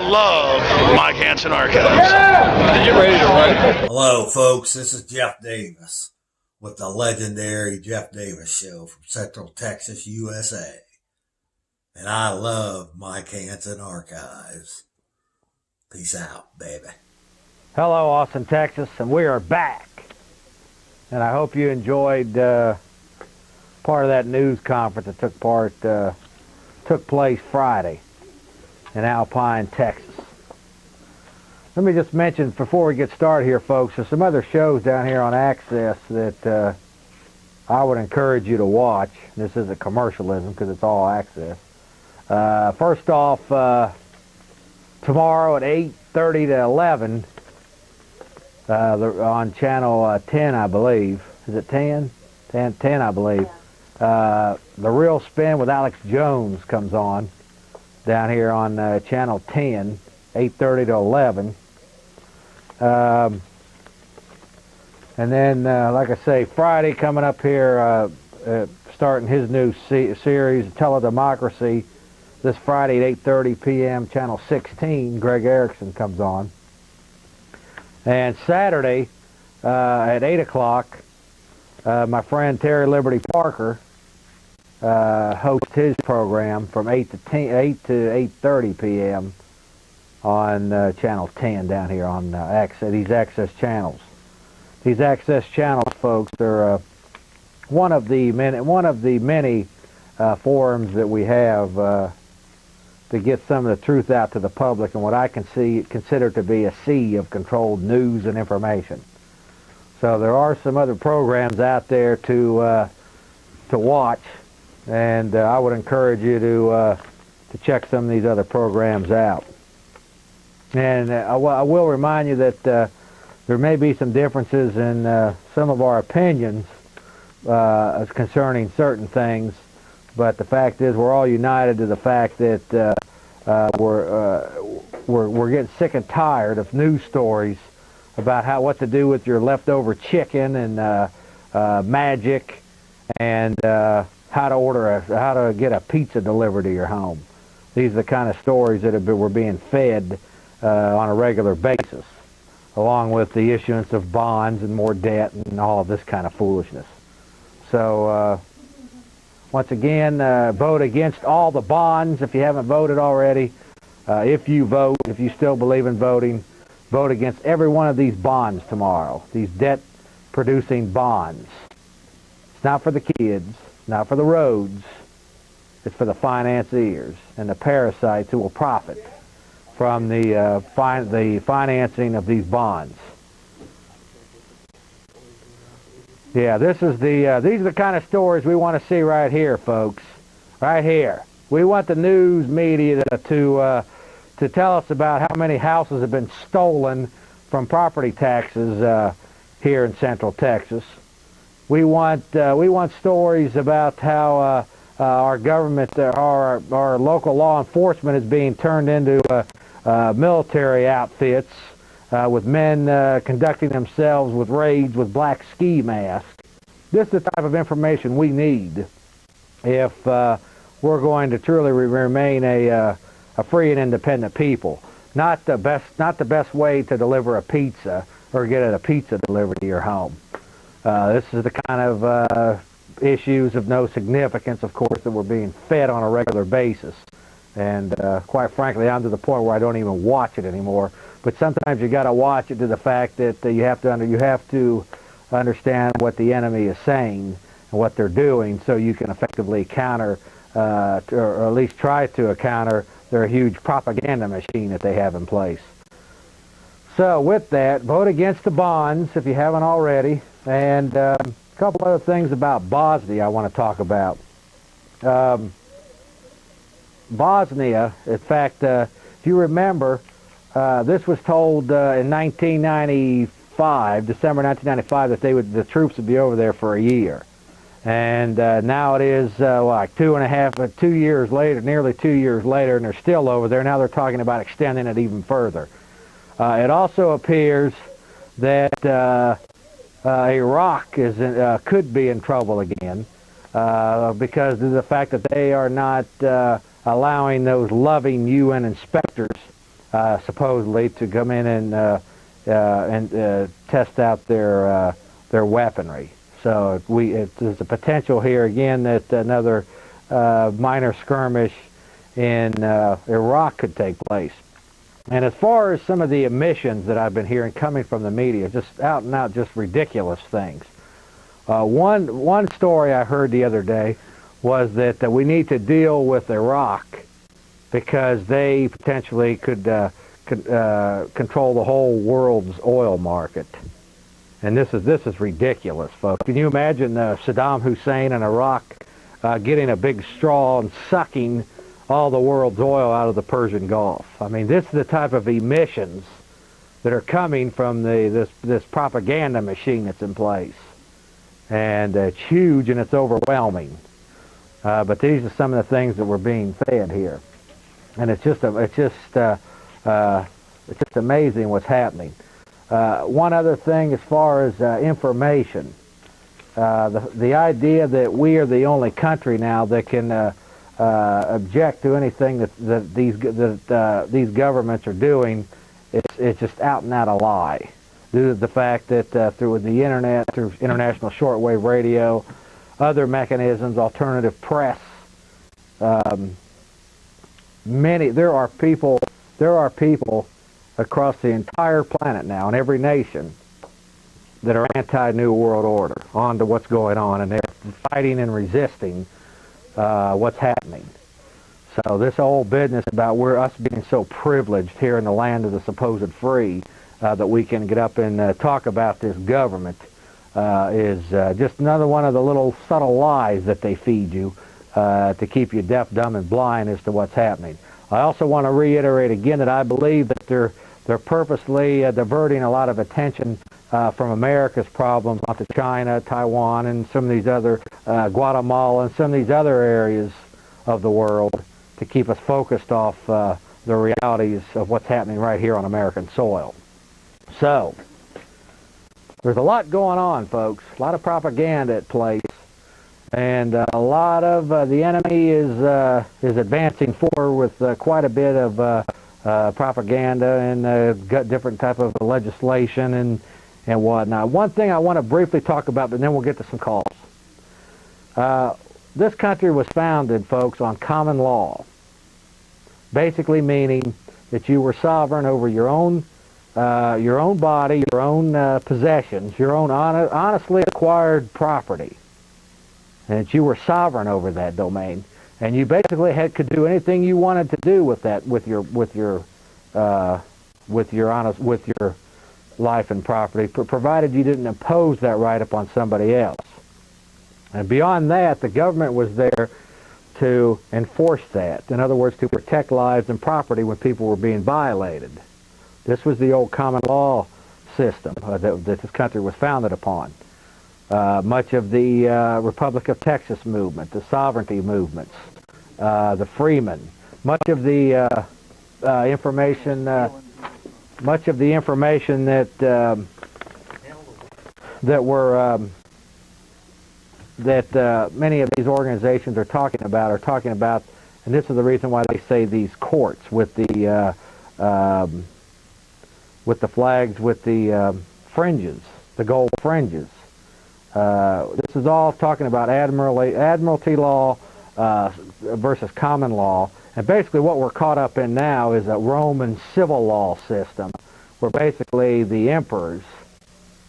love Mike Hanson Archives. Get ready to run. Hello, folks. This is Jeff Davis with the legendary Jeff Davis Show from Central Texas, USA. And I love Mike Hanson Archives. Peace out, baby. Hello, Austin, Texas, and we are back. And I hope you enjoyed part of that news conference that took place Friday in Alpine, Texas. Let me just mention before we get started here, folks, there's some other shows down here on Access that I would encourage you to watch. This isn't commercialism because it's all Access. First off, tomorrow at 8:30 to 11 on channel 10, I believe. Is it 10? 10, I believe. The Real Spin with Alex Jones comes on down here on channel 10, 8:30 to 11. And then, like I say, Friday coming up here, starting his new series, Teledemocracy, this Friday at 8:30 p.m., channel 16, Greg Erickson comes on. And Saturday at 8 o'clock, my friend Terry Liberty Parker hosts his program from 8 to 8:30 p.m. on channel 10 down here on these Access channels. These Access channels, folks, are one of the many forums that we have to get some of the truth out to the public and what I consider to be a sea of controlled news and information. So there are some other programs out there to watch, and I would encourage you to check some of these other programs out. And I will remind you that there may be some differences in some of our opinions concerning certain things, but the fact is we're all united to the fact that we're getting sick and tired of news stories about what to do with your leftover chicken and magic and how to get a pizza delivered to your home. These are the kind of stories that we're being fed on a regular basis, along with the issuance of bonds and more debt and all of this kind of foolishness. So once again, vote against all the bonds if you haven't voted already. If you still believe in voting, vote against every one of these bonds tomorrow, these debt-producing bonds. It's not for the kids, not for the roads. It's for the financiers and the parasites who will profit from the financing of these bonds. Yeah, these are the kind of stories we want to see right here, folks. Right here. We want the news media to tell us about how many houses have been stolen from property taxes here in Central Texas. We want stories about how our government, our local law enforcement is being turned into military outfits with men conducting themselves with raids with black ski masks. This is the type of information we need if we're going to truly remain a free and independent people. Not the best way to deliver a pizza or get a pizza delivered to your home. This is the kind of issues of no significance, of course, that we're being fed on a regular basis. And quite frankly, I'm to the point where I don't even watch it anymore. But sometimes you got to watch it to the fact that you have to understand what the enemy is saying and what they're doing, so you can effectively counter, or at least try to counter their huge propaganda machine that they have in place. So with that, vote against the bonds if you haven't already. And a couple other things about Bosnia I want to talk about. Bosnia, in fact, if you remember, this was told in 1995, December 1995, that the troops would be over there for a year. And now it is like 2 years later, nearly 2 years later, and they're still over there. Now they're talking about extending it even further. It also appears that Iraq could be in trouble again because of the fact that they are not allowing those loving UN inspectors supposedly to come in and test out their weaponry. So there's a potential here again that another minor skirmish in Iraq could take place. And as far as some of the emissions that I've been hearing coming from the media, just out and out, just ridiculous things. One story I heard the other day was that we need to deal with Iraq because they potentially could control the whole world's oil market. And this is ridiculous, folks. Can you imagine Saddam Hussein in Iraq getting a big straw and sucking all the world's oil out of the Persian Gulf? I mean, this is the type of emissions that are coming from this propaganda machine that's in place. And it's huge and it's overwhelming. But these are some of the things that we're being fed here. And it's just amazing what's happening. One other thing as far as information, the idea that we are the only country now that can object to anything that these governments are doing, it's just out and out a lie. Due to the fact that through the internet, through international shortwave radio, other mechanisms, alternative press, there are people across the entire planet now, in every nation, that are anti-New World Order, on to what's going on, and they're fighting and resisting what's happening. So this whole business about us being so privileged here in the land of the supposed free, that we can get up and talk about this government, is just another one of the little subtle lies that they feed you to keep you deaf, dumb, and blind as to what's happening. I also want to reiterate again that I believe that they're purposely diverting a lot of attention from America's problems onto China, Taiwan, and some of these other, Guatemala, and some of these other areas of the world to keep us focused off the realities of what's happening right here on American soil. So, there's a lot going on, folks. A lot of propaganda at place. And a lot of the enemy is advancing forward with quite a bit of propaganda and got different type of legislation and whatnot. One thing I want to briefly talk about, but then we'll get to some calls. This country was founded, folks, on common law, basically meaning that you were sovereign over your own body, your own possessions, your own honestly acquired property. And that you were sovereign over that domain, and you basically could do anything you wanted to do with that, with your life and property, provided you didn't impose that right upon somebody else. And beyond that, the government was there to enforce that. In other words, to protect lives and property when people were being violated. This was the old common law system that this country was founded upon. Much of the Republic of Texas movement, the sovereignty movements, the freemen, much of the information that many of these organizations are talking about, and this is the reason why they say these courts with the flags with the fringes, the gold fringes. This is all talking about admiralty law versus common law. And basically what we're caught up in now is a Roman civil law system, where basically the emperors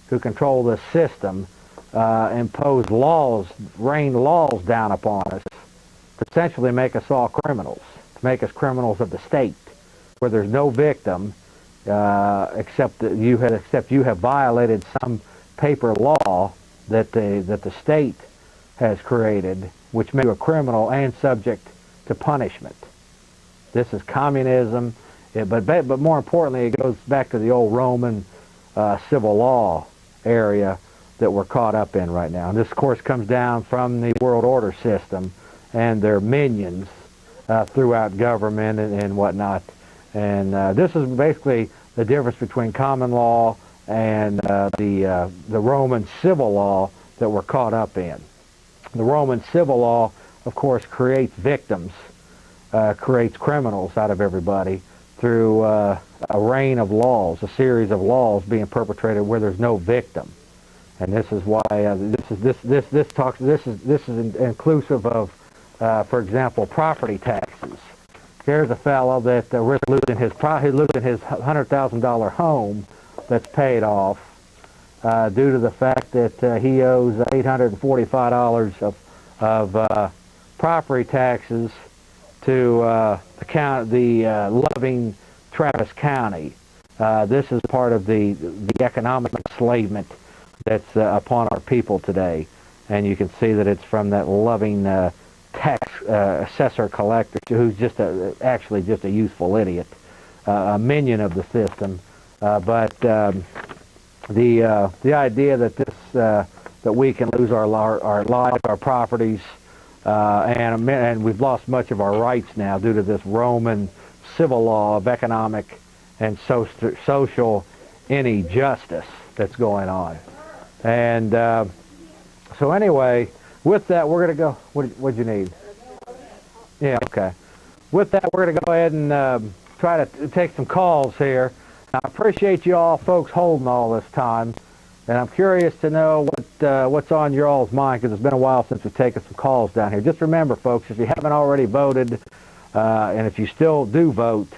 who control this system impose laws, rain laws down upon us, to essentially make us all criminals, to make us criminals of the state, where there's no victim except you have violated some paper law that the state has created, which makes you a criminal and subject to punishment. This is communism, but more importantly, it goes back to the old Roman civil law area that we're caught up in right now. And this, of course, comes down from the world order system and their minions throughout government and whatnot. And this is basically the difference between common law and the Roman civil law that we're caught up in. The Roman civil law, of course, creates victims, creates criminals out of everybody, through a reign of laws, a series of laws being perpetrated where there's no victim. And this is why this is inclusive of, for example, property taxes. Here's a fellow that lived in his $100,000 home that's paid off due to the fact that he owes $845 of property taxes to the Loving Travis County. This is part of the economic enslavement that's upon our people today, and you can see that it's from that Loving tax assessor collector, who's just actually just a useful idiot, a minion of the system. But the idea that that we can lose our lives, our properties, and we've lost much of our rights now due to this Roman civil law of economic and social injustice that's going on. And so anyway, with that, we're going to go. What'd you need? Yeah, okay. With that, we're going to go ahead and try to take some calls here. I appreciate you all folks holding all this time, and I'm curious to know what's on your all's mind, because it's been a while since we've taken some calls down here. Just remember, folks, if you haven't already voted, and if you still do vote,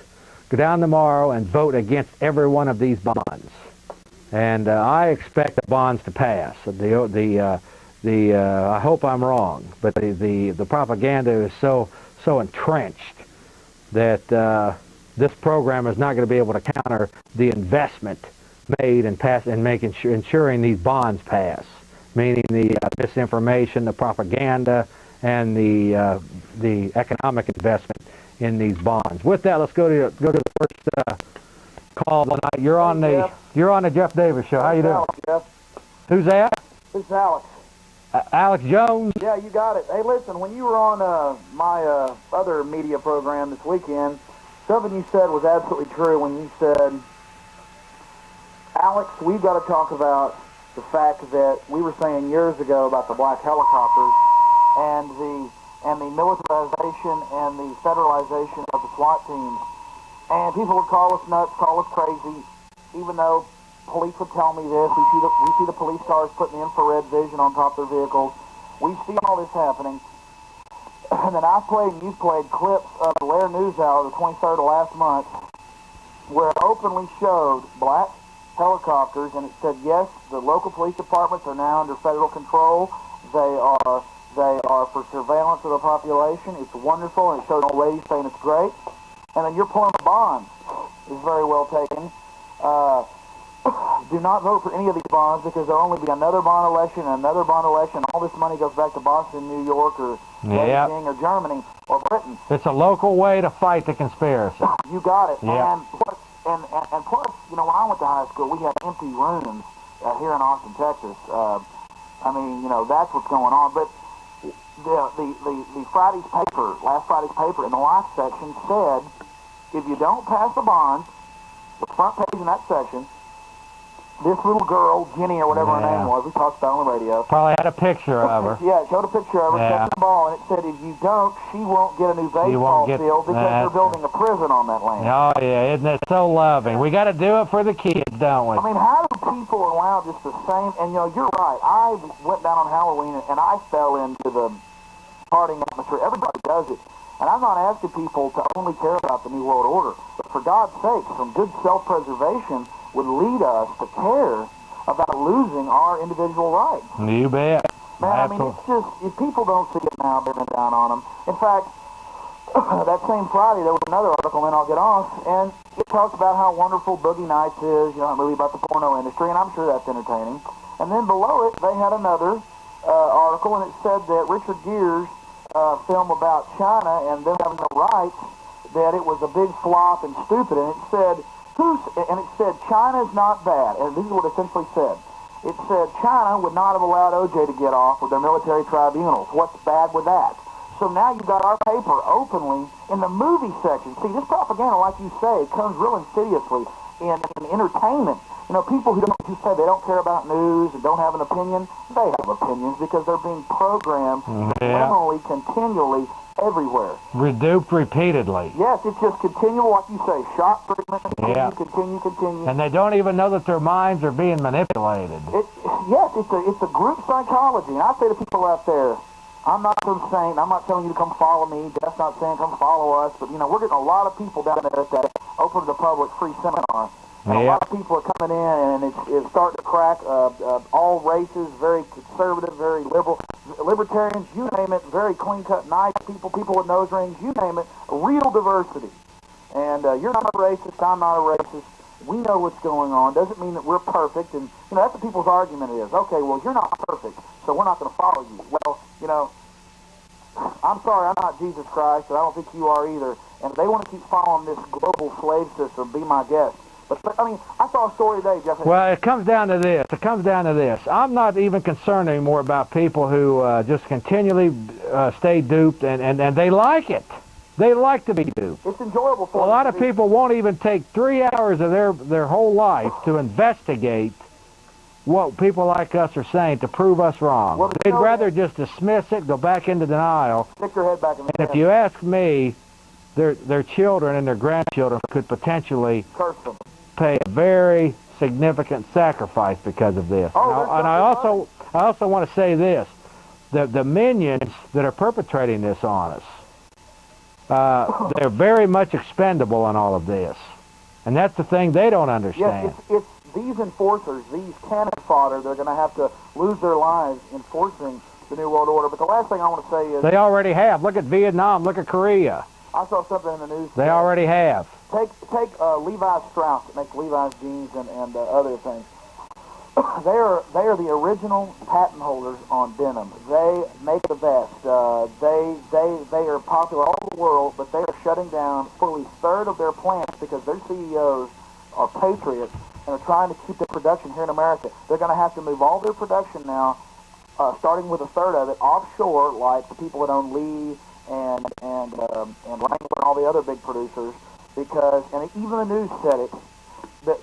go down tomorrow and vote against every one of these bonds. And I expect the bonds to pass. I hope I'm wrong, but the propaganda is so entrenched that this program is not going to be able to counter the investment made in ensuring these bonds pass, meaning the misinformation, the propaganda, and the economic investment in these bonds. With that, let's go to the first call tonight. You're on the Jeff Davis Show. How you doing? Alex, Jeff. Who's that? It's Alex. Alex Jones? Yeah, you got it. Hey, listen, when you were on my other media program this weekend, something you said was absolutely true when you said, Alex, we've got to talk about the fact that we were saying years ago about the black helicopters and the militarization and the federalization of the SWAT teams. And people would call us nuts, call us crazy, even though police would tell me this. We see the police cars putting the infrared vision on top of their vehicles. We see all this happening. And then I played and you played clips of the Lair News Hour, the 23rd of last month, where it openly showed black helicopters, and it said, yes, the local police departments are now under federal control. They are for surveillance of the population. It's wonderful, and it showed on the radio saying it's great. And then your point of bonds is very well taken. Do not vote for any of these bonds, because there'll only be another bond election and another bond election. All this money goes back to Boston, New York, or Beijing, or Germany, or Britain. It's a local way to fight the conspiracy. You got it. Yeah. And plus, you know, when I went to high school, we had empty rooms here in Austin, Texas. I mean, you know, that's what's going on. But the Friday's paper, last Friday's paper, in the life section said, if you don't pass the bonds, the front page in that section, this little girl, Jenny or whatever her name was, we talked about on the radio. Probably had a picture of her. Yeah, it showed a picture of her catching the ball, and it said, if you don't, she won't get a new baseball field because they're building a prison on that land. Oh, yeah, isn't it so loving? We got to do it for the kids, don't we? I mean, how do people allow just the same? And, you know, you're right. I went down on Halloween, and I fell into the partying atmosphere. Everybody does it. And I'm not asking people to only care about the New World Order. But for God's sake, some good self-preservation would lead us to care about losing our individual rights. You bet. Man, I mean, it's just, if people don't see it now, they're down on them. In fact, that same Friday, there was another article, and then I'll get off, and it talks about how wonderful Boogie Nights is, you know, a movie about the porno industry, and I'm sure that's entertaining. And then below it, they had another article, and it said that Richard Gere's film about China and them having the rights, that it was a big flop and stupid, and it said, China's not bad, and this is what it essentially said. It said China would not have allowed OJ to get off with their military tribunals. What's bad with that? So now you've got our paper openly in the movie section. See, this propaganda, like you say, comes real insidiously in entertainment. You know, people who say they don't care about news and don't have an opinion, they have opinions because they're being programmed subliminally, continually everywhere. Reduped repeatedly. Yes, it's just continual, like you say, shock treatment, Yeah. continue. And they don't even know that their minds are being manipulated. Yes, it's a group psychology. And I say to people out there, I'm not some saint. I'm not telling you to come follow me. Jeff's not saying come follow us. But, you know, we're getting a lot of people down there at that open to the public free seminar. And a lot of people are coming in, and it's starting to crack. All races, very conservative, very liberal. Libertarians, you name it, very clean-cut, nice people with nose rings, you name it. Real diversity. And you're not a racist. I'm not a racist. We know what's going on. Doesn't mean that we're perfect. And, you know, that's what people's argument is. Okay, well, you're not perfect, so we're not going to follow you. Well, you know, I'm sorry, I'm not Jesus Christ, and I don't think you are either. And if they want to keep following this global slave system, be my guest. But I mean, I saw a story today, Jeff. Well, it comes down to this. I'm not even concerned anymore about people who just continually stay duped, and they like it. They like to be duped. It's enjoyable for them. A lot of people won't even take 3 hours of their whole life to investigate what people like us are saying to prove us wrong. Well, they'd rather just dismiss it, go back into denial. Stick their head back in the And if you ask me, their children and their grandchildren could potentially curse them. Pay a very significant sacrifice because of this. And I also want to say this: the minions that are perpetrating this on us, they're very much expendable in all of this, and that's the thing they don't understand. Yes, it's these enforcers, these cannon fodder. They're going to have to lose their lives enforcing the New World Order. But the last thing I want to say is they already have. Look at Vietnam. Look at Korea. I saw something in the news. They already have. Take Levi Strauss that makes Levi's jeans and other things. They are the original patent holders on denim. They make the vest. They are popular all over the world, but they are shutting down fully a third of their plants because their CEOs are patriots and are trying to keep their production here in America. They're going to have to move all their production now, starting with a third of it offshore, like the people that own Lee and Wrangler and all the other big producers. Because, and even the news said it, that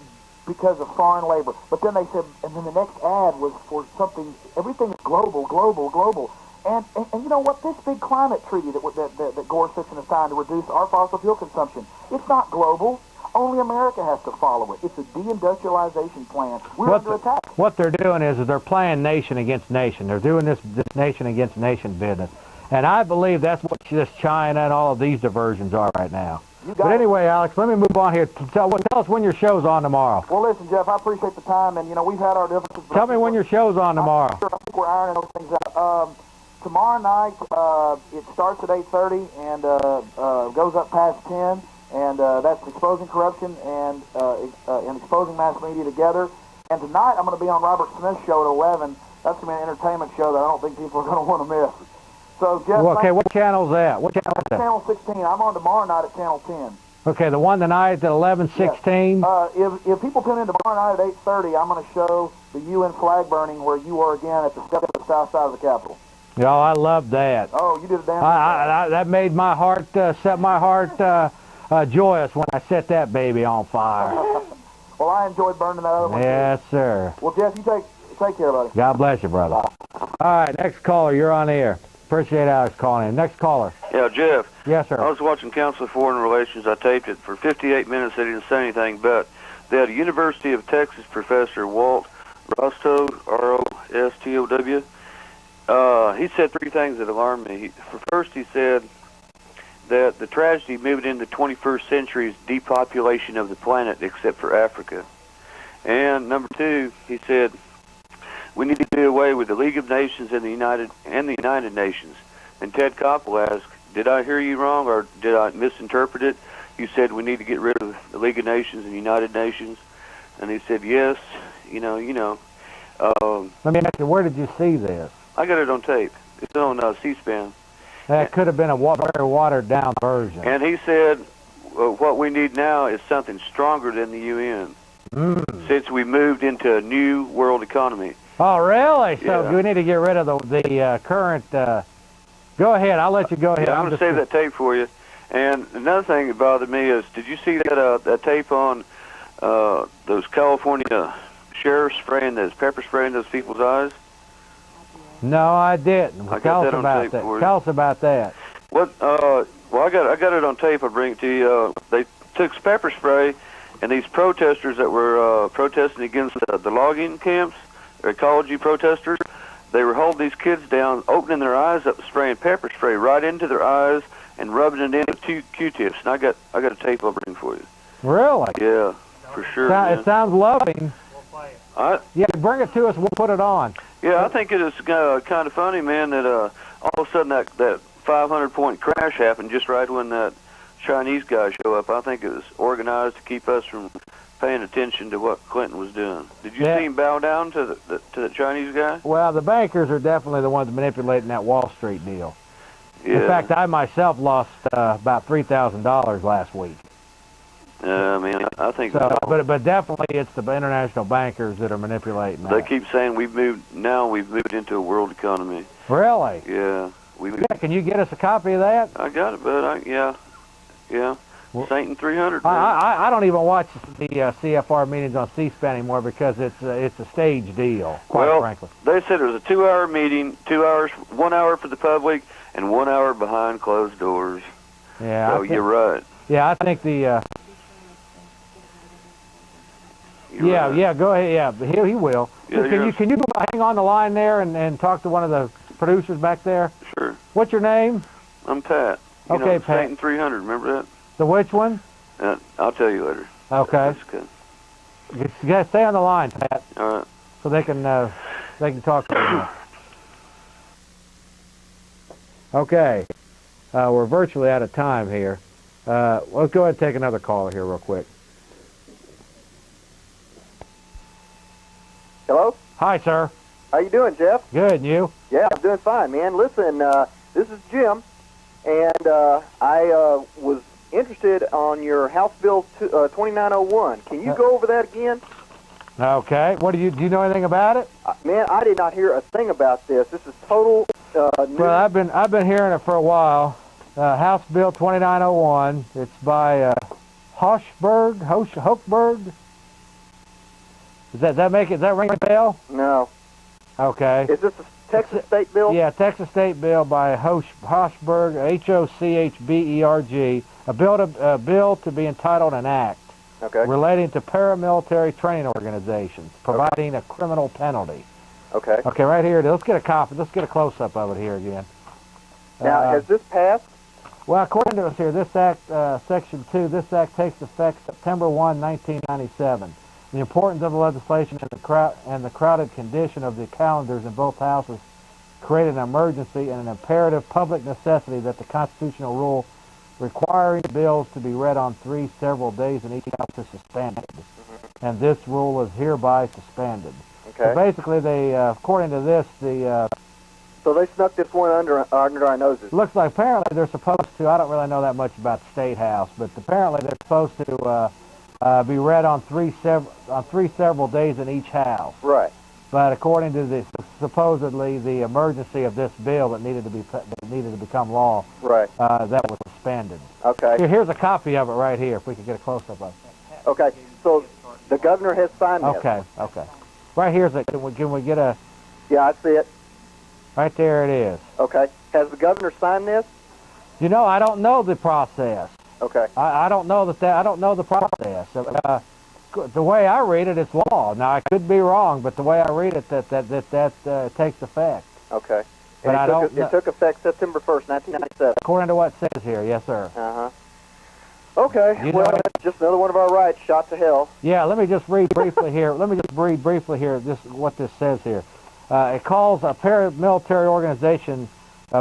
because of foreign labor. But then they said, and then the next ad was for something, everything is global. And you know what? This big climate treaty that Gorsuch is signed to reduce our fossil fuel consumption, it's not global. Only America has to follow it. It's a deindustrialization plan. We're under attack. What they're doing is they're playing nation against nation. They're doing this nation against nation business. And I believe that's what this China and all of these diversions are right now. But anyway, Alex, let me move on here. Tell us when your show's on tomorrow. Well, listen, Jeff, I appreciate the time, and, you know, we've had our differences. Tell me when your show's on tomorrow. I think we're ironing those things out. Tomorrow night, it starts at 8:30 and goes up past 10, and that's Exposing Corruption and Exposing Mass Media Together. And tonight, I'm going to be on Robert Smith's show at 11. That's going to be an entertainment show that I don't think people are going to want to miss. So, Jeff, okay, what channel's that? What channel is that? Channel 16. I'm on tomorrow night at Channel 10. Okay, the one tonight at 11:16. Yes. If people tune in tomorrow night at 8:30, I'm going to show the UN flag burning where you are again at the step of the south side of the Capitol. Oh, I love that. Oh, you did a damn good job. That made my heart, set my heart joyous when I set that baby on fire. Well, I enjoyed burning that other one. Yes, sir. Well, Jeff, you take care, buddy. God bless you, brother. Bye. All right, next caller, you're on air. Appreciate Alex calling in. Next caller. Yeah, Jeff. Yes, sir. I was watching Council of Foreign Relations. I taped it for 58 minutes. They didn't say anything, but they had a University of Texas professor, Walt Rostow, R-O-S-T-O-W. He said three things that alarmed me. First, he said that the tragedy moving into the 21st century is depopulation of the planet except for Africa. And number two, he said, we need to do away with the League of Nations and the United Nations. And Ted Koppel asked, did I hear you wrong or did I misinterpret it? You said we need to get rid of the League of Nations and the United Nations. And he said, yes, you know. Let me ask you, where did you see this? I got it on tape. It's on C-SPAN. That could have been a very watered-down version. And he said, what we need now is something stronger than the UN. Since we moved into a new world economy. Oh, really? So yeah. We need to get rid of the current... Go ahead. I'll let you go ahead. Yeah, I'm going to save that tape for you. And another thing that bothered me is, did you see that tape on those California sheriffs spraying those pepper spray in those people's eyes? No, I didn't. I Tell got us that on about tape that. for you. Tell us about that. What? Well, I got it on tape. I'll bring it to you. They took pepper spray, and these protesters that were protesting against the logging camps, ecology protesters, they were holding these kids down, opening their eyes up, spraying pepper spray right into their eyes, and rubbing it in with Q-tips. And I got a tape I'll bring for you. Really? Yeah, for sure. Man. It sounds loving. Yeah, bring it to us. We'll put it on. Yeah, I think it is kind of funny, man, that all of a sudden that 500-point crash happened just right when that Chinese guy showed up. I think it was organized to keep us from paying attention to what Clinton was doing. Did you see him bow down to the Chinese guy? Well, the bankers are definitely the ones manipulating that Wall Street deal. Yeah. In fact, I myself lost about $3,000 last week. Man, I think so. But definitely, it's the international bankers that are manipulating that. They keep saying we've moved into a world economy. Really? Yeah. Can you get us a copy of that? I got it, but yeah. Well, Satan 300. I don't even watch the CFR meetings on C-SPAN anymore because it's a stage deal. Quite frankly. They said it was a 2-hour meeting, 2 hours, 1 hour for the public, and 1 hour behind closed doors. Yeah. So you're right. Yeah, I think the. Yeah, go ahead. Yeah, he will. Yeah, can you hang on the line there and talk to one of the producers back there? Sure. What's your name? I'm Pat. Okay, Pat. Satan 300. Remember that? The which one? I'll tell you later. Okay. That's good. You gotta stay on the line, Pat. All right. So they can talk to you. Okay. We're virtually out of time here. Let's go ahead and take another caller here real quick. Hello? Hi, sir. How you doing, Jeff? Good, and you? Yeah, I'm doing fine, man. Listen, this is Jim, and I was interested on your House Bill 2901. Can you go over that again? Okay. What do you know anything about it? Man, I did not hear a thing about this. This is total new. Well, I've been hearing it for a while. House Bill 2901. It's by Hochberg. Does that ring a bell? No. Okay. Is this a Texas state bill? Yeah, Texas state bill by Hochberg, Hochberg, a bill to be entitled an act relating to paramilitary training organizations, providing a criminal penalty. Okay. Okay, right here. Let's get a copy. Let's get a close-up of it here again. Now, has this passed? Well, according to us here, this act, Section 2, this act takes effect September 1, 1997. The importance of the legislation and the crowded condition of the calendars in both houses created an emergency and an imperative public necessity that the constitutional rule requiring bills to be read on 3 several days in each house is suspended. And this rule is hereby suspended. Okay. So basically, they, according to this, so they snuck this one under our noses. Looks like apparently they're supposed to. I don't really know that much about the state house, but apparently they're supposed to be read on 3 several days in each house. Right. But according to supposedly the emergency of this bill that needed to become law, right, that was suspended. Okay. Here's a copy of it right here. If we could get a close-up of it. Okay. So the governor has signed this. Okay. Right here's it. Can we get a? Yeah, I see it. Right there it is. Okay. Has the governor signed this? You know, I don't know the process. Okay. I don't know I don't know the process. The way I read it, it's law. Now I could be wrong, but the way I read it, that takes effect. Okay. But it took effect September 1st, 1997. According to what it says here, yes, sir. Okay. Well, that's just another one of our rights shot to hell. Yeah. Let me just read briefly here. What this says here. It calls a paramilitary organization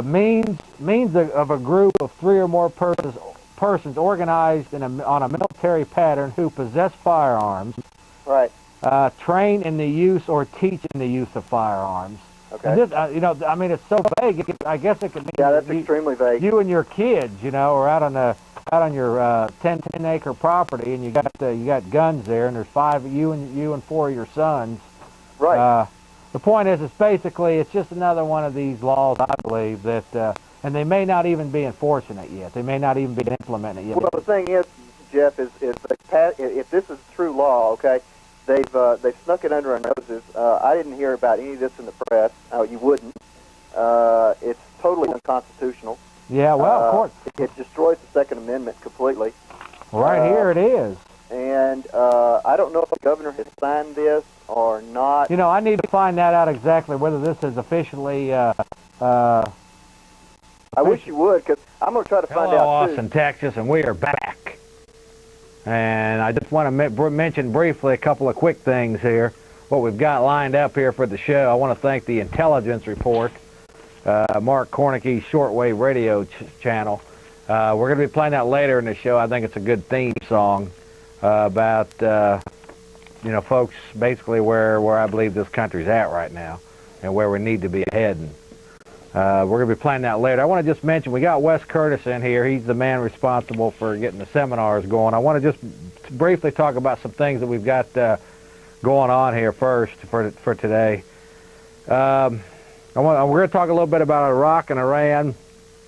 means of a group of 3 or more persons organized on a military pattern who possess firearms, right? Train in the use or teach in the use of firearms. Okay. And this, I mean, it's so vague. I guess it could mean that's extremely vague. You and your kids, are out on your 10-acre property, and you got guns there, and there's 5 of you and 4 of your sons. Right. The point is, it's just another one of these laws, I believe, that, and they may not even be enforcing it yet. They may not even be implementing it yet. Well, the thing is, Jeff, is if this is true law, okay, they've snuck it under our noses. I didn't hear about any of this in the press. You wouldn't. It's totally unconstitutional. Yeah, well, of course. It destroys the Second Amendment completely. Right here it is. And I don't know if the governor has signed this or not. You know, I need to find that out exactly, whether this is officially... I wish you would, because I'm going to try to find out, Austin, Texas, and we are back. And I just want to mention briefly a couple of quick things here. What we've got lined up here for the show. I want to thank the Intelligence Report, Mark Cornicky's shortwave radio channel. We're going to be playing that later in the show. I think it's a good theme song about, you know, folks, basically where I believe this country's at right now and where we need to be heading. We're going to be playing that later. I want to just mention, we got Wes Curtis in here. He's the man responsible for getting the seminars going. I want to just briefly talk about some things that we've got going on here first for today. We're going to talk a little bit about Iraq and Iran,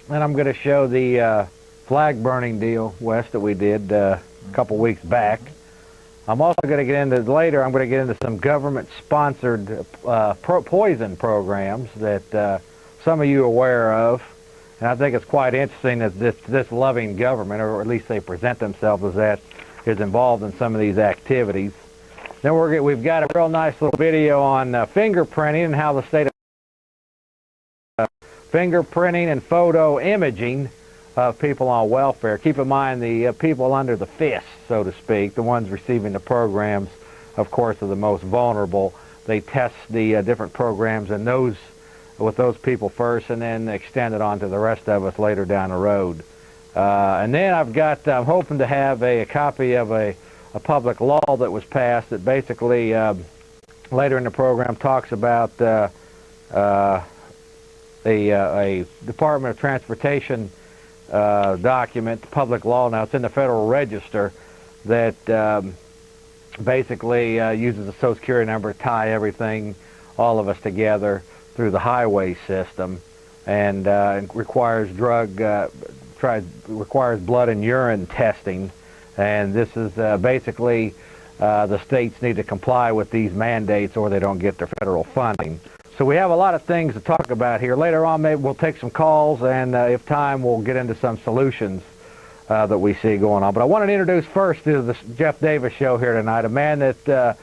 and I'm going to show the flag burning deal, Wes, that we did a couple weeks back. I'm also going to get into, later, I'm going to get into some government-sponsored poison programs that some of you are aware of, and I think it's quite interesting that this loving government, or at least they present themselves as that, is involved in some of these activities. Then we've got a real nice little video on fingerprinting and how the state of fingerprinting and photo imaging of people on welfare. Keep in mind the people under the fist, so to speak, the ones receiving the programs, of course, are the most vulnerable. They test the different programs and with those people first, and then extend it on to the rest of us later down the road. And then I'm hoping to have a copy of a public law that was passed that basically later in the program talks about a Department of Transportation document, public law. Now it's in the Federal Register, that basically uses a Social Security number to tie everything, all of us together through the highway system, and requires requires blood and urine testing. And this is basically the states need to comply with these mandates or they don't get their federal funding. So we have a lot of things to talk about here. Later on, maybe we'll take some calls, and if time, we'll get into some solutions that we see going on. But I wanted to introduce first to the Jeff Davis show here tonight, a man that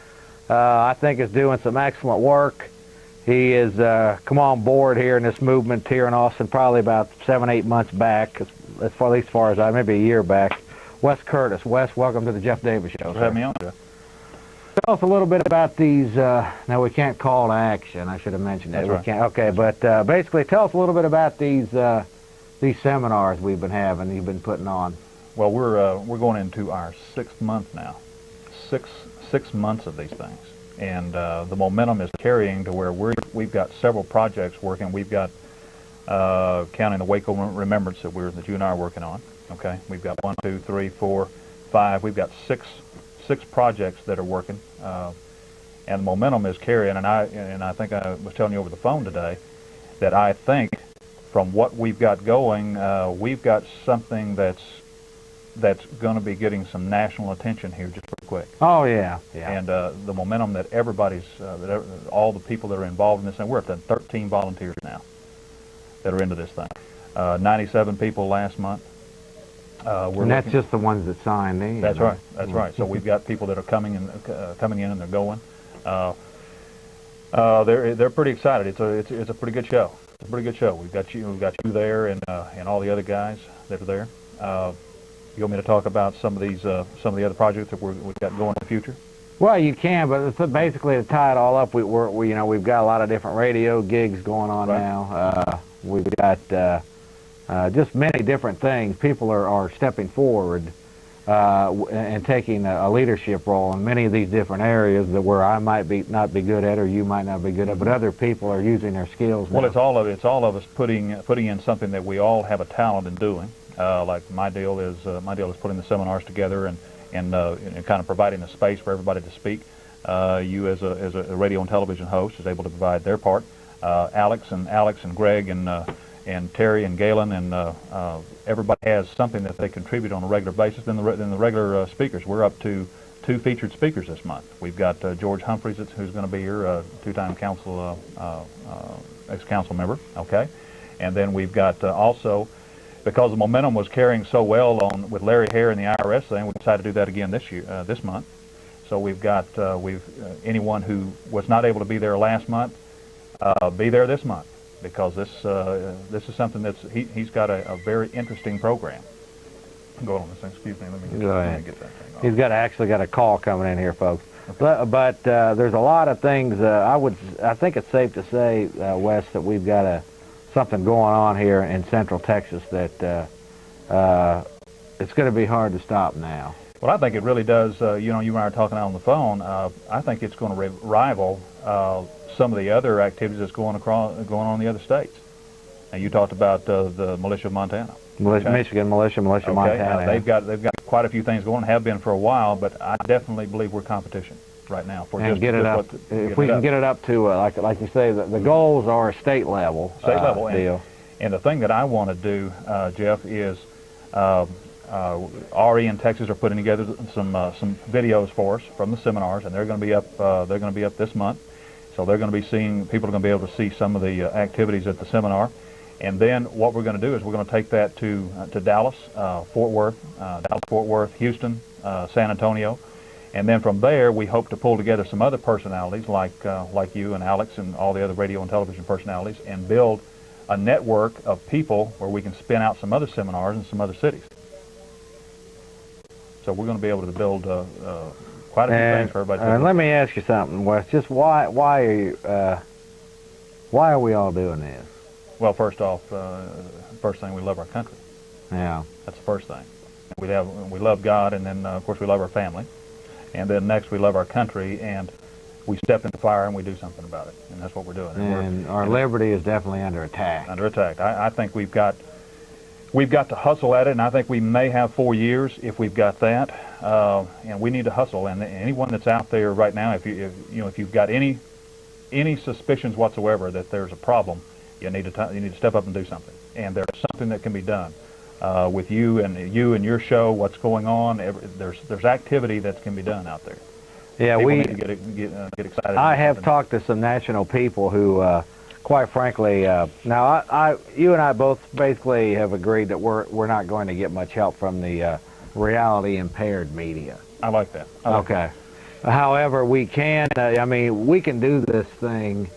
I think is doing some excellent work. He has come on board here in this movement here in Austin probably about 7-8 months back, at least as far as maybe a year back. Wes Curtis. Wes, welcome to the Jeff Davis show. Thanks for having me on, Jeff. Tell us a little bit about these. Now we can't call to action. I should have mentioned that. That's we right. can't. Okay, but basically, tell us a little bit about these seminars we've been having. You've been putting on. Well, we're going into our 6th month now. Six months of these things, and the momentum is carrying to where we've got several projects working. We've got counting the Waco Remembrance that you and I are working on. Okay, we've got 1, 2, 3, 4, 5. We've got six projects that are working, and the momentum is carrying. And I think I was telling you over the phone today that I think from what we've got going, we've got something that's going to be getting some national attention here just pretty quick. Oh yeah, yeah. And the momentum that everybody's, all the people that are involved in this, and we're up to 13 volunteers now that are into this thing. 97 people last month. And that's just the ones that signed in. That's right. That's right. So we've got people that are coming in and they're going. They're pretty excited. It's a pretty good show. It's a pretty good show. We've got you there, and all the other guys that are there. You want me to talk about some of the other projects that we've got going in the future? Well, you can, but basically to tie it all up, we've got a lot of different radio gigs going on right. now. We've got just many different things. People are stepping forward and taking a leadership role in many of these different areas where I might not be good at, or you might not be good at, but other people are using their skills now. Well, it's all of us putting in something that we all have a talent in doing. Like my deal is putting the seminars together and kind of providing a space for everybody to speak. You as a radio and television host is able to provide their part. Alex and Greg and Terry and Galen and everybody has something that they contribute on a regular basis. Than the regular speakers, we're up to 2 featured speakers this month. We've got George Humphreys, who's going to be here, 2-time ex-council member. Okay, and then we've got also because the momentum was carrying so well on with Larry Hare and the IRS thing, we decided to do that again this month. So we've got anyone who was not able to be there last month, be there this month, because this is something he's got a very interesting program. Go on this thing. Excuse me. Let me get that thing off. He's actually got a call coming in here, folks. Okay. But there's a lot of things. I think it's safe to say, Wes, that we've got something going on here in Central Texas that it's going to be hard to stop now. Well, I think it really does. You and I were talking out on the phone. I think it's going to rival some of the other activities that's going on in the other states. And you talked about the militia of Montana. Michigan militia, Montana. They've got quite a few things going, have been for a while, but I definitely believe we're competition right now. If we can get it up to like you say, the goals are state level. Deal. And the thing that I want to do, Jeff, is RE in Texas are putting together some videos for us from the seminars, and they're going to be up. They're going to be up this month, so they're going to be seeing. People are going to be able to see some of the activities at the seminar. And then what we're going to do is we're going to take that to Dallas, Fort Worth, Houston, San Antonio, and then from there we hope to pull together some other personalities like you and Alex and all the other radio and television personalities, and build a network of people where we can spin out some other seminars in some other cities. So we're going to be able to build quite a few things for everybody. And let me ask you something, Wes. Just why are we all doing this? Well, first off, first thing, we love our country. Yeah. That's the first thing. We love God, and then, of course, we love our family. And then next, we love our country, and we step in the fire and we do something about it. And that's what we're doing. And our liberty is definitely under attack. Under attack. I think we've got to hustle at it, and I think we may have 4 years if we've got that. And we need to hustle. And anyone that's out there right now, if you've got any suspicions whatsoever that there's a problem, you need to step up and do something. And there's something that can be done with you and your show. What's going on? There's activity that can be done out there. Yeah, people need to get excited. I have talked to some national people who, quite frankly, now you and I both basically have agreed that we're not going to get much help from the reality impaired media. I like that. Okay. However, we can. We can do this thing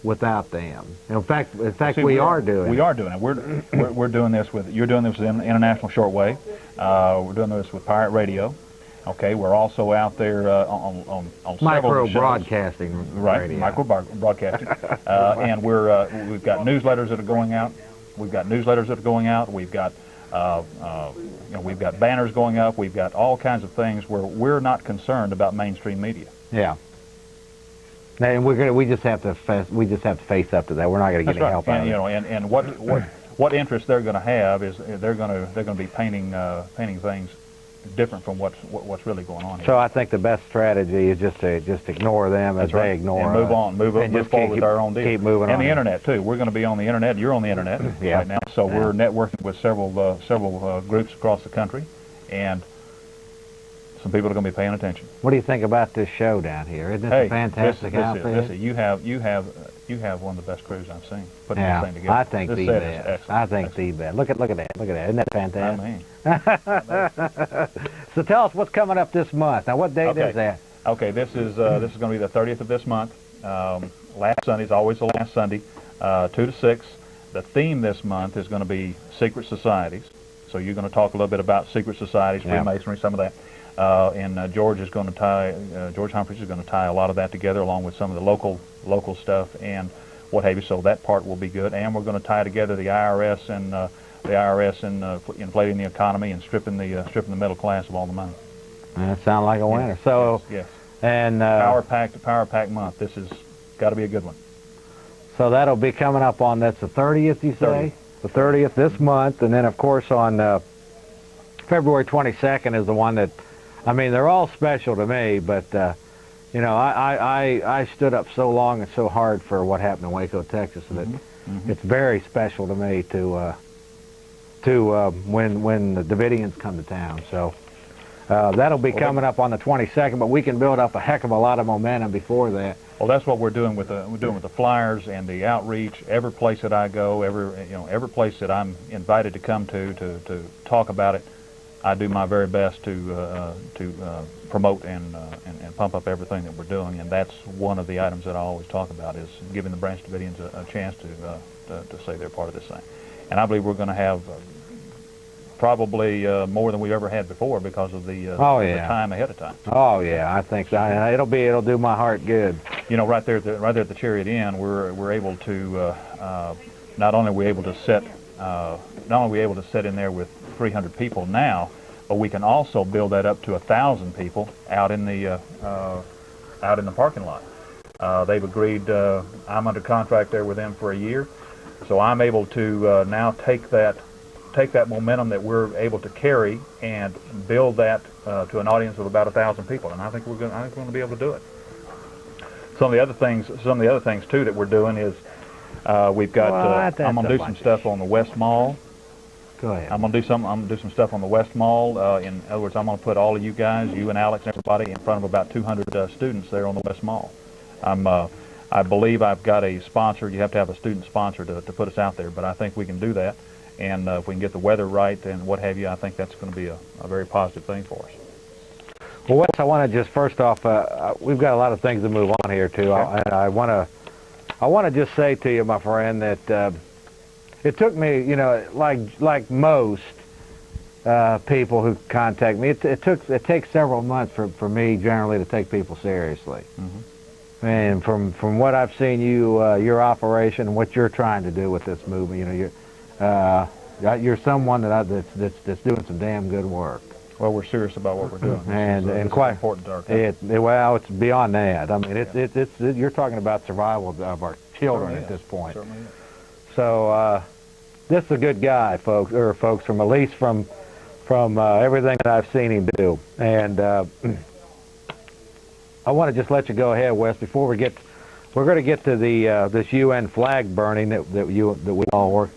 without them. In fact, we are doing it. We're doing this with, you're doing this with International Shortwave. We're doing this with Pirate Radio. Okay, we're also out there on micro several broadcasting radio. Micro broadcasting. And we've got newsletters that are going out. We've got we've got banners going up. We've got all kinds of things where we're not concerned about mainstream media. Yeah. And we just have to face up to that. We're not going to get any help out of it. And what interest they're going to have is they're going to be painting things different from what's really going on here. So I think the best strategy is just ignore them as they ignore us. And move on, move forward with our own deal. Keep moving on. And the internet too. We're going to be on the internet. You're on the internet right now. So we're networking with several groups across the country, and some people are going to be paying attention. What do you think about this show down here? Isn't this a fantastic outfit? Listen, you have one of the best crews I've seen putting this thing together. I think the best. I think the best. Look at that. Isn't that fantastic? So tell us what's coming up this month. Now, what date is that? Okay, this is going to be the 30th of this month. Last Sunday is always the last Sunday, 2 to 6. The theme this month is going to be secret societies. So you're going to talk a little bit about secret societies, Freemasonry, some of that. And George Humphreys is going to tie a lot of that together, along with some of the local stuff and what have you. So that part will be good. And we're going to tie together the IRS and inflating the economy and stripping the middle class of all the money. That sounds like a winner. So yes. And Power Pack month. This has got to be a good one. So that'll be coming up on the 30th. You say 30th. The 30th this month, and then of course on February 22nd is the one that. I mean, they're all special to me, but, I stood up so long and so hard for what happened in Waco, Texas, that it's very special to me to when the Davidians come to town. So That'll be coming up on the 22nd, but we can build up a heck of a lot of momentum before that. Well, that's what we're doing with the flyers and the outreach. Every place that I go, every place that I'm invited to come to talk about it, I do my very best to promote and pump up everything that we're doing. And that's one of the items that I always talk about, is giving the Branch Davidians a chance to say they're part of this thing. And I believe we're going to have probably more than we've ever had before because of the time ahead of time. Oh yeah, I think so. It'll do my heart good. You know, right there at the Chariot Inn, we're able to not only are we able to sit in there with 300 people now, but we can also build that up to 1,000 people out in the parking lot. They've agreed. I'm under contract there with them for a year, so I'm able to now take that momentum that we're able to carry and build that to an audience of about 1,000 people, and I think we're going to be able to do it. Some of the other things too that we're doing is we've got. I'm going to do some stuff on the West Mall. Go ahead. I'm going to do some stuff on the West Mall. In other words, I'm going to put all of you guys, you and Alex and everybody, in front of about 200 students there on the West Mall. I believe I've got a sponsor. You have to have a student sponsor to put us out there, but I think we can do that. And if we can get the weather right and what have you, I think that's going to be a very positive thing for us. Well, Wes, I want to just first off, we've got a lot of things to move on here too. Okay. I want to just say to you, my friend, that it took me, you know, like most people who contact me, it takes several months for me generally to take people seriously. Mm-hmm. And from what I've seen your operation and what you're trying to do with this movement, you know, you're someone that's doing some damn good work. Well, we're serious about what we're doing. and quite important to our country. Well, it's beyond that. I mean, it's you're talking about survival of our children at this point. Certainly is. So this is a good guy, folks, from at least from everything that I've seen him do. And I want to just let you go ahead, Wes, before we're going to get to the this UN flag burning that we all were.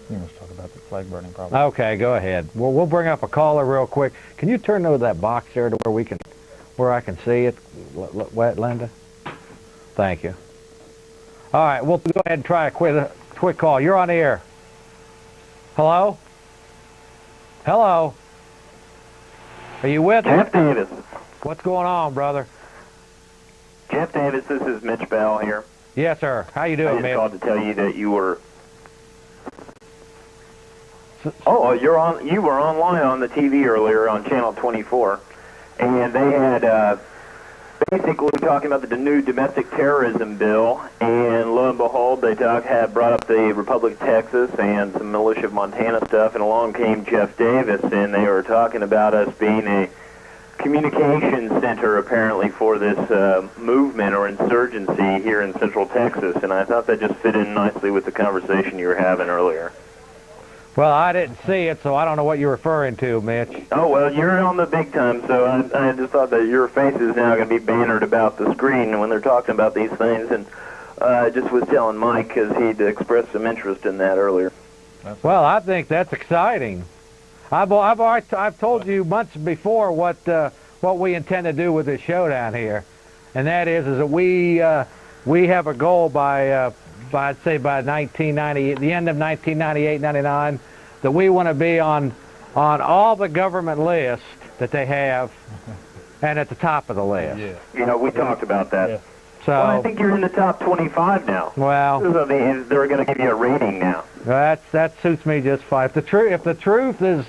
You must talk about the flag burning problem. Okay, go ahead. We'll bring up a caller real quick. Can you turn over that box there to where I can see it, Linda? Thank you. All right, we'll go ahead and try a quick call. You're on the air. Hello? Hello? Are you with us? Jeff Davis. What's going on, brother? Jeff Davis, this is Mitch Bell here. Yes, sir. How you doing, I man? just called to tell you that you were... Oh, you were online on the TV earlier on Channel 24, and they had basically talking about the new domestic terrorism bill, and lo and behold, they had brought up the Republic of Texas and some militia of Montana stuff, and along came Jeff Davis, and they were talking about us being a communication center apparently for this movement or insurgency here in Central Texas, and I thought that just fit in nicely with the conversation you were having earlier. Well, I didn't see it, so I don't know what you're referring to, Mitch. Oh, well, you're on the big time, so I just thought that your face is now going to be bannered about the screen when they're talking about these things, and I just was telling Mike because he'd expressed some interest in that earlier. Well, I think that's exciting. I've told you months before what we intend to do with this show down here, and that is that we have a goal by I'd say by 1990, the end of 1998, 99, that we want to be on all the government lists that they have, and at the top of the list. Yeah. You know, we talked about that. Yeah. So Well, I think you're in the top 25 now. Well, they're going to give you a rating now. that suits me just fine. If the truth is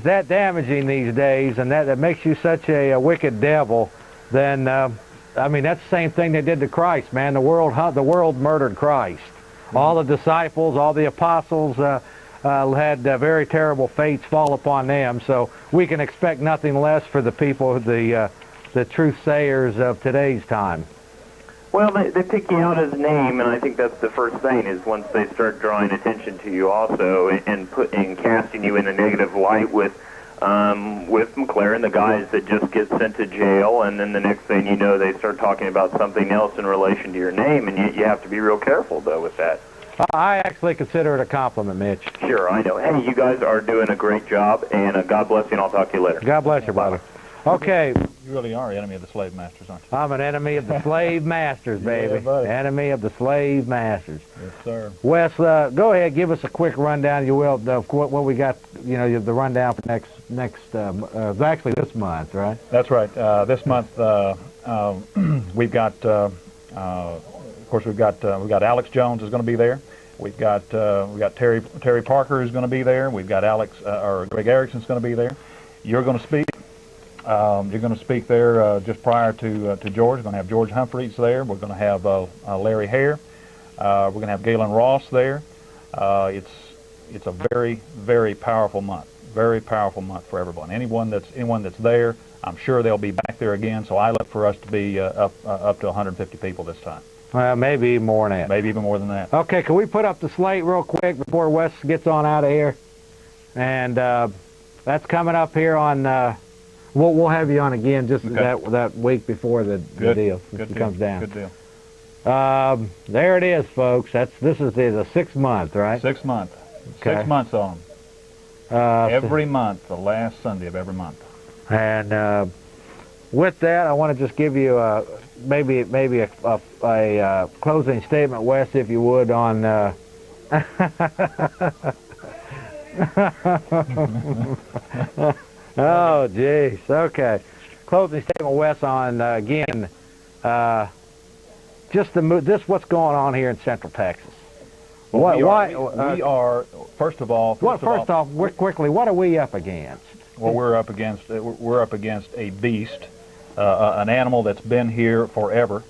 that damaging these days, and that makes you such a wicked devil, then I mean, that's the same thing they did to Christ, man. The world murdered Christ. Mm-hmm. All the disciples, all the apostles had very terrible fates fall upon them. So we can expect nothing less for the people, the truth sayers of today's time. Well, they pick you out as a name, and I think that's the first thing, is once they start drawing attention to you also and casting you in a negative light with McLaren, the guys that just get sent to jail, and then the next thing you know, they start talking about something else in relation to your name, and you have to be real careful, though, with that. I actually consider it a compliment, Mitch. Sure, I know. Hey, you guys are doing a great job, and God bless you, and I'll talk to you later. God bless you, brother. Okay. You really are enemy of the slave masters, aren't you? I'm an enemy of the slave masters, baby. Yeah, buddy. Enemy of the slave masters. Yes, sir. Wes, go ahead, give us a quick rundown, you will, of what we got, you know, the rundown for actually this month, right? That's right. This month, we've got, of course, we've got Alex Jones is going to be there. We've got Terry Parker is going to be there. We've got Greg Erickson's going to be there. You're going to speak. You're going to speak there just prior to George. We're going to have George Humphreys there. We're going to have Larry Hare. We're going to have Galen Ross there. It's a very, very powerful month. Very powerful month for everyone. Anyone that's there, I'm sure they'll be back there again. So I look for us to be up to 150 people this time. Maybe even more than that. Maybe even more than that. Okay, can we put up the slate real quick before Wes gets on out of here? And that's coming up here on. We'll have you on again just that week before the deal comes down. Good deal. There it is, folks. This is the 6th month, right? 6 months. Okay. 6 months on them. Every month, the last Sunday of every month. And with that, I want to just give you maybe a closing statement, Wes, if you would, on. Oh, jeez. Okay. Closing statement, Wes, on again, just what's going on here in Central Texas. Well, we are. First off, quickly, what are we up against? Well, we're up against a beast, an animal that's been here forever,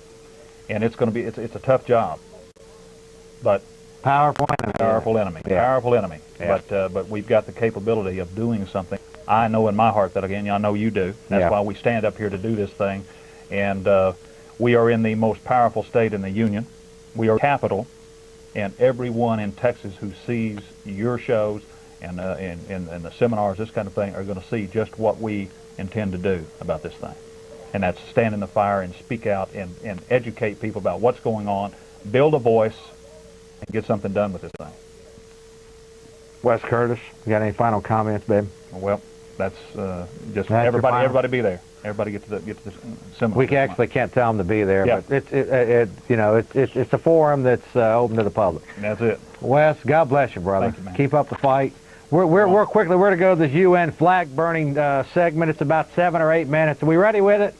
and it's going to be. It's a tough job, but powerful enemy. Powerful enemy. Yeah. But we've got the capability of doing something. I know in my heart that, again, I know you do. That's why we stand up here to do this thing. And we are in the most powerful state in the Union. We are capital, and everyone in Texas who sees your shows and the seminars, this kind of thing, are going to see just what we intend to do about this thing. And that's stand in the fire and speak out and educate people about what's going on, build a voice, and get something done with this thing. Wes Curtis, you got any final comments, babe? Well, that's just everybody be there. Everybody get to the seminar. We actually can't tell them to be there, but it's a forum that's open to the public. That's it. Wes, God bless you, brother. Thank you, man. Keep up the fight. We're quickly. We're to go to this UN flag burning segment. It's about 7 or 8 minutes. Are we ready with it?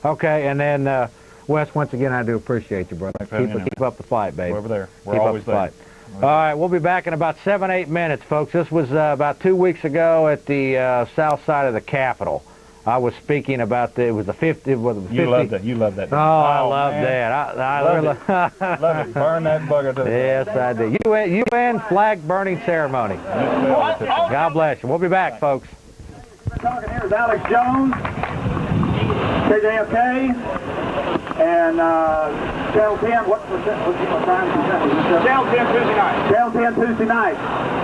Okay, and then Wes, once again, I do appreciate you, brother. Keep up the fight, baby. We're over there. We're keep always up the there. Fight. All right, we'll be back in about 7, 8 minutes, folks. This was about 2 weeks ago at the south side of the Capitol. I was speaking about it was the 50. You love that. You love that. Oh, I love that. I love it. Burn that bugger to the Yes, I do. UN flag burning ceremony. God bless you. We'll be back, folks. Talking here is Alex Jones, KJFK, and Channel 10. What time is it? Channel 10 Tuesday night. Channel 10 Tuesday night.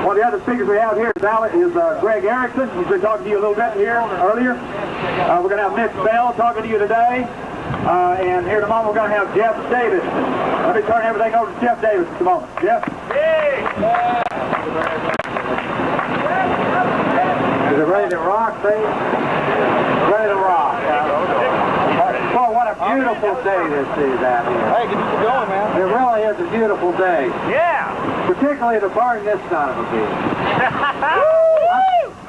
One of the other speakers we have here is Greg Erickson. He's been talking to you a little bit here earlier. We're going to have Mitch Bell talking to you today. And here in a moment we're going to have Jeff Davis. Let me turn everything over to Jeff Davis at the moment. Jeff? Is it ready to rock, baby? Ready to rock. Oh, what a beautiful day this is out here. Hey, get you going, man. It really is a beautiful day. Yeah. Particularly to burn this son of a bitch.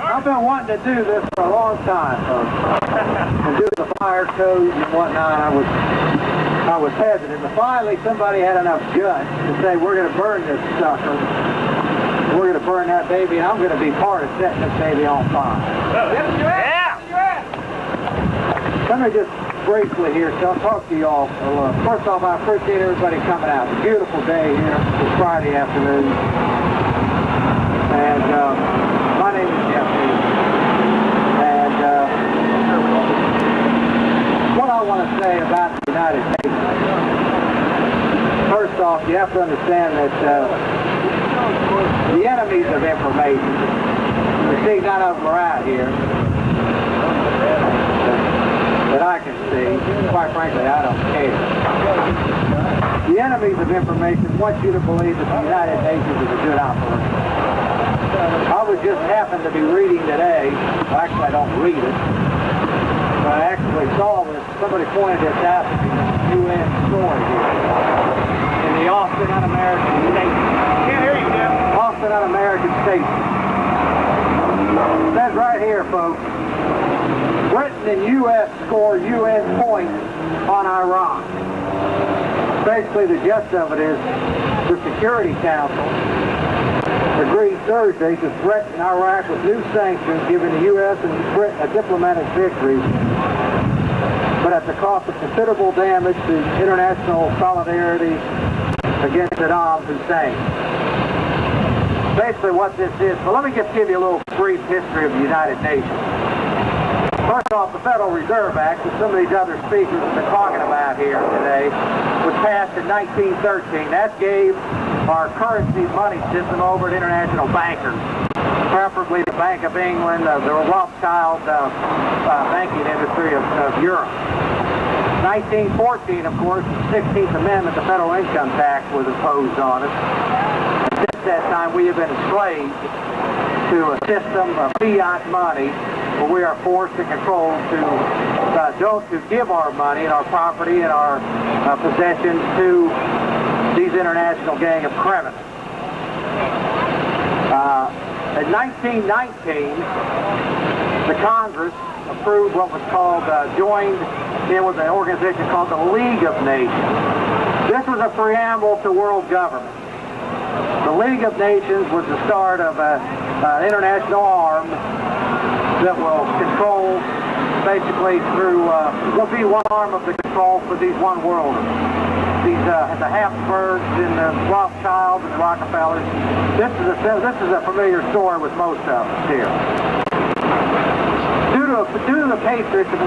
I've been wanting to do this for a long time, folks. And do the fire codes and whatnot. I was hesitant. But finally, somebody had enough guts to say, we're going to burn this sucker. We're going to burn that baby, and I'm going to be part of setting this baby on fire. Yeah. Let me just briefly here talk to you all. First off, I appreciate everybody coming out. It's a beautiful day here. It's Friday afternoon. And my name is Jeff Davis. And what I want to say about the United States, first off, you have to understand that the enemies of information, you see none of them are out here that I can see. Quite frankly, I don't care. The enemies of information want you to believe that the United Nations is a good operation. I was just happened to be reading today, well, actually I don't read it, but I actually saw this, somebody pointed this out to me, the UN story here, in the Austin Un-American Statesman. Can't hear you, Jim. Austin Un-American Statesman. It says right here, folks, Britain and U.S. score UN points on Iraq. Basically, the gist of it is the Security Council agreed Thursday to threaten Iraq with new sanctions, giving the U.S. and Britain a diplomatic victory, but at the cost of considerable damage to international solidarity against Saddam Hussein. Basically what this is, but let me just give you a little brief history of the United Nations. First off, the Federal Reserve Act, which some of these other speakers have been talking about here today, was passed in 1913. That gave our currency money system over to international bankers, preferably the Bank of England, the Rothschild banking industry of Europe. 1914, of course, the 16th Amendment, the federal income tax was imposed on us. And since that time, we have been enslaved to a system of fiat money where we are forced and controlled to give our money and our property and our possessions to these international gang of criminals. In 1919, the Congress approved what was called, joined in with an organization called the League of Nations. This was a preamble to world government. The League of Nations was the start of an international arm that will control, basically through, will be one arm of the control for these one worlders. These, the Habsburgs and the Rothschilds and the Rockefellers. This is a familiar story with most of us here. Due to the patriots that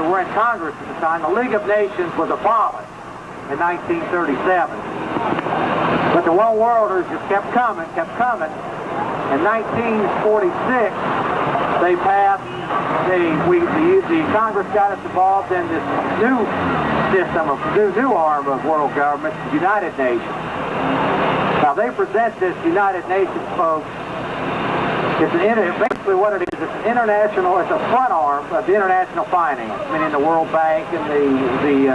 were in Congress at the time, the League of Nations was abolished in 1937. But the one worlders just kept coming. In 1946, they passed, the Congress got us involved in this new system, new arm of world government, the United Nations. Now they present this United Nations, folks, basically what it is, it's an international, it's a front arm of the international finance, meaning the World Bank and the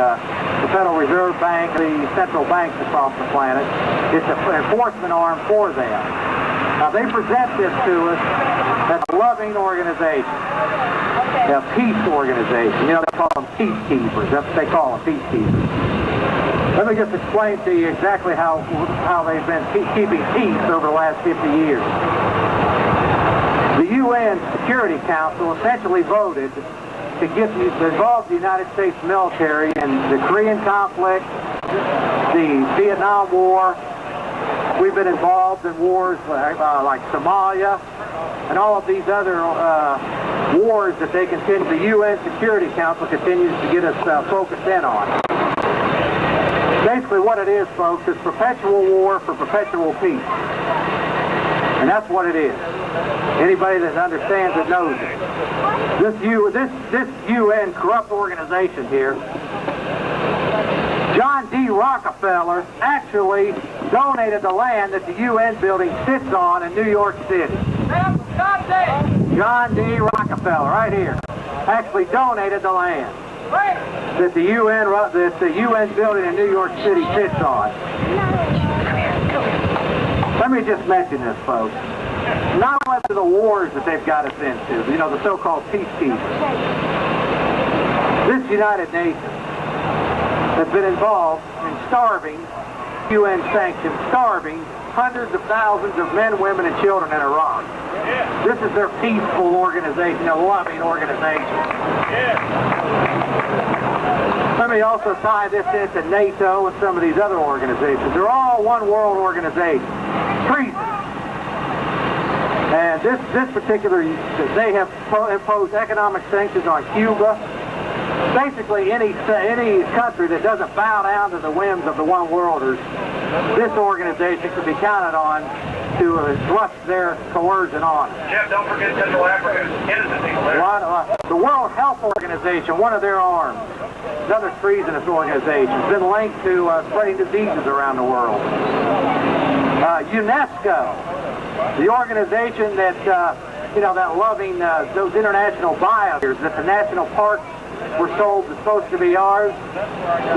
Federal Reserve Bank, the central banks across the planet. It's an enforcement arm for them. Now they present this to us as a loving organization, a peace organization. You know, they call them peacekeepers. That's what they call them, peacekeepers. Let me just explain to you exactly how they've been keeping peace over the last 50 years. The UN Security Council essentially voted to involve the United States military in the Korean conflict, the Vietnam War. We've been involved in wars like Somalia and all of these other wars that they continue. The UN Security Council continues to get us focused in on. Basically what it is, folks, is perpetual war for perpetual peace. And that's what it is. Anybody that understands it knows it. This UN corrupt organization here, John D. Rockefeller actually donated the land that the UN building sits on in New York City. John D. Rockefeller, right here, actually donated the land that the UN building in New York City sits on. Let me just mention this, folks. Not only to the wars that they've got us into, you know, the so-called peacekeepers. This United Nations has been involved in starving, UN sanctions, starving hundreds of thousands of men, women, and children in Iraq. This is their peaceful organization, a loving organization. Let me also tie this into NATO and some of these other organizations. They're all one world organization. Treason. And this particular, they have imposed economic sanctions on Cuba. Basically, any country that doesn't bow down to the whims of the one worlders, this organization can be counted on to thrust their coercion on us. Jeff, don't forget Central Africa's innocent people there. The World Health Organization, one of their arms, another treasonous organization, has been linked to spreading diseases around the world. UNESCO, the organization that, that loving those international biospheres, that the national parks were sold is supposed to be ours,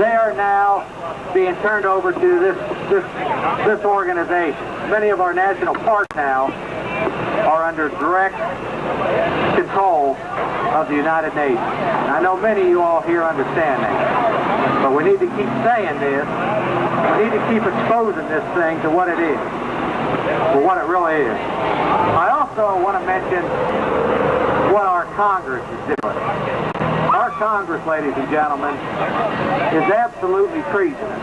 they are now being turned over to this organization. Many of our national parks now are under direct control of the United Nations. And I know many of you all here understand that. But we need to keep saying this. We need to keep exposing this thing to what it is, for what it really is. I also want to mention what our Congress is doing. Our Congress, ladies and gentlemen, is absolutely treasonous.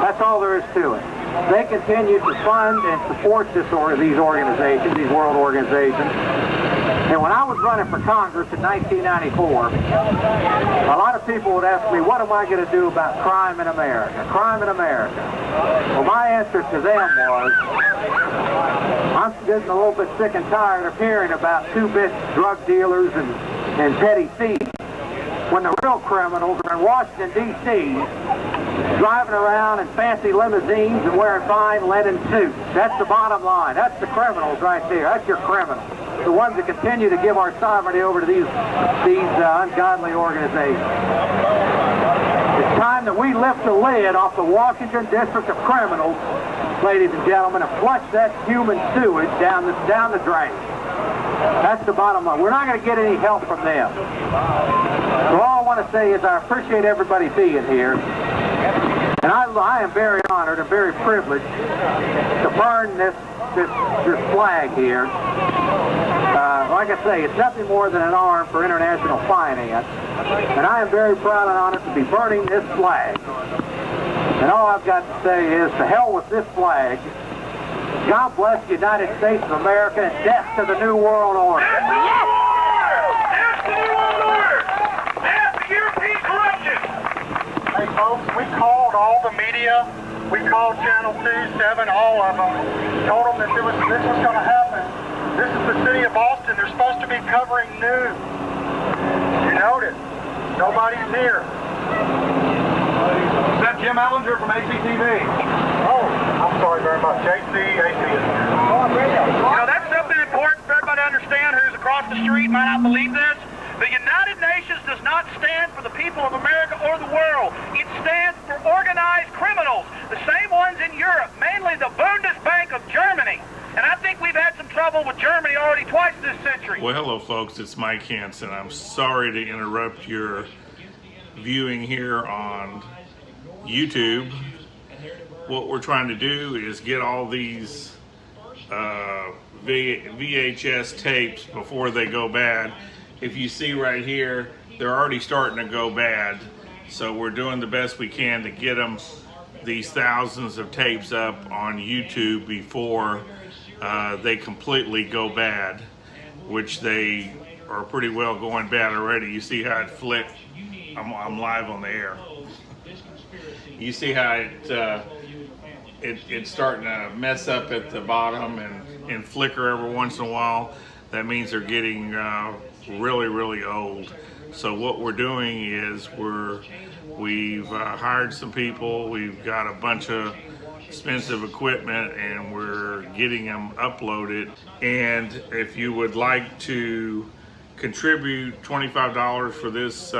That's all there is to it. They continue to fund and support these organizations, these world organizations. And when I was running for Congress in 1994, a lot of people would ask me, what am I going to do about crime in America? Crime in America. Well, my answer to them was, I'm getting a little bit sick and tired of hearing about two-bit drug dealers and petty thieves, when the real criminals are in Washington, D.C., driving around in fancy limousines and wearing fine linen suits. That's the bottom line. That's the criminals right there. That's your criminals. The ones that continue to give our sovereignty over to these ungodly organizations. It's time that we lift the lid off the Washington District of Criminals, ladies and gentlemen, and flush that human sewage down the drain. That's the bottom line. We're not going to get any help from them. So all I want to say is I appreciate everybody being here. And I am very honored and very privileged to burn this flag here. Like I say, it's nothing more than an arm for international finance. And I am very proud and honored to be burning this flag. And all I've got to say is, to hell with this flag. God bless the United States of America, and death to the New World Order. Death to the New World Order! Death to European corruption! Hey folks, we called all the media. We called Channel 2, 7, all of them. Told them that this was going to happen. This is the city of Boston. They're supposed to be covering news. You notice, nobody's here. Is that Jim Ellinger from ACTV? Oh, I'm sorry very much. JC, AC is here. That's something important for everybody to understand who's across the street might not believe this. The United Nations does not stand for the people of America or the world. It stands for organized criminals, the same ones in Europe, mainly the Bundesbank of Germany. And I think we've had some trouble with Germany already twice this century. Well, hello, folks. It's Mike Hanson. I'm sorry to interrupt your viewing here on YouTube. What we're trying to do is get all these VHS tapes before they go bad. If you see right here, they're already starting to go bad. So we're doing the best we can to get them, these thousands of tapes, up on YouTube before they completely go bad, which they are pretty well going bad already. You see how it flicked? I'm live on the air. You see how it's starting to mess up at the bottom and flicker every once in a while. That means they're getting really, really old. So what we're doing is we've hired some people. We've got a bunch of expensive equipment, and we're getting them uploaded. And if you would like to contribute $25 for this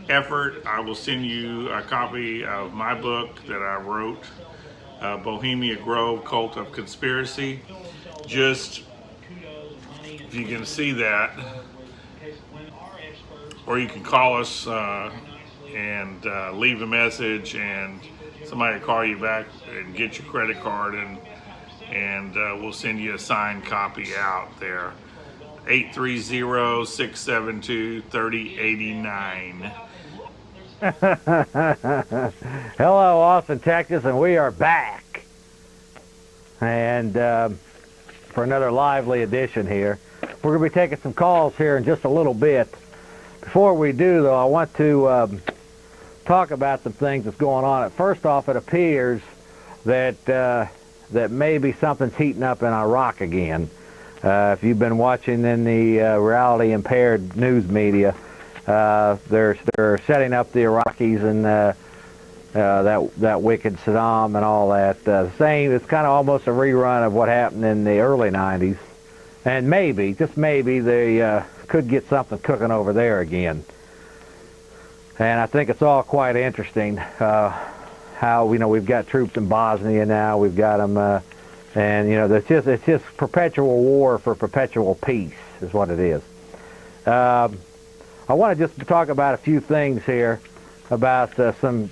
effort, I will send you a copy of my book that I wrote, Bohemian Grove, Cult of Conspiracy. Just, if you can see that, or you can call us and leave a message, and somebody will call you back and get your credit card, and we'll send you a signed copy out there. 830-672-3089. Hello, Austin, Texas, and we are back. And for another lively edition here. We're going to be taking some calls here in just a little bit. Before we do, though, I want to talk about some things that's going on. First off, it appears that that maybe something's heating up in Iraq again. If you've been watching in the reality-impaired news media, they're setting up the Iraqis and that wicked Saddam and all that. Same. It's kind of almost a rerun of what happened in the early ~90s, and maybe, just maybe, they could get something cooking over there again. And I think it's all quite interesting. How we've got troops in Bosnia now. We've got them. And it's just perpetual war for perpetual peace is what it is. I want to just talk about a few things here about some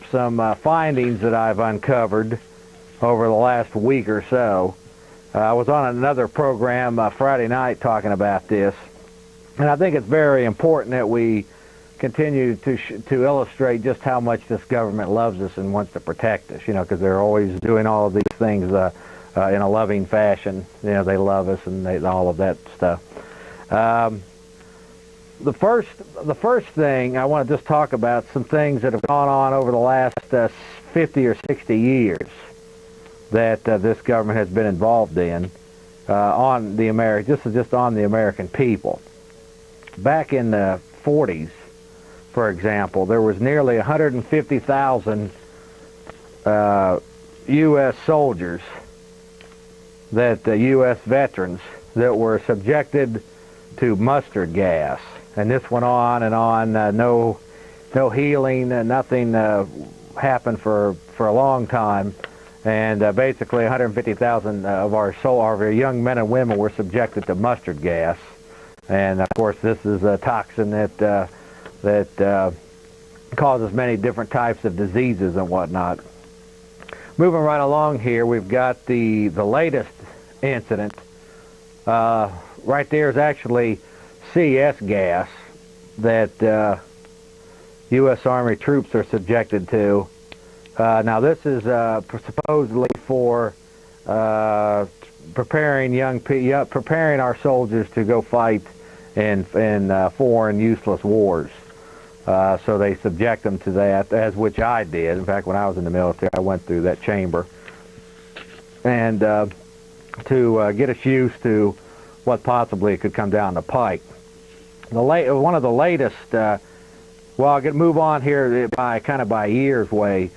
findings that I've uncovered over the last week or so. I was on another program Friday night talking about this, and I think it's very important that we continue to illustrate just how much this government loves us and wants to protect us. Because they're always doing all of these things. In a loving fashion, they love us and all of that stuff. The first thing I want to just talk about some things that have gone on over the last 50 or 60 years that this government has been involved in on the just on the American people. Back in the 40s, for example, there was nearly 150,000 U.S. soldiers, U.S. veterans, that were subjected to mustard gas. And this went on and on. No healing, nothing happened for a long time. And basically 150,000 of our young men and women were subjected to mustard gas. And of course this is a toxin that causes many different types of diseases and whatnot. Moving right along here, we've got the latest incident. Right there is actually CS gas that U.S. Army troops are subjected to. Now this is supposedly for preparing our soldiers to go fight in foreign useless wars. So they subject them to that, as which I did. In fact, when I was in the military, I went through that chamber. And to get us used to what possibly could come down the pike. One of the latest, well, I could move on here by years way.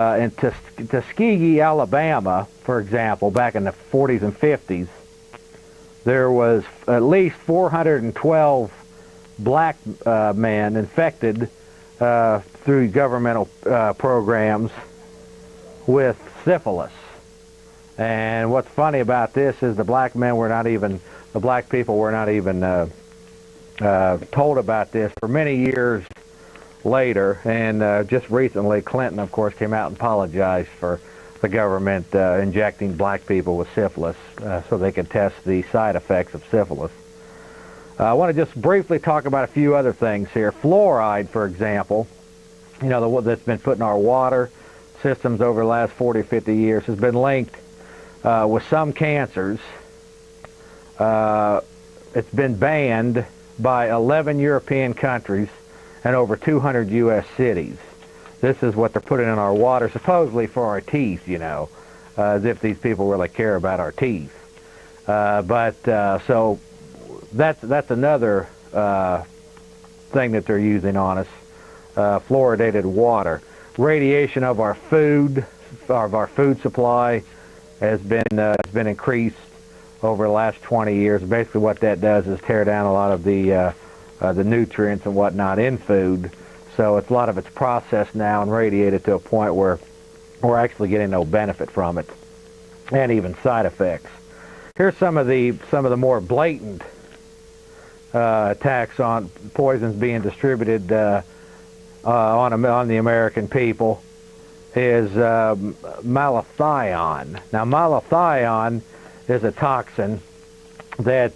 In Tuskegee, Alabama, for example, back in the 40s and 50s, there was at least 412 black men infected through governmental programs with syphilis. And what's funny about this is the black people were not even told about this for many years later. And just recently, Clinton, of course, came out and apologized for the government injecting black people with syphilis so they could test the side effects of syphilis. I want to just briefly talk about a few other things here. Fluoride, for example, that's been put in our water systems over the last 40 or 50 years, has been linked with some cancers. It's been banned by 11 European countries and over 200 U.S. cities. This is what they're putting in our water, supposedly for our teeth, as if these people really care about our teeth. So that's another thing that they're using on us, fluoridated water. Radiation of our food supply has been increased over the last 20 years. Basically what that does is tear down a lot of the nutrients and whatnot in food. So a lot of it's processed now and radiated to a point where we're actually getting no benefit from it, and even side effects. Here's some of the more blatant attacks on poisons being distributed on the American people. Is malathion. Now, malathion is a toxin that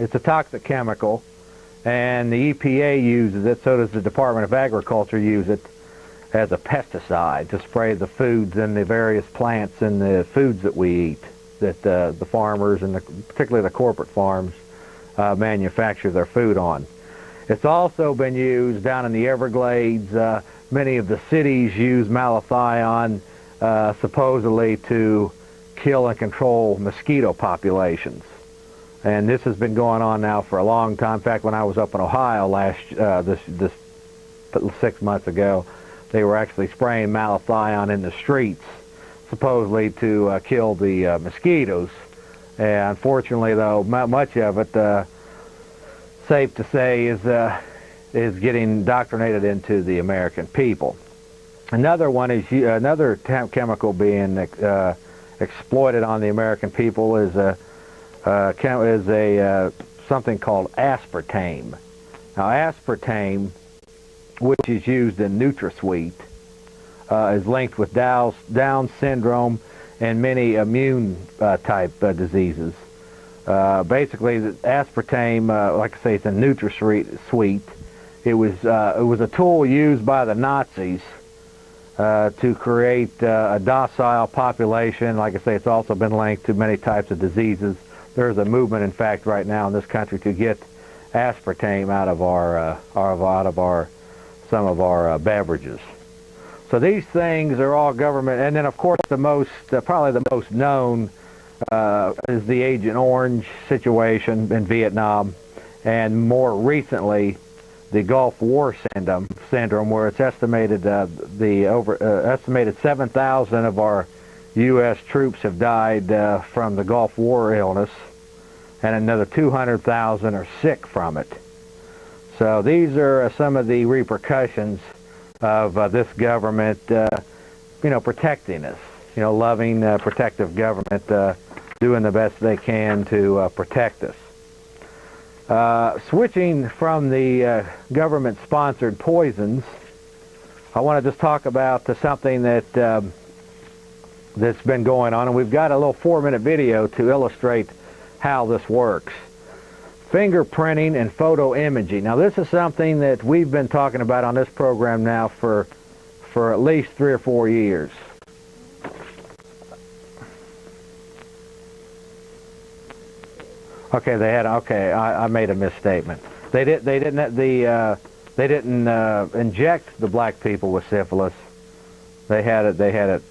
it's a toxic chemical, and the EPA uses it. So does the Department of Agriculture use it as a pesticide to spray the foods and the various plants and the foods that we eat, that the farmers and particularly the corporate farms manufacture their food on. It's also been used down in the Everglades. Many of the cities use malathion supposedly to kill and control mosquito populations. And this has been going on now for a long time. In fact, when I was up in Ohio this 6 months ago, they were actually spraying malathion in the streets, supposedly to kill the mosquitoes. And unfortunately, though, much of it, safe to say, is getting indoctrinated into the American people. Another one is another chemical being exploited on the American people is something called aspartame. Now, aspartame, which is used in NutraSweet, is linked with Down syndrome and many immune type diseases. Basically, the aspartame, like I say, it's a NutraSweet. It was a tool used by the Nazis to create a docile population. Like I say, it's also been linked to many types of diseases. There's a movement, in fact, right now in this country to get aspartame out of some of our beverages. So these things are all government. And then, of course, probably the most known is the Agent Orange situation in Vietnam, and more recently, the Gulf War syndrome, where it's estimated estimated 7,000 of our U.S. troops have died from the Gulf War illness, and another 200,000 are sick from it. So these are some of the repercussions of this government, protecting us. Loving, protective government, doing the best they can to protect us. Switching from the government-sponsored poisons, I want to just talk about something that's been going on, and we've got a little 4-minute video to illustrate how this works. Fingerprinting and photo imaging. Now, this is something that we've been talking about on this program now for at least 3 or 4 years. Okay, I made a misstatement. They didn't inject the black people with syphilis. They had it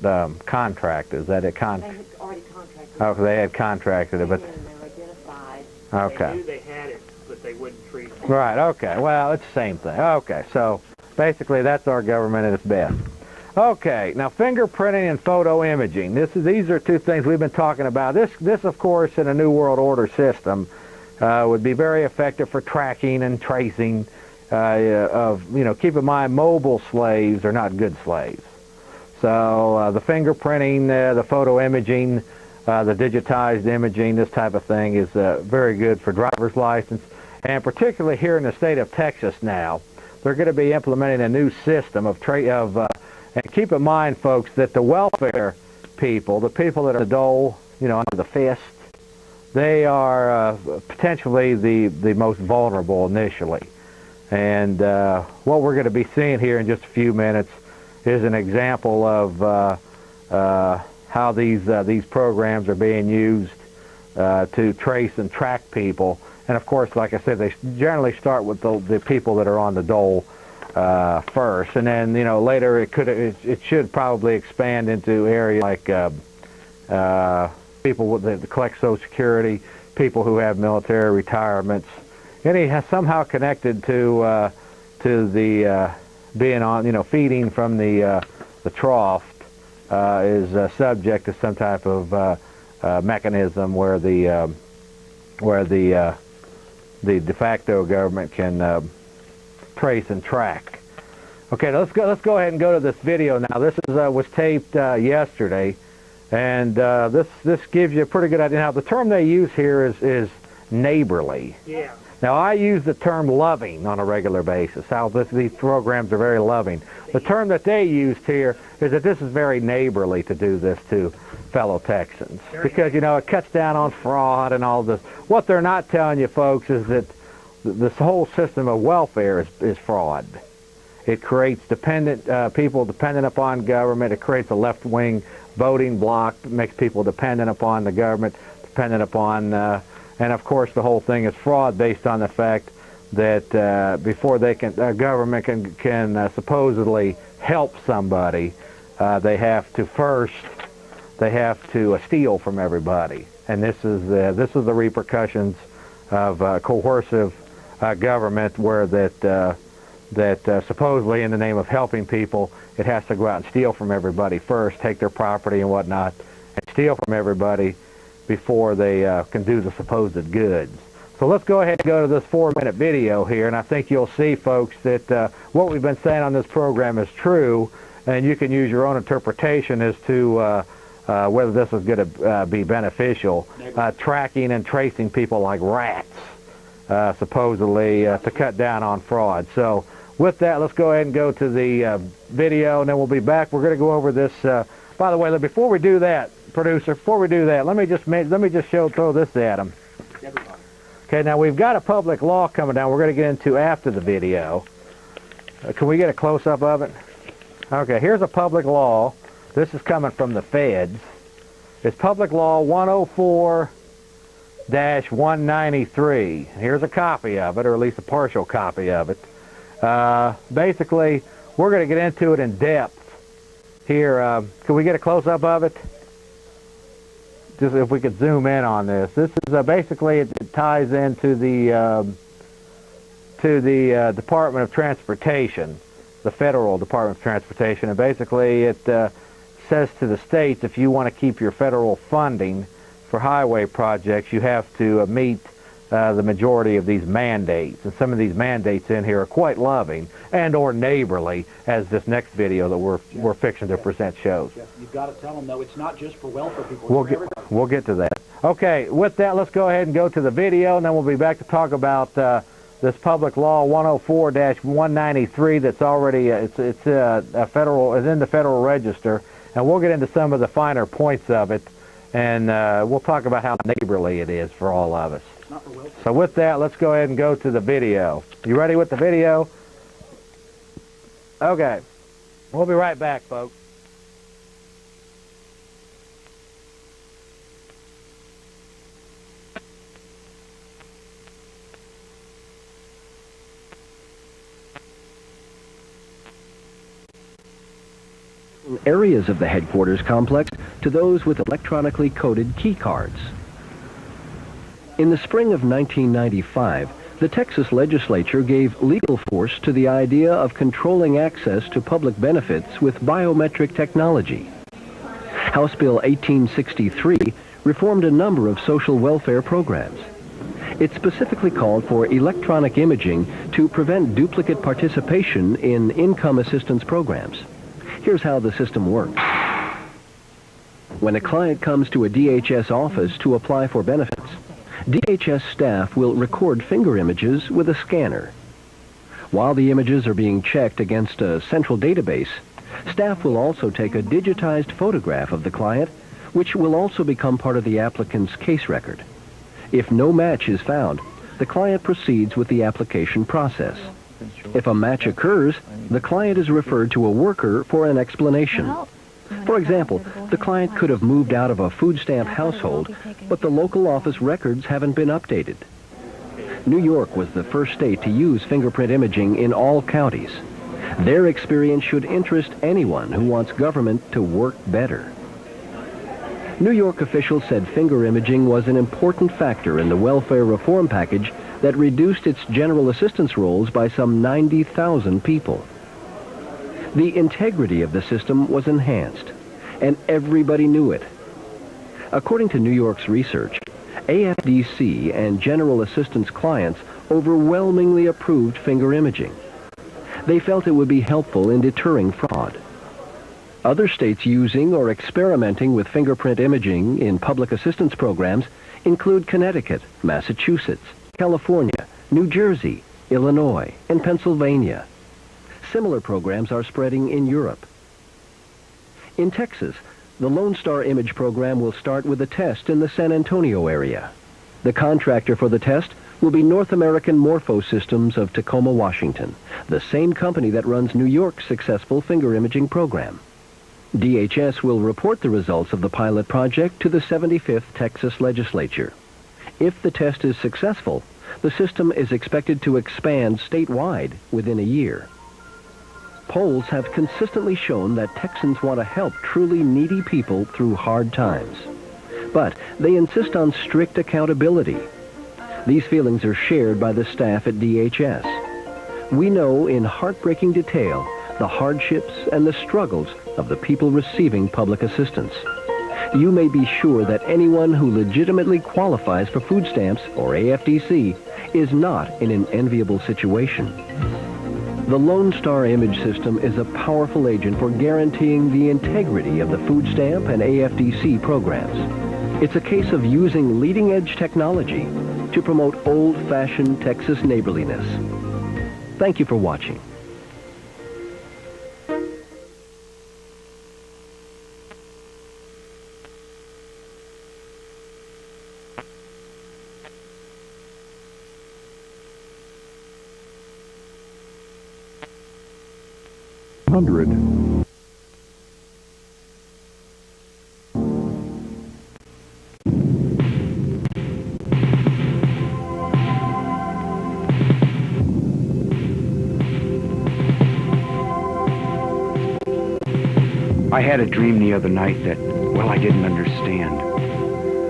contracted. Is that it? They had already contracted. Oh, they had contracted it, but they were identified. okay. They knew they had it, but they wouldn't treat it. Right. Okay. Well, it's the same thing. Okay. So basically, that's our government at its best. Okay. Now, fingerprinting and photo imaging. These are two things we've been talking about. This, of course, in a New World Order system, would be very effective for tracking and tracing. Keep in mind, mobile slaves are not good slaves. So the fingerprinting, the photo imaging, the digitized imaging, this type of thing is very good for driver's license. And particularly here in the state of Texas now, they're going to be implementing a new system and keep in mind, folks, that the welfare people, the people that are the dole, under the fist, they are potentially the most vulnerable initially. And what we're going to be seeing here in just a few minutes is an example of how these programs are being used to trace and track people. And of course, like I said, they generally start with the people that are on the dole first, and then later it should probably expand into areas like people that collect Social Security, people who have military retirements, any somehow connected to the being on feeding from the trough is subject to some type of mechanism where the de facto government can trace and track. Okay, let's go ahead and go to this video now. This was taped yesterday, and this gives you a pretty good idea. Now, the term they use here is neighborly. Yeah. Now, I use the term loving on a regular basis. These programs are very loving. The term that they used here is that this is very neighborly to do this to fellow Texans, because it cuts down on fraud and all this. What they're not telling you, folks, is that this whole system of welfare is fraud. It creates people dependent upon government. It creates a left-wing voting bloc that makes people dependent upon the government, dependent upon, and of course the whole thing is fraud based on the fact that before government can supposedly help somebody, they have to steal from everybody, and this is the repercussions of coercive government, where that supposedly in the name of helping people, it has to go out and steal from everybody first, take their property and whatnot, and steal from everybody before they can do the supposed goods. So let's go ahead and go to this 4-minute video here, and I think you'll see, folks, that what we've been saying on this program is true, and you can use your own interpretation as to whether this is going to be beneficial. Tracking and tracing people like rats, supposedly, to cut down on fraud. So with that, let's go ahead and go to the video, and then we'll be back. We're going to go over this. By the way, before we do that, producer, before we do that, let me just throw this at them. Okay, now we've got a public law coming down we're going to get into after the video. Can we get a close-up of it? Okay, here's a public law. This is coming from the feds. It's Public Law 104-193. Here's a copy of it, or at least a partial copy of it. Basically, we're going to get into it in depth here. Can we get a close-up of it? Just if we could zoom in on this. This is basically, it ties into the Department of Transportation, the Federal Department of Transportation, and basically it says to the states, if you want to keep your federal funding for highway projects, you have to meet the majority of these mandates. And some of these mandates in here are quite loving and or neighborly, as this next video that we're fixing to present shows. You've got to tell them, though, it's not just for welfare people. We'll get to that. Okay, with that, let's go ahead and go to the video, and then we'll be back to talk about this Public Law 104-193 that's already it's in the Federal Register, and we'll get into some of the finer points of it, and we'll talk about how neighborly it is for all of us. So with that, let's go ahead and go to the video. You ready with the video? Okay. We'll be right back, folks. Areas of the headquarters complex to those with electronically coded key cards. In the spring of 1995, the Texas legislature gave legal force to the idea of controlling access to public benefits with biometric technology. House Bill 1863 reformed a number of social welfare programs. It specifically called for electronic imaging to prevent duplicate participation in income assistance programs. Here's how the system works. When a client comes to a DHS office to apply for benefits, DHS staff will record finger images with a scanner. While the images are being checked against a central database, staff will also take a digitized photograph of the client, which will also become part of the applicant's case record. If no match is found, the client proceeds with the application process. If a match occurs, the client is referred to a worker for an explanation. For example, the client could have moved out of a food stamp household, but the local office records haven't been updated. New York was the first state to use fingerprint imaging in all counties. Their experience should interest anyone who wants government to work better. New York officials said finger imaging was an important factor in the welfare reform package that reduced its general assistance rolls by some 90,000 people. The integrity of the system was enhanced, and everybody knew it. According to New York's research, AFDC and general assistance clients overwhelmingly approved finger imaging. They felt it would be helpful in deterring fraud. Other states using or experimenting with fingerprint imaging in public assistance programs include Connecticut, Massachusetts, California, New Jersey, Illinois, and Pennsylvania. Similar programs are spreading in Europe. In Texas, the Lone Star Image program will start with a test in the San Antonio area. The contractor for the test will be North American Morpho Systems of Tacoma, Washington, the same company that runs New York's successful finger imaging program. DHS will report the results of the pilot project to the 75th Texas Legislature. If the test is successful, the system is expected to expand statewide within a year. Polls have consistently shown that Texans want to help truly needy people through hard times. But they insist on strict accountability. These feelings are shared by the staff at DHS. We know in heartbreaking detail the hardships and the struggles of the people receiving public assistance. You may be sure that anyone who legitimately qualifies for food stamps or AFDC is not in an enviable situation. The Lone Star Image System is a powerful agent for guaranteeing the integrity of the food stamp and AFDC programs. It's a case of using leading-edge technology to promote old-fashioned Texas neighborliness. Thank you for watching. I had a dream the other night that, well, I didn't understand.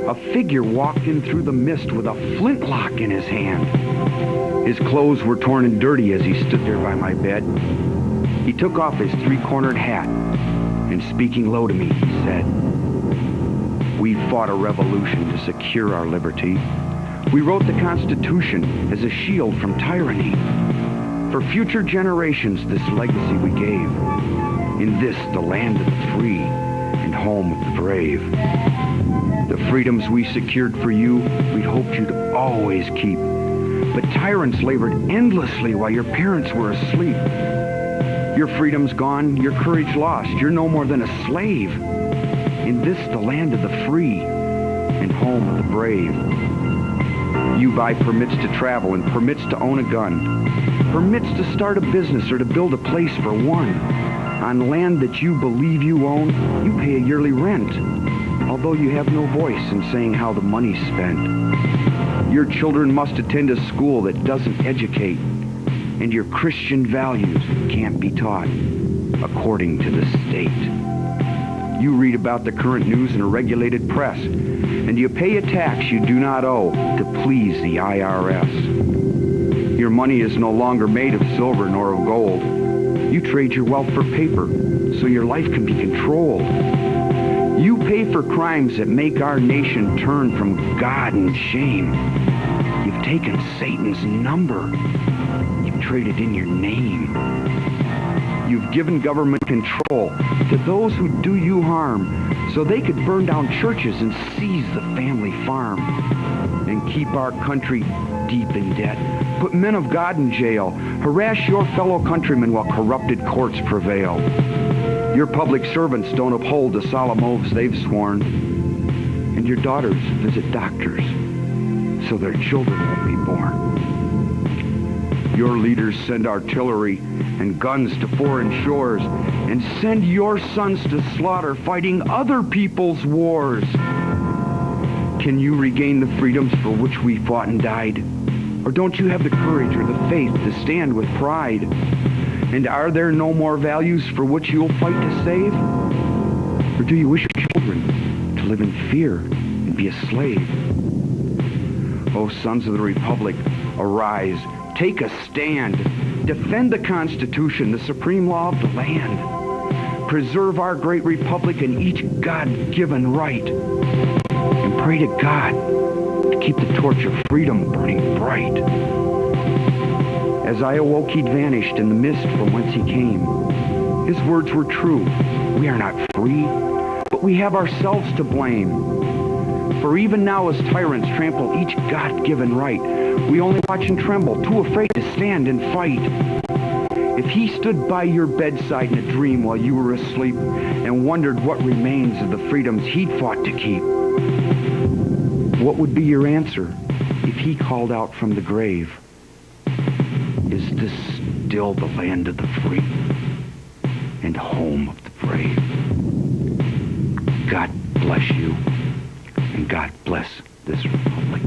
A figure walked in through the mist with a flintlock in his hand. His clothes were torn and dirty as he stood there by my bed. He took off his three-cornered hat, and speaking low to me, he said, "We fought a revolution to secure our liberty. We wrote the Constitution as a shield from tyranny. For future generations, this legacy we gave. In this, the land of the free and home of the brave. The freedoms we secured for you, we hoped you'd always keep. But tyrants labored endlessly while your parents were asleep. Your freedom's gone, your courage lost. You're no more than a slave. In this, the land of the free and home of the brave. You buy permits to travel and permits to own a gun. Permits to start a business or to build a place for one. On land that you believe you own, you pay a yearly rent, although you have no voice in saying how the money's spent. Your children must attend a school that doesn't educate, and your Christian values can't be taught according to the state. You read about the current news in a regulated press, and you pay a tax you do not owe to please the IRS. Your money is no longer made of silver nor of gold. You trade your wealth for paper so your life can be controlled. You pay for crimes that make our nation turn from God in shame. You've taken Satan's number. You've traded in your name. You've given government control to those who do you harm so they could burn down churches and seize the family farm and keep our country deep in debt. Put men of God in jail. Harass your fellow countrymen while corrupted courts prevail. Your public servants don't uphold the solemn oaths they've sworn. And your daughters visit doctors so their children won't be born. Your leaders send artillery and guns to foreign shores and send your sons to slaughter fighting other people's wars. Can you regain the freedoms for which we fought and died? Or don't you have the courage or the faith to stand with pride? And are there no more values for which you'll fight to save? Or do you wish your children to live in fear and be a slave? O sons of the Republic, arise, take a stand, defend the Constitution, the supreme law of the land. Preserve our great republic and each God-given right. And pray to God to keep the torch of freedom burning bright. As I awoke, he'd vanished in the mist from whence he came. His words were true. We are not free, but we have ourselves to blame. For even now as tyrants trample each God-given right, we only watch and tremble, too afraid to stand and fight. If he stood by your bedside in a dream while you were asleep and wondered what remains of the freedoms he'd fought to keep, what would be your answer if he called out from the grave? Is this still the land of the free and home of the brave? God bless you, and God bless this republic.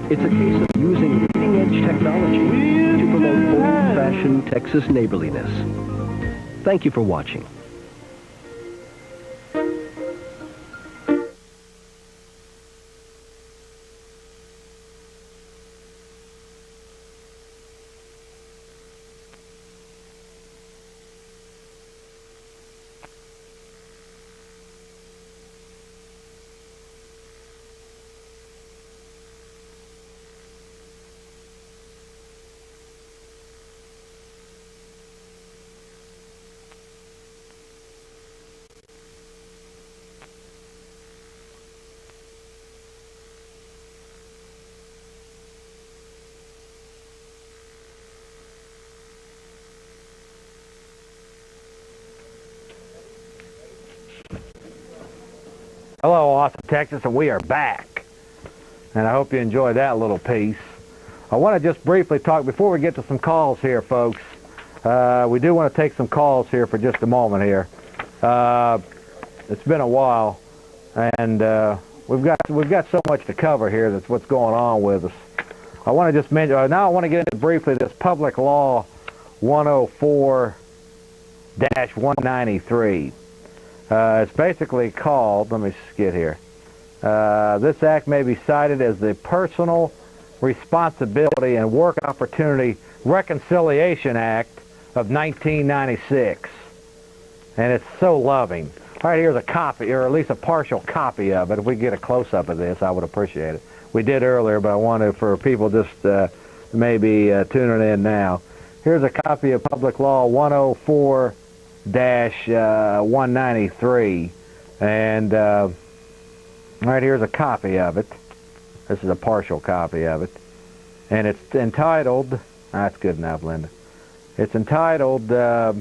It's a case of using leading-edge technology to promote old-fashioned Texas neighborliness. Thank you for watching. Hello, Austin, Texas, and we are back. And I hope you enjoyed that little piece. I want to just briefly talk, before we get to some calls here, folks, we do want to take some calls here for just a moment here. It's been a while, and we've got so much to cover here. That's what's going on with us. I want to just mention, now I want to get into briefly this Public Law 104-193. It's basically called, let me get here, this act may be cited as the Personal Responsibility and Work Opportunity Reconciliation Act of 1996. And it's so loving. All right, here's a copy, or at least a partial copy of it. If we get a close-up of this, I would appreciate it. We did earlier, but I wanted for people just maybe tuning in now. Here's a copy of Public Law 104-193, and right here's a copy of it. This is a partial copy of it, and it's entitled, that's good enough, Linda. It's entitled, now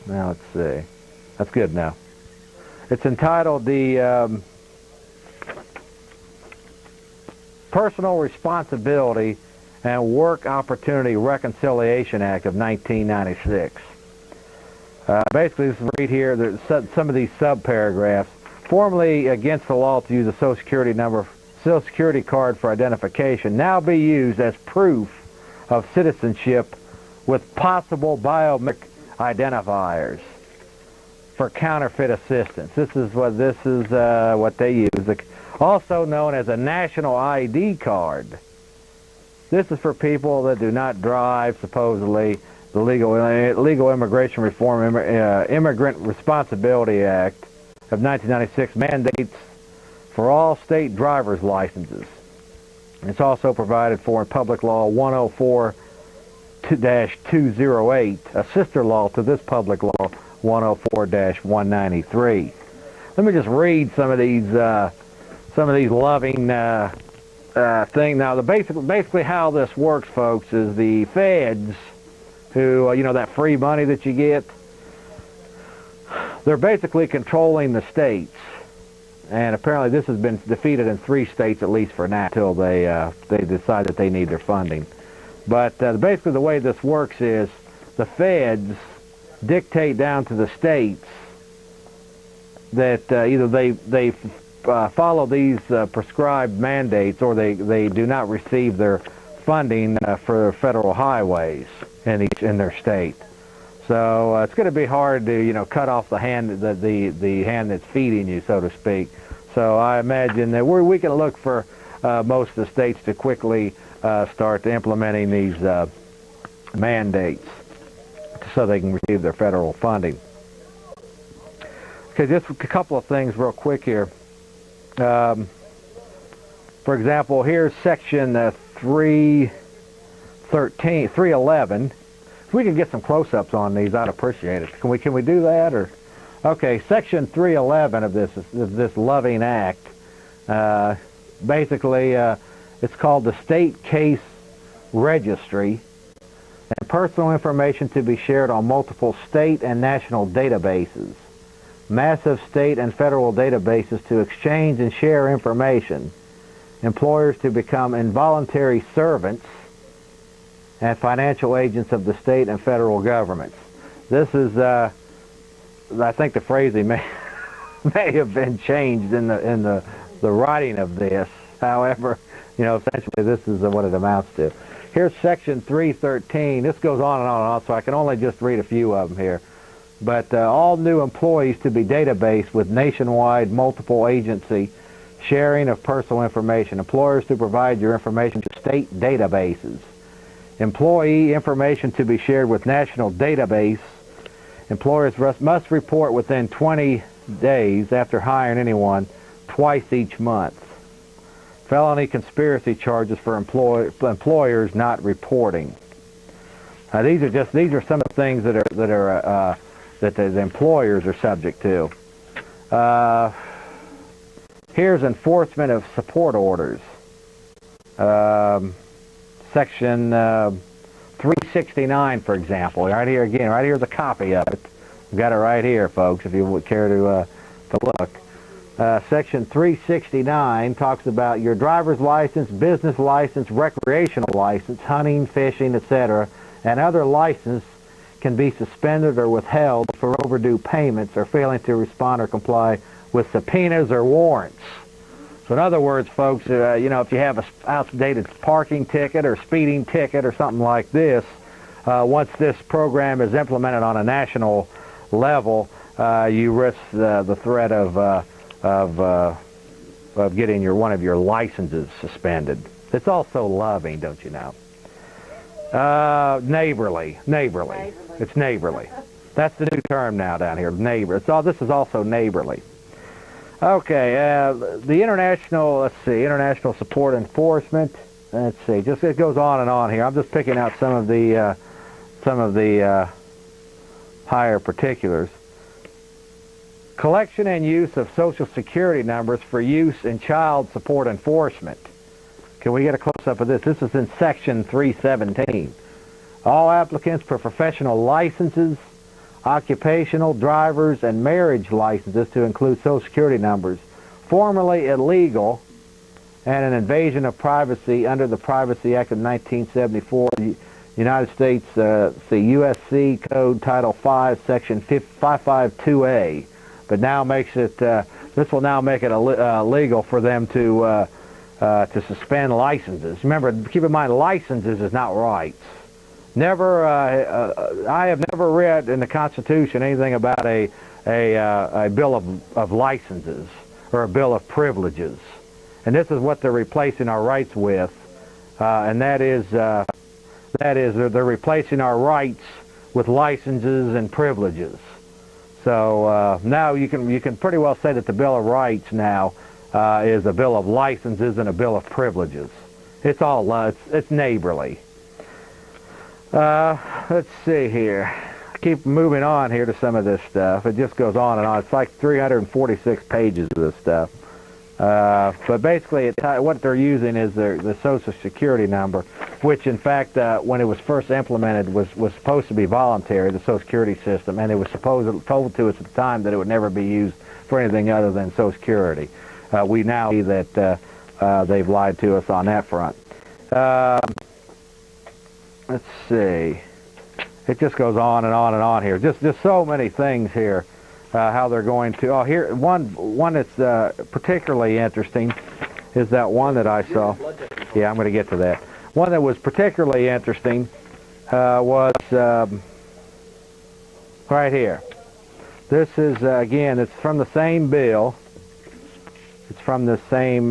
let's see, that's good enough. It's entitled the Personal Responsibility and Work Opportunity Reconciliation Act of 1996. Basically, this read here, there's some of these sub-paragraphs. Formerly against the law to use a Social Security number, Social Security card for identification, now be used as proof of citizenship with possible biometric identifiers for counterfeit assistance. This is what they use, also known as a national ID card. This is for people that do not drive, supposedly. The Legal Immigration Reform Immigrant Responsibility Act of 1996 mandates for all state driver's licenses. It's also provided for in Public Law 104-208, a sister law to this Public Law 104-193. Let me just read some of these loving thing. Now, basically how this works, folks, is the feds, who, you know, that free money that you get, they're basically controlling the states. And apparently this has been defeated in 3 states, at least for now, until they decide that they need their funding. But basically the way this works is the feds dictate down to the states that either they follow these prescribed mandates, or they do not receive their funding for federal highways in their state. So it's going to be hard to, you know, cut off the hand the hand that's feeding you, so to speak. So I imagine that we can look for most of the states to quickly start implementing these mandates so they can receive their federal funding. Okay, just a couple of things real quick here. For example, here's section 311. If we can get some close-ups on these, I'd appreciate it. Can we do that? Or okay, section 311 of this loving act. Basically, it's called the State Case Registry, and personal information to be shared on multiple state and national databases. Massive state and federal databases to exchange and share information. Employers to become involuntary servants and financial agents of the state and federal governments. This is, I think the phrasing may have been changed in the writing of this. However, essentially this is what it amounts to. Here's Section 313. This goes on and on and on, so I can only just read a few of them here. But all new employees to be databased with nationwide multiple agency sharing of personal information. Employers to provide your information to state databases. Employee information to be shared with national database. Employers must report within 20 days after hiring anyone twice each month. Felony conspiracy charges for employers not reporting. These are some of the things that the employers are subject to. Here's enforcement of support orders. Section 369, for example. Right here again. Right here's a copy of it. We've got it right here, folks, if you would care to look. Section 369 talks about your driver's license, business license, recreational license, hunting, fishing, etc., and other license can be suspended or withheld for overdue payments or failing to respond or comply with subpoenas or warrants. So in other words, folks, if you have an outdated parking ticket or speeding ticket or something like this, once this program is implemented on a national level, you risk the threat of getting one of your licenses suspended. It's also loving, don't you know? Neighborly. It's neighborly. That's the new term now down here, neighbor. This is also neighborly. Okay, the international support enforcement. Let's see, it goes on and on here. I'm just picking out some of the higher particulars. Collection and use of Social Security numbers for use in child support enforcement. Can we get a close-up of this? This is in Section 317. All applicants for professional licenses, occupational, driver's, and marriage licenses to include Social Security numbers, formerly illegal and an invasion of privacy under the Privacy Act of 1974, the United States, the USC Code Title 5, Section 552A. But now makes it, this will now make it illegal for them to suspend licenses. Remember, keep in mind, licenses is not rights. Never, I have never read in the Constitution anything about a bill of licenses or a bill of privileges, and this is what they're replacing our rights with, and that is they're replacing our rights with licenses and privileges. So now you can pretty well say that the Bill of Rights now is a bill of licenses and a bill of privileges. It's all it's neighborly. Let's see here. Keep moving on here to some of this stuff. It just goes on and on. It's like 346 pages of this stuff. But basically, what they're using is the Social Security number, which in fact, when it was first implemented, was supposed to be voluntary, the Social Security system, and it was told to us at the time that it would never be used for anything other than Social Security. We now see that they've lied to us on that front. Let's see. It just goes on and on and on here. Just so many things here. How they're going to. Oh, here one that's particularly interesting is that one that I saw. Yeah, I'm going to get to that. One that was particularly interesting was right here. This is again. It's from the same bill. It's from the same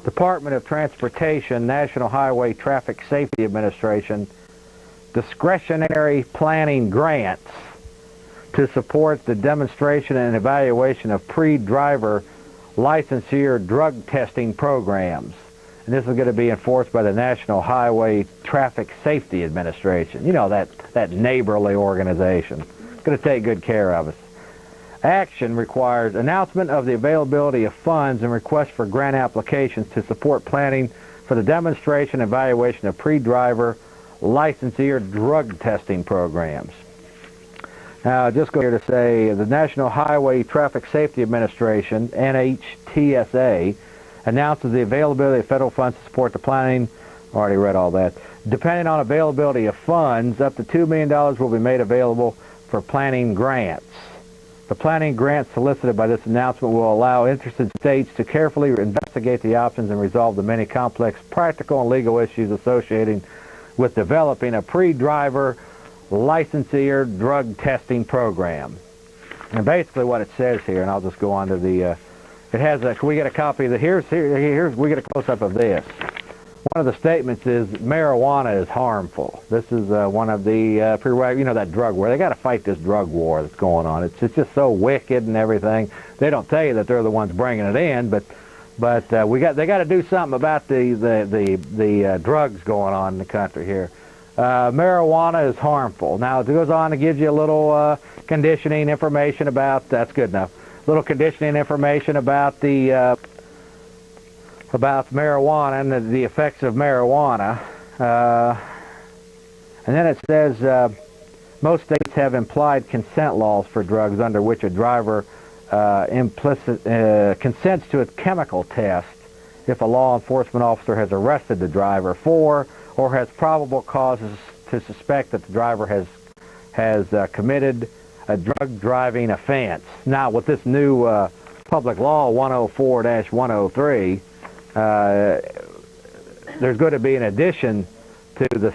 Department of Transportation, National Highway Traffic Safety Administration, discretionary planning grants to support the demonstration and evaluation of pre-driver licensure drug testing programs. And this is going to be enforced by the National Highway Traffic Safety Administration. You know, that neighborly organization. It's going to take good care of us. Action requires announcement of the availability of funds and request for grant applications to support planning for the demonstration and evaluation of pre-driver licensure drug testing programs. Now, just go here to say the National Highway Traffic Safety Administration, NHTSA, announces the availability of federal funds to support the planning. Already read all that. Depending on availability of funds, up to $2 million will be made available for planning grants. The planning grant solicited by this announcement will allow interested states to carefully investigate the options and resolve the many complex practical and legal issues associated with developing a pre-driver licensure drug testing program. And basically what it says here, and I'll just go on to the, it has a, can we get a copy of the, here's we get a close-up of this. One of the statements is marijuana is harmful. This is one of the, you know, that drug war. They got to fight this drug war that's going on. It's just so wicked and everything. They don't tell you that they're the ones bringing it in, but they got to do something about the drugs going on in the country here. Marijuana is harmful. Now it goes on to give you a little conditioning information about. That's good enough. Little conditioning information about the. About marijuana and the effects of marijuana. And then it says most states have implied consent laws for drugs under which a driver consents to a chemical test if a law enforcement officer has arrested the driver for or has probable causes to suspect that the driver has committed a drug driving offense. Now with this new public law 104-103, there's going to be an addition to the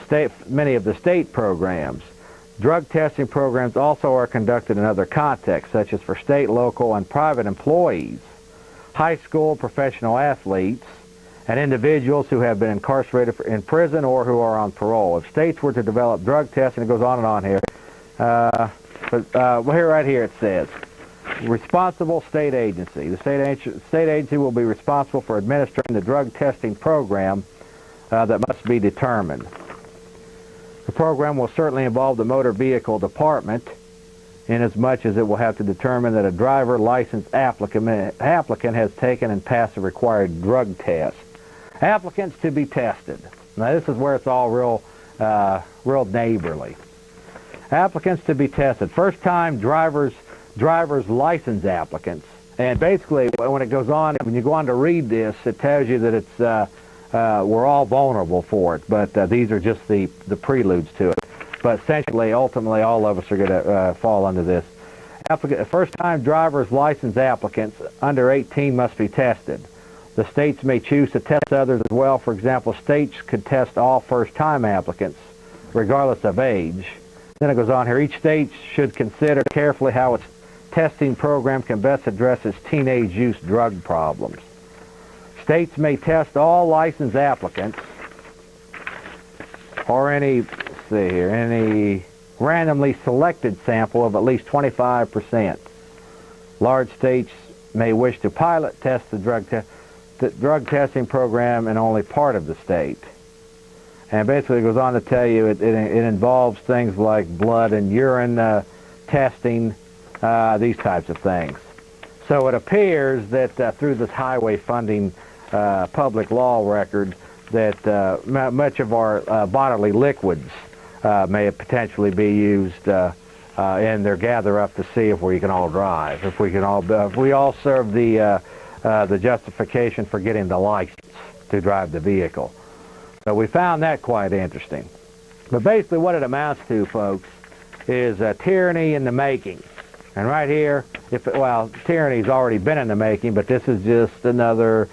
many of the state programs. Drug testing programs also are conducted in other contexts, such as for state, local, and private employees, high school professional athletes, and individuals who have been incarcerated in prison or who are on parole. If states were to develop drug testing, it goes on and on here. Right here it says, responsible state agency. The state agency will be responsible for administering the drug testing program that must be determined. The program will certainly involve the motor vehicle department inasmuch as it will have to determine that a driver license applicant has taken and passed the required drug test. Applicants to be tested. Now this is where it's all real neighborly. Applicants to be tested. First time driver's license applicants. And basically when it goes on, when you go on to read this, it tells you that it's we're all vulnerable for it, but these are just the preludes to it. But essentially, ultimately, all of us are going to fall under this. First-time driver's license applicants under 18 must be tested. The states may choose to test others as well. For example, states could test all first-time applicants, regardless of age. Then it goes on here. Each state should consider carefully how its testing program can best address its teenage use drug problems. States may test all licensed applicants or any randomly selected sample of at least 25%. Large states may wish to pilot test the drug testing program in only part of the state. And basically it goes on to tell you it involves things like blood and urine testing, these types of things. So it appears that through this highway funding public law record that much of our bodily liquids may potentially be used in their gather up to see if we can all drive, if we all serve the justification for getting the license to drive the vehicle. So we found that quite interesting. But basically what it amounts to, folks, is tyranny in the making. And right here, tyranny's already been in the making, but this is just another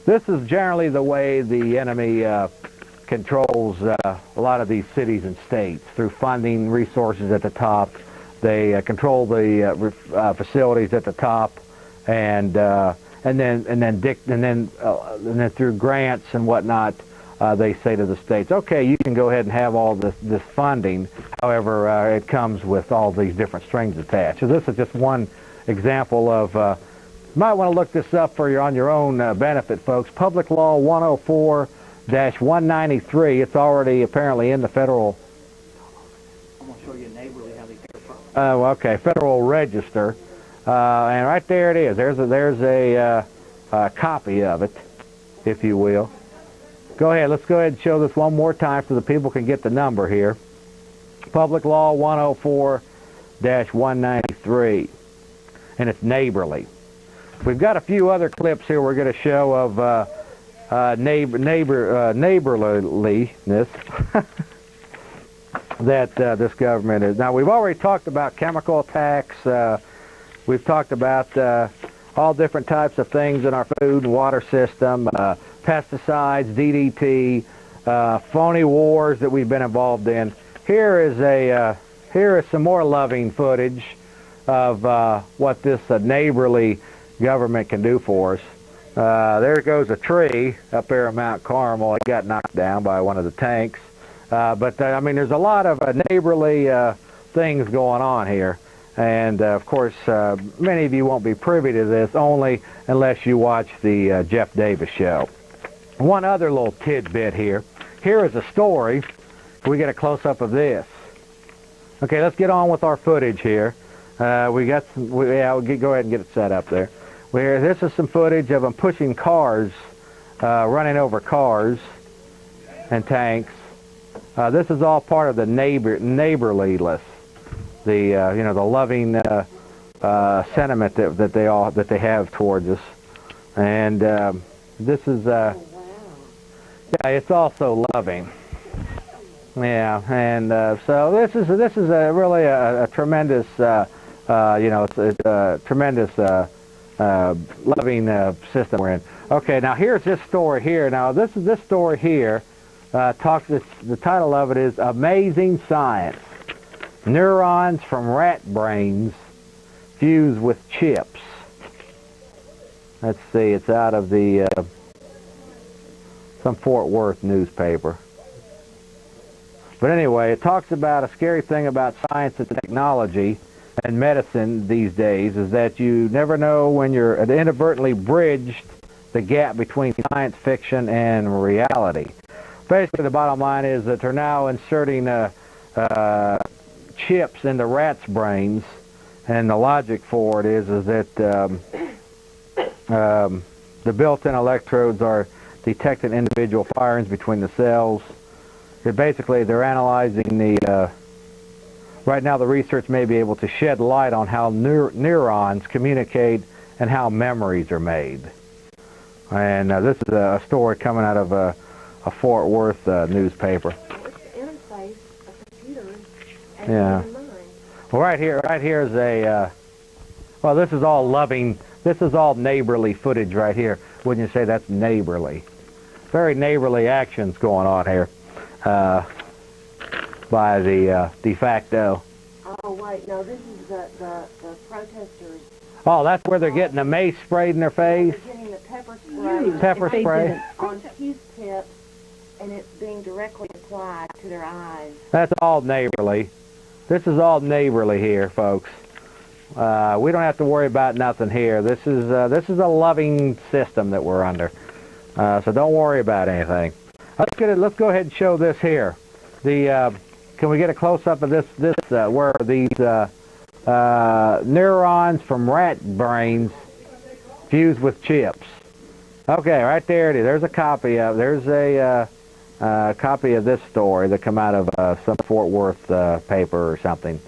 this is generally the way the enemy controls a lot of these cities and states through funding resources at the top. They control the facilities at the top, and then through grants and whatnot, they say to the states, okay, you can go ahead and have all this funding. However, it comes with all these different strings attached. So this is just one example of. You might want to look this up on your own benefit, folks. Public Law 104-193. It's already apparently in the federal. I'm going to show you neighborly how they care from. Okay, Federal Register, and right there it is. There's a copy of it, if you will. Go ahead. Let's go ahead and show this one more time so the people can get the number here. Public Law 104-193, and it's neighborly. We've got a few other clips here we're going to show of neighborliness. that this government is. Now, we've already talked about chemical attacks. We've talked about all different types of things in our food and water system, pesticides, DDT, phony wars that we've been involved in. Here is some more loving footage of what this neighborly government can do for us. There goes a tree up there in Mount Carmel. It got knocked down by one of the tanks. But I mean, there's a lot of neighborly things going on here. And of course, many of you won't be privy to this only unless you watch the Jeff Davis show. One other little tidbit here. Here is a story. We get a close-up of this. Okay, let's get on with our footage here. We got some. Go ahead and get it set up there. This is some footage of them pushing cars, running over cars and tanks. This is all part of the neighborliness, the the loving sentiment that they have towards us, and this is yeah, it's also loving. Yeah, and so this is really a tremendous it's a tremendous loving system we're in. Okay, now here's this story here. Now this story here the title of it is Amazing Science. Neurons from rat brains fused with chips. Let's see, it's out of the some Fort Worth newspaper. But anyway, it talks about a scary thing about science and technology and medicine these days is that you never know when you're inadvertently bridged the gap between science fiction and reality. Basically, the bottom line is that they're now inserting chips into rats' brains, and the logic for it is that the built-in electrodes are detecting individual firings between the cells. Basically, they're analyzing the. Right now, the research may be able to shed light on how neurons communicate and how memories are made. And this is a story coming out of a Fort Worth newspaper. Interface of computers and yeah. Well, right here is a. Well, this is all loving. This is all neighborly footage right here. Wouldn't you say that's neighborly? Very neighborly actions going on here by the de facto. Oh wait, no, this is the protesters. Oh, that's where they're getting the mace sprayed in their face. They're getting the pepper spray. Pepper spray on Q-tips, and it's being directly applied to their eyes. That's all neighborly. This is all neighborly here, folks. We don't have to worry about nothing here. This is a loving system that we're under. So don't worry about anything. Let's go ahead and show this here. Can we get a close-up of this where these neurons from rat brains fused with chips? Okay, right there it is. There's a copy of. There's a copy of this story that come out of some Fort Worth paper or something.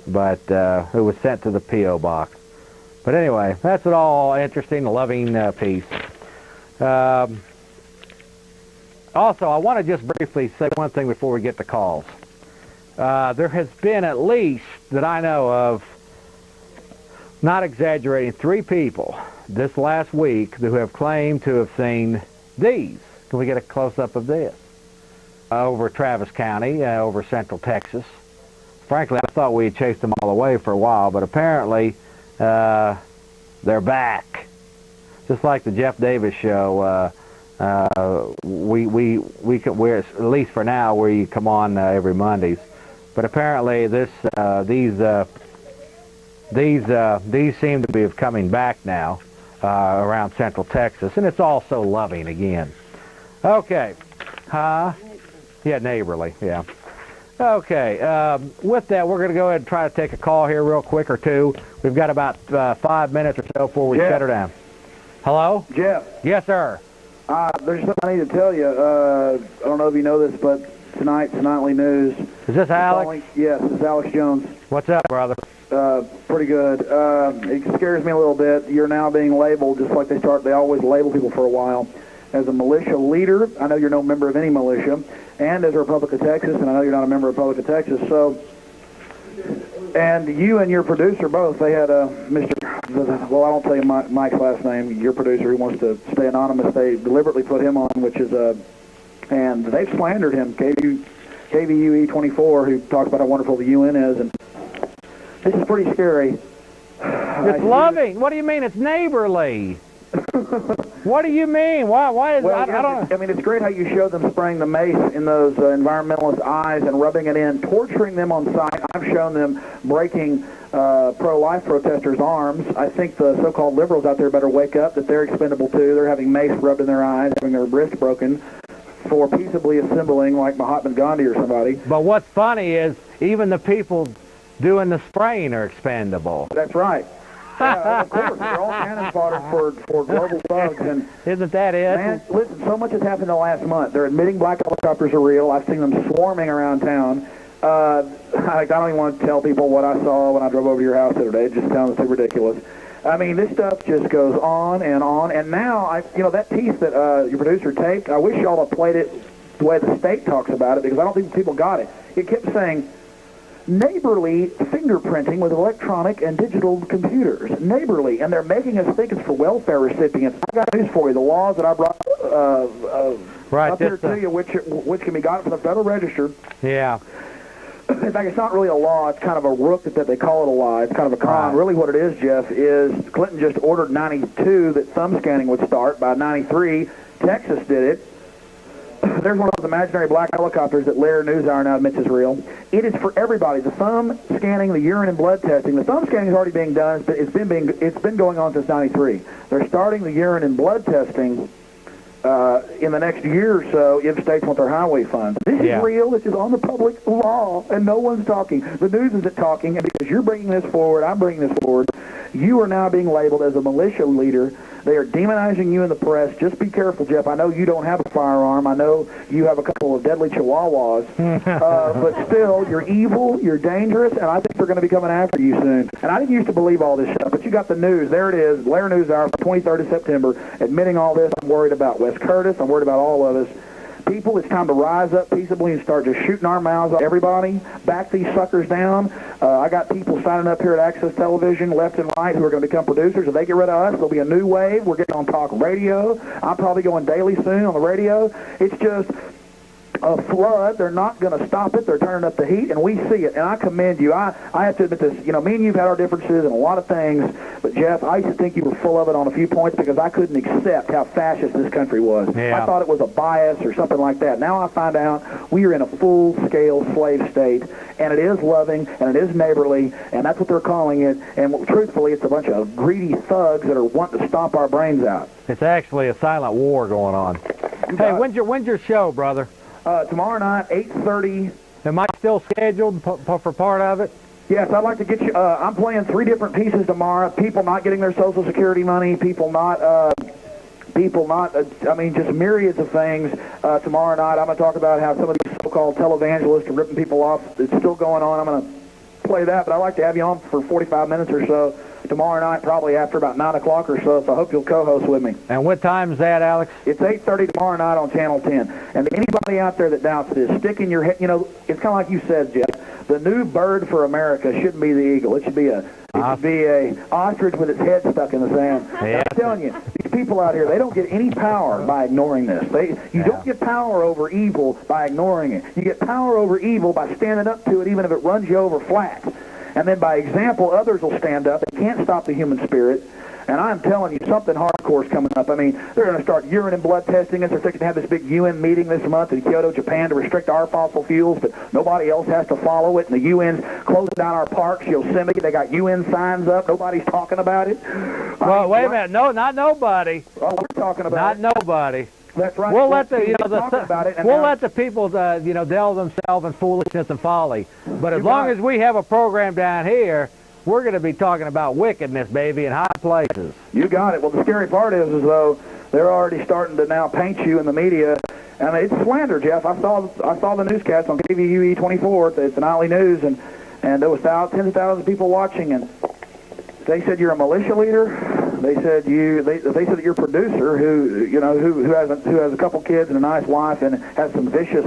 But it was sent to the P.O. box. But anyway, that's an all interesting, loving piece. Also, I want to just briefly say one thing before we get to calls. There has been at least, that I know of, not exaggerating, 3 people this last week who have claimed to have seen these. Can we get a close-up of this? Over Travis County, over Central Texas. Frankly, I thought we had chased them all away for a while, but apparently they're back. Just like the Jeff Davis show, we're at least for now where you come on every Mondays. But apparently these seem to be coming back now around Central Texas, and it's also loving again. Okay, yeah, neighborly, yeah. Okay, with that, we're going to go ahead and try to take a call here real quick or two. We've got about 5 minutes or so before we shut her down. Hello? Jeff. Yes, sir. There's something I need to tell you. I don't know if you know this, but tonight's nightly news. Is this Alex? Yes, it's Alex Jones. What's up, brother? Pretty good. It scares me a little bit. You're now being labeled just like they always label people for a while. as a militia leader. I know you're no member of any militia, and as a Republic of Texas, and I know you're not a member of the Republic of Texas. So, and you and your producer both, they had Mr. Well, I won't tell you Mike's last name. Your producer, who wants to stay anonymous, they deliberately put him on, which is and they've slandered him. KVUE 24, who talks about how wonderful the UN is, and this is pretty scary. It's loving. What do you mean? It's neighborly. What do you mean? Why is well, I don't know. I mean, it's great how you show them spraying the mace in those environmentalist eyes and rubbing it in, torturing them on site. I've shown them breaking pro-life protesters' arms. I think the so-called liberals out there better wake up that they're expendable too. They're having mace rubbed in their eyes, having their wrist broken for peaceably assembling like Mahatma Gandhi or somebody. But what's funny is even the people doing the spraying are expendable. That's right. Yeah, of course, they're all cannon fodder for global thugs. And isn't that it? Man, listen, so much has happened in the last month. They're admitting black helicopters are real. I've seen them swarming around town. I don't even want to tell people what I saw when I drove over to your house the other day. It just sounds too ridiculous. I mean, this stuff just goes on. And now, that piece that your producer taped, I wish y'all had played it the way the state talks about it, because I don't think people got it. It kept saying, neighborly fingerprinting with electronic and digital computers. Neighborly. And they're making us think it's for welfare recipients. I got news for you. The laws that I brought up here to you, which can be gotten from the Federal Register. Yeah. In fact, it's not really a law. It's kind of a rook that they call it a law. It's kind of a con. Really what it is, Jeff, is Clinton just ordered 92 that thumb scanning would start. By 93, Texas did it. There's one of those imaginary black helicopters that Lair NewsHour now admits is real. It is for everybody. The thumb scanning, the urine and blood testing. The thumb scanning is already being done. It's been going on since 93. They're starting the urine and blood testing in the next year or so if states want their highway funds. This is real. This is on the public law, and no one's talking. The news isn't talking, and because you're bringing this forward, I'm bringing this forward, you are now being labeled as a militia leader. They are demonizing you in the press. Just be careful, Jeff. I know you don't have a firearm. I know you have a couple of deadly chihuahuas. But still, you're evil, you're dangerous, and I think they're going to be coming after you soon. And I didn't used to believe all this stuff, but you got the news. There it is, Lair NewsHour, 23rd of September, admitting all this. I'm worried about Wes Curtis. I'm worried about all of us. People, it's time to rise up peaceably and start just shooting our mouths off. Everybody, back these suckers down. I got people signing up here at Access Television, left and right, who are going to become producers. If they get rid of us, there'll be a new wave. We're getting on talk radio. I'm probably going daily soon on the radio. It's just a flood. They're not going to stop it. They're turning up the heat, and we see it. And I commend you. I have to admit this. Me and you've had our differences in a lot of things, but Jeff, I used to think you were full of it on a few points because I couldn't accept how fascist this country was. Yeah. I thought it was a bias or something like that. Now I find out we are in a full-scale slave state, and it is loving, and it is neighborly, and that's what they're calling it. And truthfully, it's a bunch of greedy thugs that are wanting to stomp our brains out. It's actually a silent war going on. Hey, when's your show, brother? Tomorrow night, 8:30. Am I still scheduled for part of it? Yes, I'd like to get you. I'm playing 3 different pieces tomorrow. People not getting their Social Security money. People not. I mean, just myriads of things. Tomorrow night, I'm going to talk about how some of these so-called televangelists are ripping people off. It's still going on. I'm going to play that, but I'd like to have you on for 45 minutes or so tomorrow night, probably after about 9 o'clock or so, I hope you'll co-host with me. And what time is that, Alex? It's 8:30 tomorrow night on Channel 10. And anybody out there that doubts this, stick in your head, it's kind of like you said, Jeff, the new bird for America shouldn't be the eagle. It should be a ostrich with its head stuck in the sand. Yeah. I'm telling you, these people out here, they don't get any power by ignoring this. You don't get power over evil by ignoring it. You get power over evil by standing up to it, even if it runs you over flat. And then by example, others will stand up. They can't stop the human spirit. And I'm telling you, something hardcore is coming up. I mean, they're going to start urine and blood testing. They're fixing to have this big UN meeting this month in Kyoto, Japan, to restrict our fossil fuels, but nobody else has to follow it. And the UN's closing down our parks, Yosemite. They got UN signs up. Nobody's talking about it. Well, wait a minute. No, not nobody. Oh, we're talking about Not nobody. That's right. We'll let the let the people delve themselves in foolishness and folly. But as long as we have a program down here, we're going to be talking about wickedness, baby, in high places. You got it. Well, the scary part is though they're already starting to now paint you in the media, and it's slander, Jeff. I saw the newscast on KVUE 24. It's the nightly news, and there was tens of thousands of people watching, and they said you're a militia leader. they said that your producer, who has a couple kids and a nice wife and has some vicious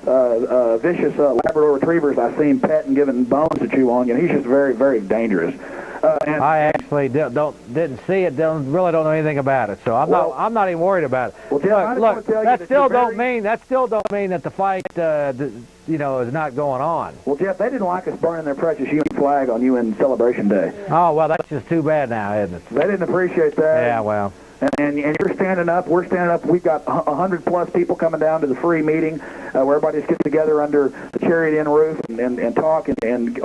Labrador retrievers I've seen petting, giving bones to chew on. He's just very, very dangerous. I actually didn't see it. Really don't know anything about it, so I'm not even worried about it. Well, Jeff, look, that still don't mean that the fight is not going on. Well, Jeff, they didn't like us burning their precious UN flag on UN Celebration Day. Oh, well, that's just too bad now, isn't it? They didn't appreciate that. Yeah, well. And you're standing up, we're standing up. We've got 100+ people coming down to the free meeting where everybody just gets together under the Chariot Inn roof and talk and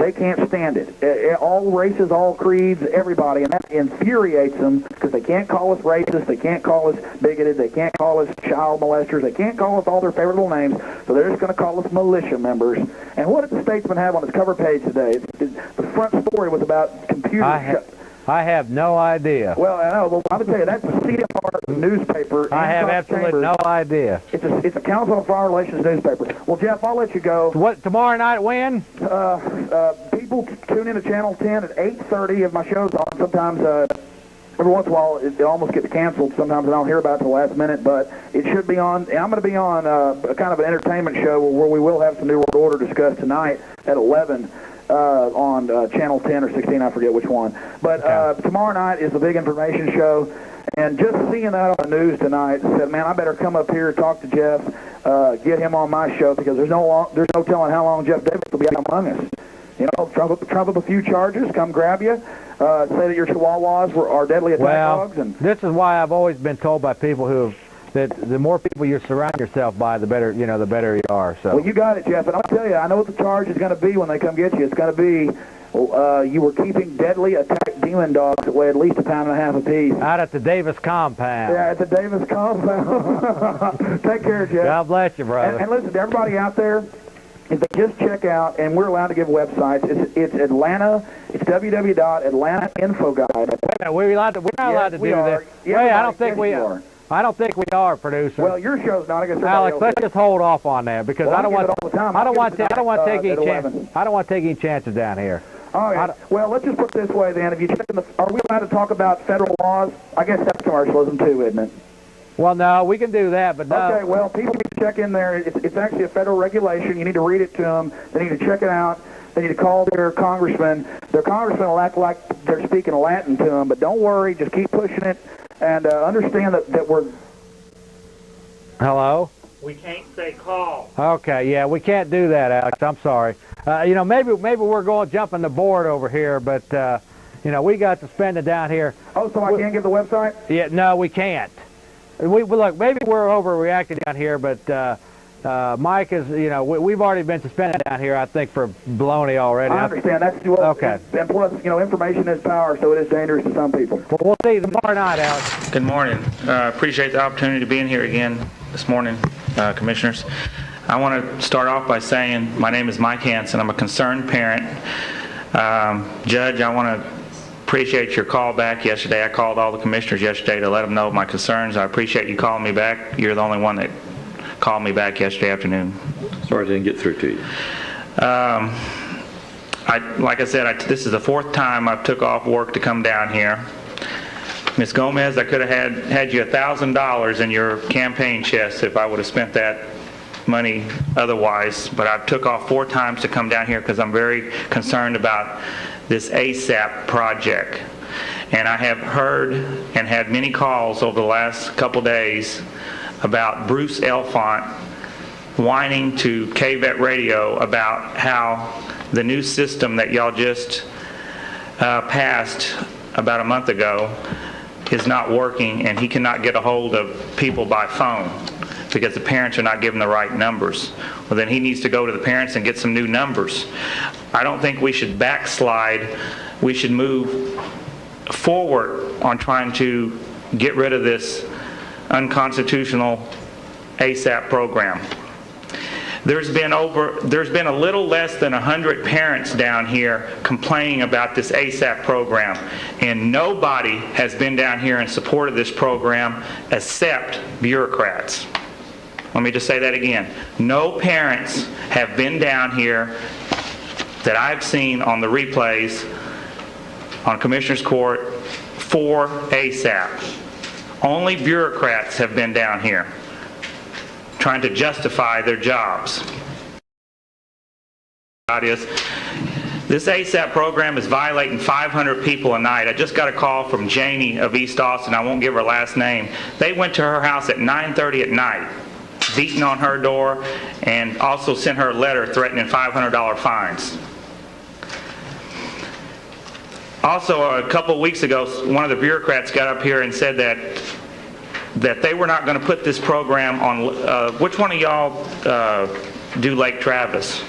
they can't stand it. All races, all creeds, everybody, and that infuriates them because they can't call us racist, they can't call us bigoted, they can't call us child molesters, they can't call us all their favorite little names, so they're just going to call us militia members. And what did the Statesman have on its cover page today? The front story was about computers. I have no idea. Well, I know. Well, I'm going to tell you, that's the CFR newspaper. I have absolutely no idea. It's a Council on Foreign Relations newspaper. Well, Jeff, I'll let you go. What, tomorrow night when? People tune in to Channel 10 at 8:30 if my show's on. Sometimes, every once in a while, it almost gets canceled. Sometimes I don't hear about it till the last minute, but it should be on. And I'm going to be on a kind of an entertainment show where we will have some New World Order discussed tonight at 11. On Channel 10 or 16, I forget which one. But tomorrow night is the big information show, and just seeing that on the news tonight, said, man, I better come up here, talk to Jeff, get him on my show, because there's no telling how long Jeff Davis will be out among us. Trump up a few charges, come grab you, say that your chihuahuas are deadly attack dogs. And this is why I've always been told by people that the more people you surround yourself by, the better you are. So. Well, you got it, Jeff. And I'll tell you, I know what the charge is going to be when they come get you. It's going to be you were keeping deadly attack demon dogs that weigh at least 1.5 pounds apiece. Out at the Davis compound. Yeah, at the Davis compound. Take care, Jeff. God bless you, brother. And listen, to everybody out there, if they just check out, and we're allowed to give websites, it's Atlanta, it's www.atlantainfoguide. Yeah, we're not allowed to do that. Yeah, I don't think we are. I don't think we are, producer. Well, your show's not. I guess Alex, let's just hold off on that because I don't want to take any chances down here. All right. Well, let's just put it this way then. If you check are we allowed to talk about federal laws? I guess that's commercialism too, isn't it? Well, no, we can do that, but no. Okay. Well, people need to check in there. It's actually a federal regulation. You need to read it to them. They need to check it out. They need to call their congressman. Their congressman will act like they're speaking Latin to them, but don't worry. Just keep pushing it. And understand that we're... Hello? We can't say call. Okay, yeah, we can't do that, Alex. I'm sorry. Maybe we're jumping the board over here, but, we got suspended down here. Oh, so I can't give the website? Yeah, no, we can't. Look, maybe we're overreacting down here, but Mike is, we've already been suspended down here, I think, for baloney already. I understand. That's okay. And plus, information is power, so it is dangerous to some people. Well, we'll see tomorrow night, Alex. Good morning. Appreciate the opportunity to be in here again this morning, Commissioners. I want to start off by saying my name is Mike Hanson. I'm a concerned parent. Judge, I want to appreciate your call back yesterday. I called all the commissioners yesterday to let them know my concerns. I appreciate you calling me back. You're the only one that called me back yesterday afternoon. Sorry I didn't get through to you. Like I said, this is the 4th time I've took off work to come down here. Ms. Gomez, I could have had you $1,000 in your campaign chest if I would have spent that money otherwise, but I took off 4 times to come down here because I'm very concerned about this ASAP project. And I have heard and had many calls over the last couple days about Bruce Elfont whining to KVET Radio about how the new system that y'all just passed about a month ago is not working, and he cannot get a hold of people by phone because the parents are not giving the right numbers. Well, then he needs to go to the parents and get some new numbers. I don't think we should backslide. We should move forward on trying to get rid of this unconstitutional ASAP program. There's been a little less than 100 parents down here complaining about this ASAP program, and nobody has been down here in support of this program except bureaucrats. Let me just say that again. No parents have been down here that I've seen on the replays on Commissioner's Court for ASAP. Only bureaucrats have been down here trying to justify their jobs. This ASAP program is violating 500 people a night. I just got a call from Janie of East Austin. I won't give her last name. They went to her house at 9:30 at night, beating on her door, and also sent her a letter threatening $500 fines. Also, a couple of weeks ago, one of the bureaucrats got up here and said that they were not going to put this program on. Which one of y'all do Lake Travis?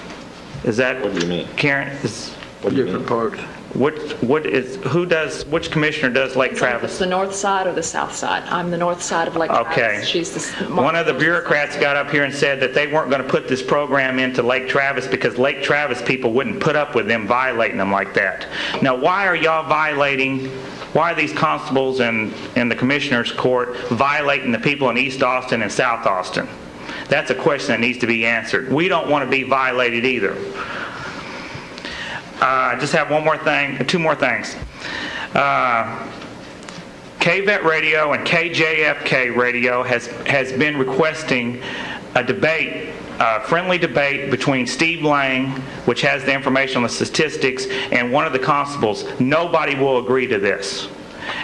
Is that What do you mean? Karen? What do you mean? Parks. Which commissioner does Lake Travis? The north side or the south side? I'm the north side of Lake Travis. Okay. She's the One of the bureaucrats got up here and said that they weren't going to put this program into Lake Travis because Lake Travis people wouldn't put up with them violating them like that. Now, why are y'all violating? Why are these constables in the commissioner's court violating the people in East Austin and South Austin? That's a question that needs to be answered. We don't want to be violated either. I just have two more things. KVET Radio and KJFK Radio has been requesting a debate, a friendly debate between Steve Lang, which has the information on the statistics, and one of the constables. Nobody will agree to this.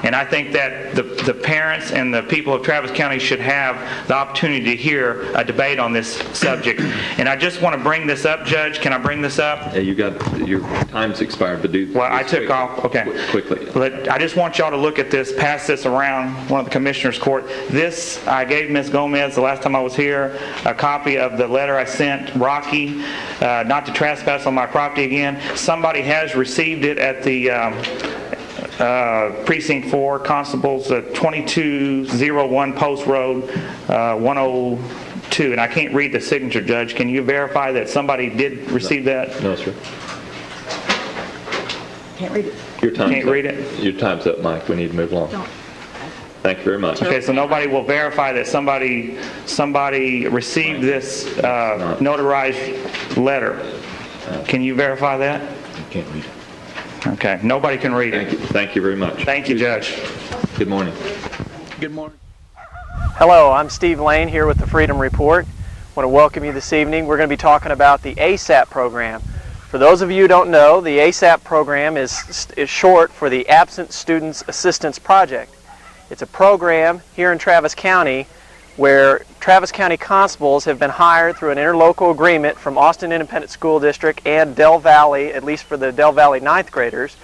And I think that the parents and the people of Travis County should have the opportunity to hear a debate on this subject. And I just want to bring this up, Judge. Can I bring this up? Yeah, your time's expired, but do. Well, I took off. Okay. Quickly. But I just want y'all to look at this, pass this around one of the commissioners' court. This, I gave Ms. Gomez the last time I was here a copy of the letter I sent Rocky, not to trespass on my property again. Somebody has received it at the Precinct 4, Constables, 2201 Post Road, 102. And I can't read the signature, Judge. Can you verify that somebody did receive that? No, sir. Can't read it. Your time's Can't up. read it? Your time's up, Mike. We need to move along. Don't. Thank you very much. Okay, so nobody will verify that somebody received this notarized letter. Can you verify that? You can't read it. Okay, nobody can read it. Thank you very much. Thank you, Judge. Good morning. Good morning. Hello, I'm Steve Lane here with the Freedom Report. I want to welcome you this evening. We're going to be talking about the ASAP program. For those of you who don't know, the ASAP program is short for the Absent Students Assistance Project. It's a program here in Travis County where Travis County constables have been hired through an interlocal agreement from Austin Independent School District and Del Valley, at least for the Del Valley 9th graders,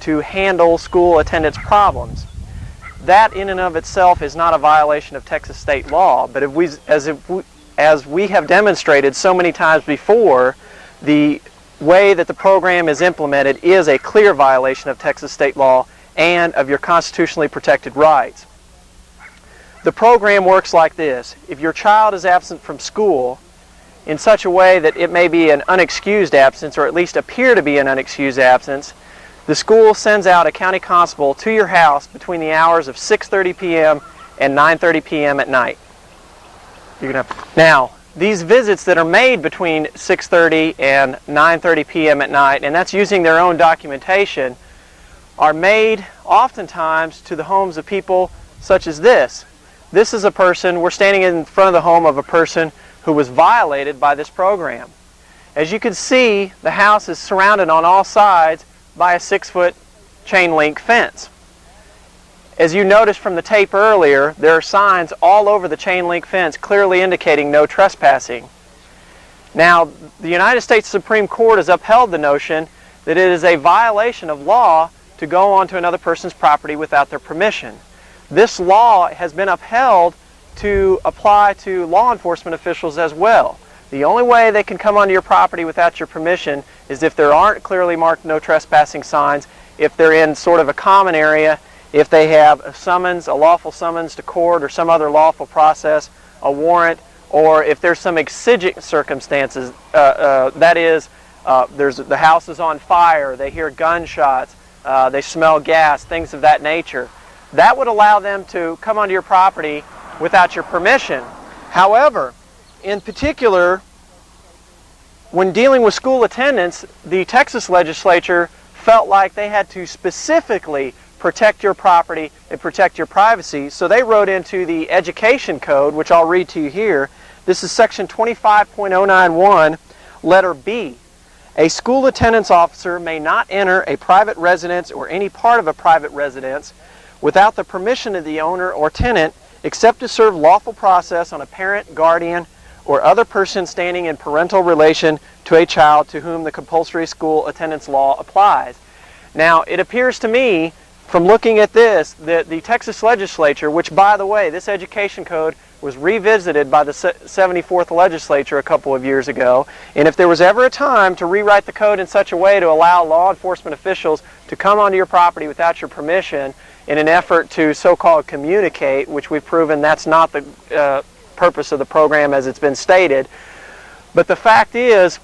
to handle school attendance problems. That in and of itself is not a violation of Texas state law, but as we have demonstrated so many times before, the way that the program is implemented is a clear violation of Texas state law and of your constitutionally protected rights. The program works like this. If your child is absent from school in such a way that it may be an unexcused absence, or at least appear to be an unexcused absence, the school sends out a county constable to your house between the hours of 6:30 p.m. and 9:30 p.m. at night. Now, these visits that are made between 6:30 and 9:30 p.m. at night, and that's using their own documentation, are made oftentimes to the homes of people such as this. This is a person, we're standing in front of the home of a person who was violated by this program. As you can see, the house is surrounded on all sides by a 6-foot chain link fence. As you noticed from the tape earlier, there are signs all over the chain link fence clearly indicating no trespassing. Now, the United States Supreme Court has upheld the notion that it is a violation of law to go onto another person's property without their permission. This law has been upheld to apply to law enforcement officials as well. The only way they can come onto your property without your permission is if there aren't clearly marked no trespassing signs, if they're in sort of a common area, if they have a summons, a lawful summons to court or some other lawful process, a warrant, or if there's some exigent circumstances, that is, the house is on fire, they hear gunshots, they smell gas, things of that nature. That would allow them to come onto your property without your permission. However, in particular, when dealing with school attendance, the Texas legislature felt like they had to specifically protect your property and protect your privacy, so they wrote into the Education Code, which I'll read to you here. This is section 25.091, letter B. A school attendance officer may not enter a private residence or any part of a private residence without the permission of the owner or tenant, except to serve lawful process on a parent, guardian, or other person standing in parental relation to a child to whom the compulsory school attendance law applies. Now, it appears to me, from looking at this, that the Texas legislature, which, by the way, this education code was revisited by the 74th legislature a couple of years ago, and if there was ever a time to rewrite the code in such a way to allow law enforcement officials to come onto your property without your permission in an effort to so-called communicate, which we've proven that's not the purpose of the program as it's been stated. But the fact is,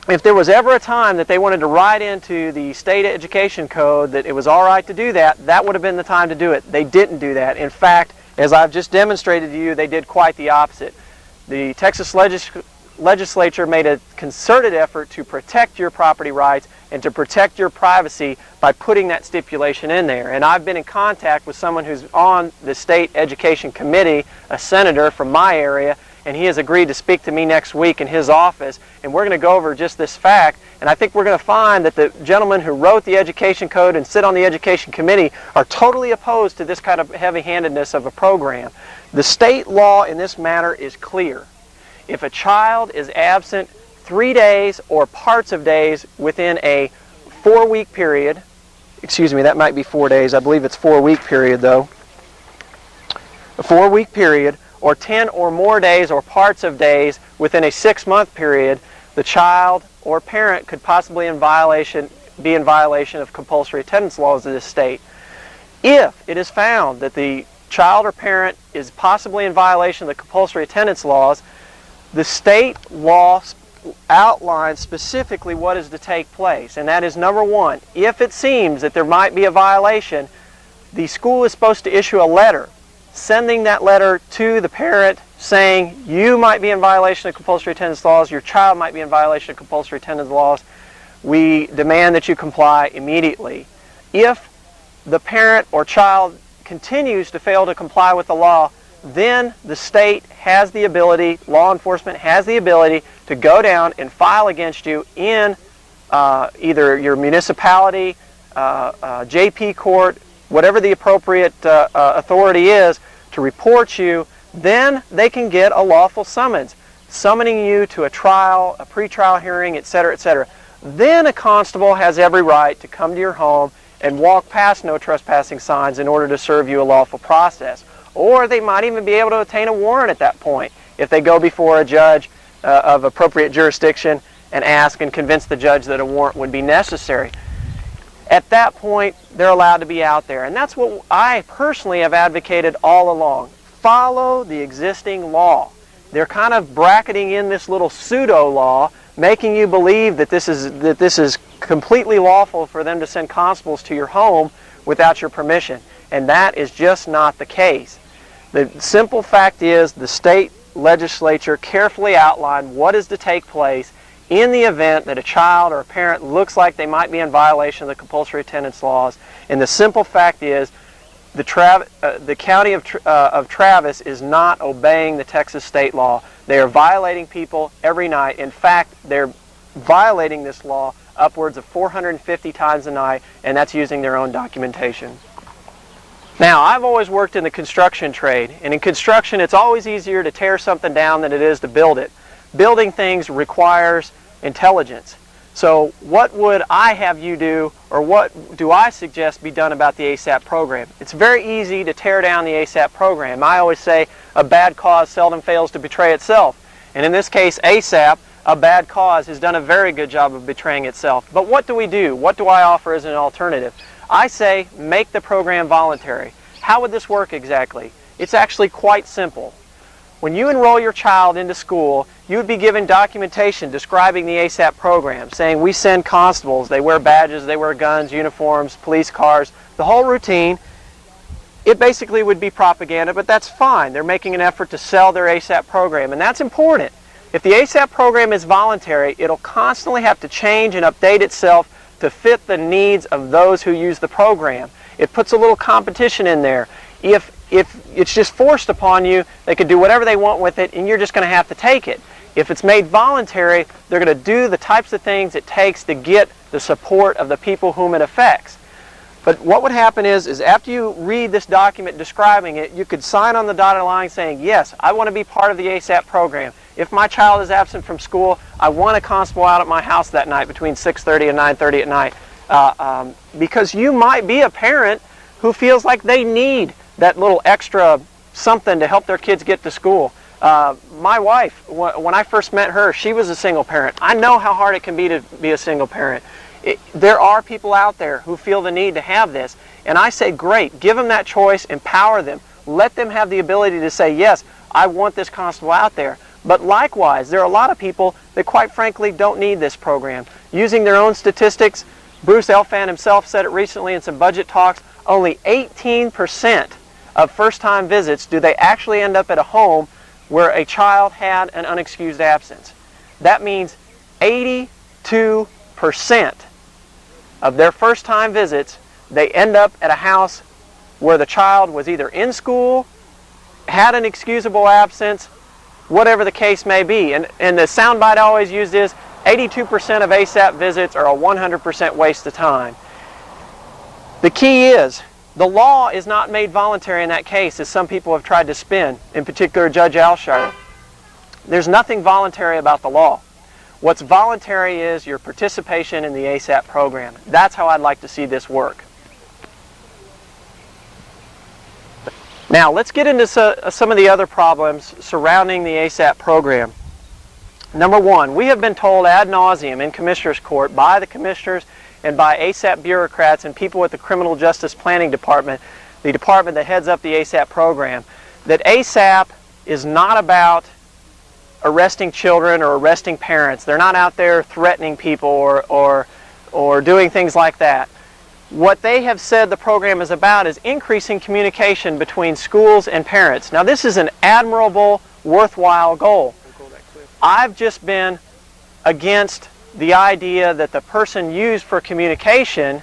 if there was ever a time that they wanted to write into the state education code that it was all right to do that, that would have been the time to do it. They didn't do that. In fact, as I've just demonstrated to you, they did quite the opposite. The Texas legislature made a concerted effort to protect your property rights and to protect your privacy by putting that stipulation in there. And I've been in contact with someone who's on the state education committee, a senator from my area, and he has agreed to speak to me next week in his office, and we're going to go over just this fact. And I think we're going to find that the gentlemen who wrote the education code and sit on the education committee are totally opposed to this kind of heavy-handedness of a program. The state law in this matter is clear. If a child is absent 3 days or parts of days within a 4-week period, excuse me, that might be 4 days, I believe it's 4-week period though, a 4-week period, or 10 or more days or parts of days within a 6-month period, the child or parent could possibly be in violation of compulsory attendance laws of this state. If it is found that the child or parent is possibly in violation of the compulsory attendance laws, the state law outlines specifically what is to take place. And that is, number one, if it seems that there might be a violation, the school is supposed to issue a letter sending that letter to the parent saying you might be in violation of compulsory attendance laws, your child might be in violation of compulsory attendance laws, we demand that you comply immediately. If the parent or child continues to fail to comply with the law, then the state has the ability, law enforcement has the ability to go down and file against you in either your municipality, JP court, whatever the appropriate authority is to report you. Then they can get a lawful summons, summoning you to a trial, a pretrial hearing, etc., etc. Then a constable has every right to come to your home and walk past no trespassing signs in order to serve you a lawful process. Or they might even be able to obtain a warrant at that point if they go before a judge of appropriate jurisdiction and ask and convince the judge that a warrant would be necessary. At that point, they're allowed to be out there. And that's what I personally have advocated all along. Follow the existing law. They're kind of bracketing in this little pseudo-law, making you believe that this is completely lawful for them to send constables to your home without your permission. And that is just not the case. The simple fact is the state legislature carefully outlined what is to take place in the event that a child or a parent looks like they might be in violation of the compulsory attendance laws. And the simple fact is the county of Travis is not obeying the Texas state law. They are violating people every night. In fact, they're violating this law upwards of 450 times a night, and that's using their own documentation. Now, I've always worked in the construction trade, and in construction it's always easier to tear something down than it is to build it. Building things requires intelligence. So what would I have you do, or what do I suggest be done about the ASAP program? It's very easy to tear down the ASAP program. I always say a bad cause seldom fails to betray itself. And in this case, ASAP, a bad cause, has done a very good job of betraying itself. But what do we do? What do I offer as an alternative? I say make the program voluntary. How would this work exactly? It's actually quite simple. When you enroll your child into school, you would be given documentation describing the ASAP program, saying we send constables, they wear badges, they wear guns, uniforms, police cars, the whole routine. It basically would be propaganda, but that's fine. They're making an effort to sell their ASAP program, and that's important. If the ASAP program is voluntary, it'll constantly have to change and update itself to fit the needs of those who use the program. It puts a little competition in there. If it's just forced upon you, they can do whatever they want with it, and you're just going to have to take it. If it's made voluntary, they're going to do the types of things it takes to get the support of the people whom it affects. But what would happen is after you read this document describing it, you could sign on the dotted line saying, yes, I want to be part of the ASAP program. If my child is absent from school, I want a constable out at my house that night between 6:30 and 9:30 at night. Because you might be a parent who feels like they need that little extra something to help their kids get to school. My wife, when I first met her, she was a single parent. I know how hard it can be to be a single parent. There are people out there who feel the need to have this, and I say, great, give them that choice, empower them, let them have the ability to say, yes, I want this constable out there. But likewise, there are a lot of people that quite frankly don't need this program. Using their own statistics, Bruce Elfand himself said it recently in some budget talks, only 18% of first-time visits do they actually end up at a home where a child had an unexcused absence. That means 82% of their first-time visits, they end up at a house where the child was either in school, had an excusable absence, whatever the case may be. And the soundbite I always used is 82% of ASAP visits are a 100% waste of time. The key is, the law is not made voluntary in that case, as some people have tried to spin, in particular Judge Alshire. There's nothing voluntary about the law. What's voluntary is your participation in the ASAP program. That's how I'd like to see this work. Now, let's get into some of the other problems surrounding the ASAP program. Number one, we have been told ad nauseum in Commissioners Court by the commissioners and by ASAP bureaucrats and people at the Criminal Justice Planning Department, the department that heads up the ASAP program, that ASAP is not about arresting children or arresting parents. They're not out there threatening people or doing things like that. What they have said the program is about is increasing communication between schools and parents. Now, this is an admirable, worthwhile goal. I've just been against the idea that the person used for communication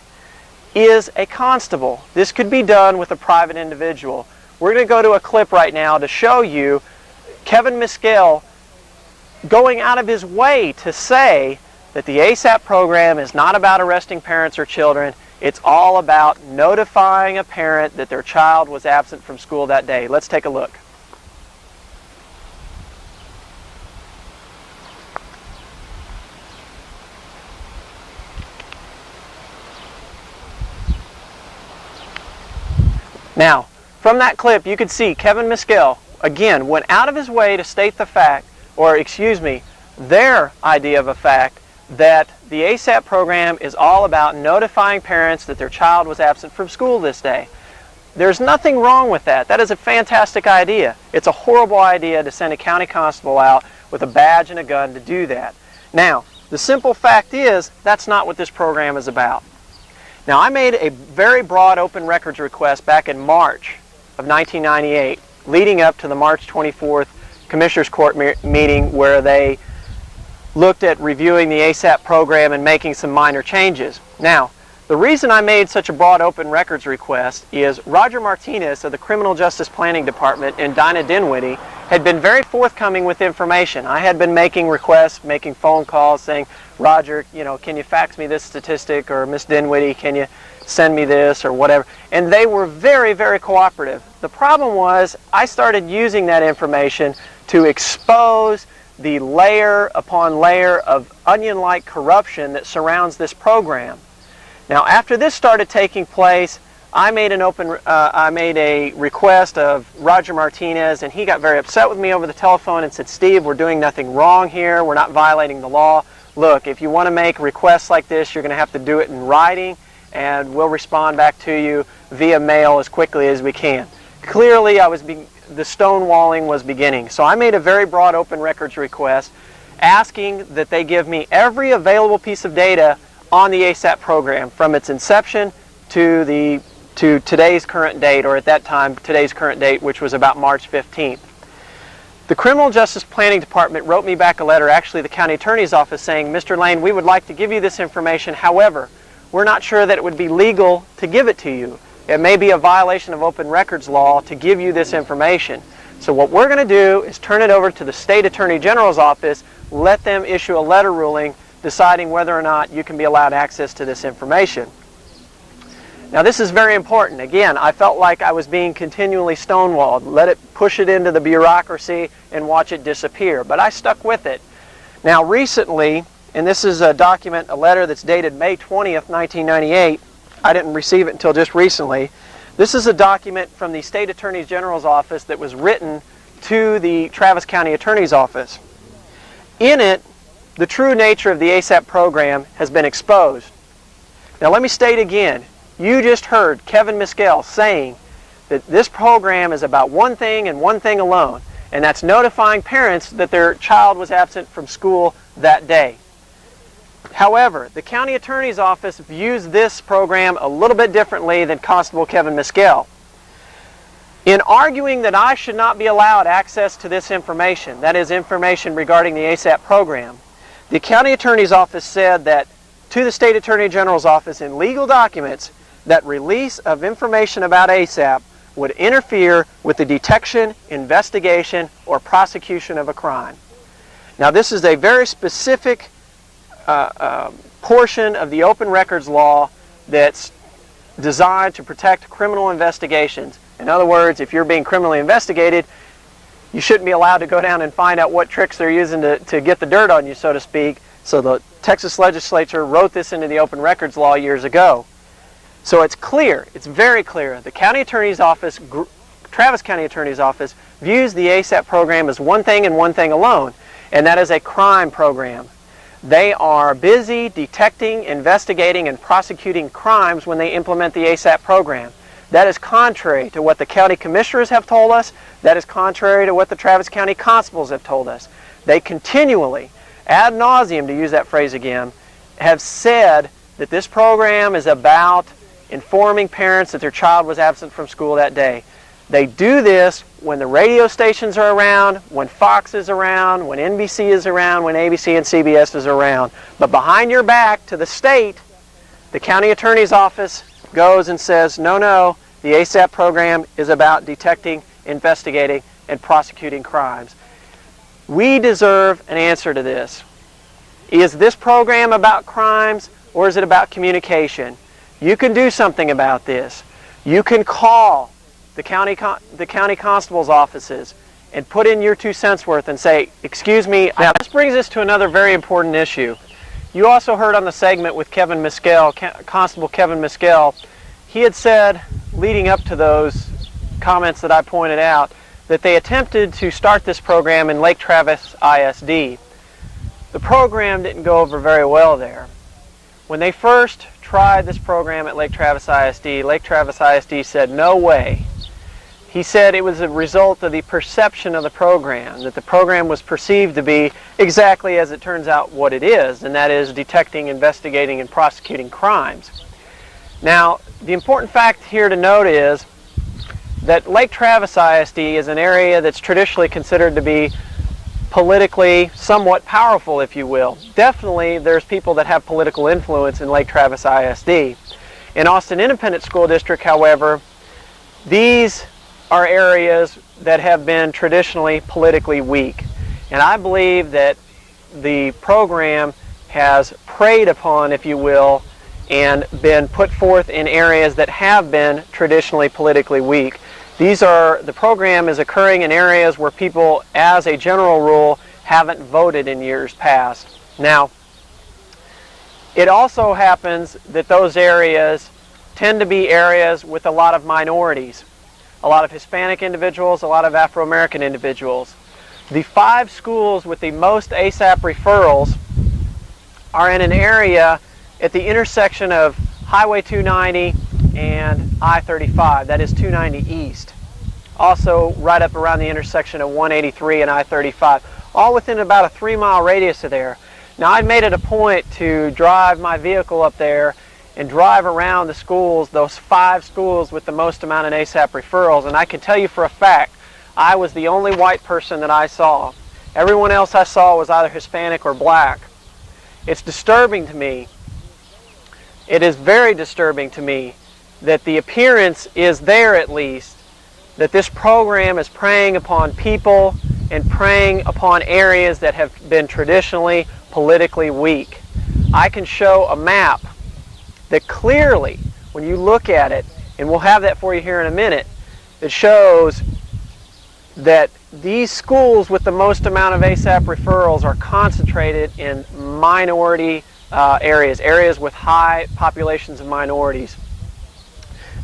is a constable. This could be done with a private individual. We're going to go to a clip right now to show you Kevin Miskell going out of his way to say that the ASAP program is not about arresting parents or children. It's all about notifying a parent that their child was absent from school that day. Let's take a look. Now, from that clip, you could see Kevin Miskell, again, went out of his way to state the fact, or excuse me, their idea of a fact, that the ASAP program is all about notifying parents that their child was absent from school this day. There's nothing wrong with that. That is a fantastic idea. It's a horrible idea to send a county constable out with a badge and a gun to do that. Now, the simple fact is, that's not what this program is about. Now, I made a very broad open records request back in March of 1998, leading up to the March 24th Commissioners Court meeting where they looked at reviewing the ASAP program and making some minor changes. Now, the reason I made such a broad open records request is Roger Martinez of the Criminal Justice Planning Department and Dinah Dinwiddie had been very forthcoming with information. I had been making requests, making phone calls saying, Roger, can you fax me this statistic, or Miss Dinwiddie, can you send me this, or whatever. And they were very, very cooperative. The problem was I started using that information to expose the layer upon layer of onion-like corruption that surrounds this program. Now, after this started taking place, I made a request of Roger Martinez, and he got very upset with me over the telephone and said, Steve, we're doing nothing wrong here. We're not violating the law. Look, if you want to make requests like this, you're going to have to do it in writing, and we'll respond back to you via mail as quickly as we can. Clearly, the stonewalling was beginning. So I made a very broad open records request asking that they give me every available piece of data on the ASAP program from its inception to today's current date, or at that time, today's current date, which was about March 15th. The Criminal Justice Planning Department wrote me back a letter, actually the County Attorney's Office, saying, Mr. Lane, we would like to give you this information. However, we're not sure that it would be legal to give it to you. It may be a violation of open records law to give you this information. So what we're going to do is turn it over to the State Attorney General's office, let them issue a letter ruling deciding whether or not you can be allowed access to this information. Now this is very important. Again, I felt like I was being continually stonewalled. Let it push it into the bureaucracy and watch it disappear. But I stuck with it. Now recently, and this is a document, a letter that's dated May 20th, 1998. I didn't receive it until just recently. This is a document from the State Attorney General's office that was written to the Travis County Attorney's office. In it, the true nature of the ASAP program has been exposed. Now let me state again, you just heard Kevin Miskell saying that this program is about one thing and one thing alone, and that's notifying parents that their child was absent from school that day. However, the County Attorney's Office views this program a little bit differently than Constable Kevin Miskell. In arguing that I should not be allowed access to this information, that is information regarding the ASAP program, the County Attorney's Office said that to the State Attorney General's office in legal documents that release of information about ASAP would interfere with the detection, investigation, or prosecution of a crime. Now this is a very specific portion of the open records law that's designed to protect criminal investigations. In other words, if you're being criminally investigated, you shouldn't be allowed to go down and find out what tricks they're using to get the dirt on you, so to speak. So the Texas legislature wrote this into the open records law years ago. So it's clear, it's very clear. The County Attorney's Office, Travis County Attorney's Office, views the ASAP program as one thing and one thing alone, and that is a crime program. They are busy detecting, investigating, and prosecuting crimes when they implement the ASAP program. That is contrary to what the county commissioners have told us. That is contrary to what the Travis County constables have told us. They continually, ad nauseum to use that phrase again, have said that this program is about informing parents that their child was absent from school that day. They do this when the radio stations are around, when Fox is around, when NBC is around, when ABC and CBS is around. But behind your back to the state, the county attorney's office goes and says, no, no, the ASAP program is about detecting, investigating, and prosecuting crimes. We deserve an answer to this. Is this program about crimes, or is it about communication? You can do something about this. You can call the county constable's offices and put in your 2 cents worth and say, excuse me. Now this brings us to another very important issue. You also heard on the segment with Kevin Miskell, Constable Kevin Miskell, he had said, leading up to those comments that I pointed out, that they attempted to start this program in Lake Travis ISD. The program didn't go over very well there. When they first tried this program at Lake Travis ISD said, no way. He said it was a result of the perception of the program, that the program was perceived to be exactly as it turns out what it is, and that is detecting, investigating, and prosecuting crimes. Now, the important fact here to note is that Lake Travis ISD is an area that's traditionally considered to be politically somewhat powerful, if you will. Definitely there's people that have political influence in Lake Travis ISD. In Austin Independent School District, however, these are areas that have been traditionally politically weak. And I believe that the program has preyed upon, if you will, and been put forth in areas that have been traditionally politically weak. The program is occurring in areas where people, as a general rule, haven't voted in years past. Now, it also happens that those areas tend to be areas with a lot of minorities, a lot of Hispanic individuals, a lot of Afro-American individuals. The 5 schools with the most ASAP referrals are in an area at the intersection of Highway 290 and I-35, that is 290 East. Also right up around the intersection of 183 and I-35, all within about a 3-mile radius of there. Now I've made it a point to drive my vehicle up there and drive around the schools, those 5 schools with the most amount of ASAP referrals, and I can tell you for a fact, I was the only white person that I saw. Everyone else I saw was either Hispanic or black. It's disturbing to me it is very disturbing to me that the appearance is there, at least, that this program is preying upon people and preying upon areas that have been traditionally politically weak. I can show a map that clearly, when you look at it, and we'll have that for you here in a minute, that shows that these schools with the most amount of ASAP referrals are concentrated in minority areas with high populations of minorities.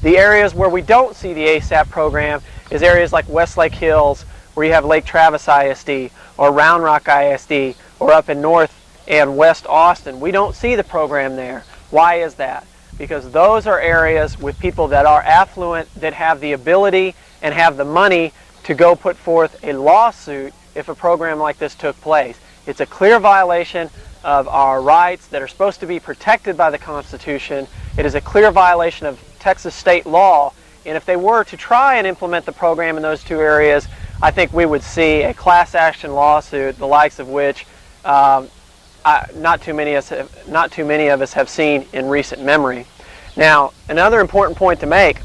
The areas where we don't see the ASAP program is areas like Westlake Hills, where you have Lake Travis ISD, or Round Rock ISD, or up in North and West Austin. We don't see the program there. Why is that? Because those are areas with people that are affluent, that have the ability and have the money to go put forth a lawsuit if a program like this took place. It's a clear violation of our rights that are supposed to be protected by the Constitution. It is a clear violation of Texas state law, and if they were to try and implement the program in those two areas, I think we would see a class action lawsuit, the likes of which not too many of us have seen in recent memory. Now, another important point to make,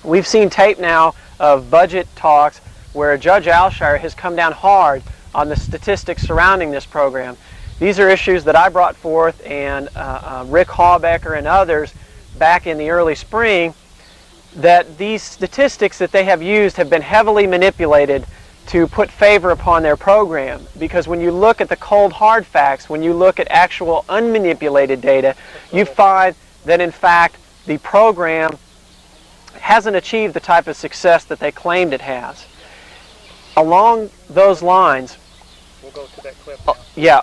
we've seen tape now of budget talks where Judge Alshire has come down hard on the statistics surrounding this program. These are issues that I brought forth, and Rick Hawbecker and others back in the early spring, that these statistics that they have used have been heavily manipulated to put favor upon their program. Because when you look at the cold hard facts, when you look at actual unmanipulated data, you find that in fact the program hasn't achieved the type of success that they claimed it has. Along those lines, we'll go to that clip.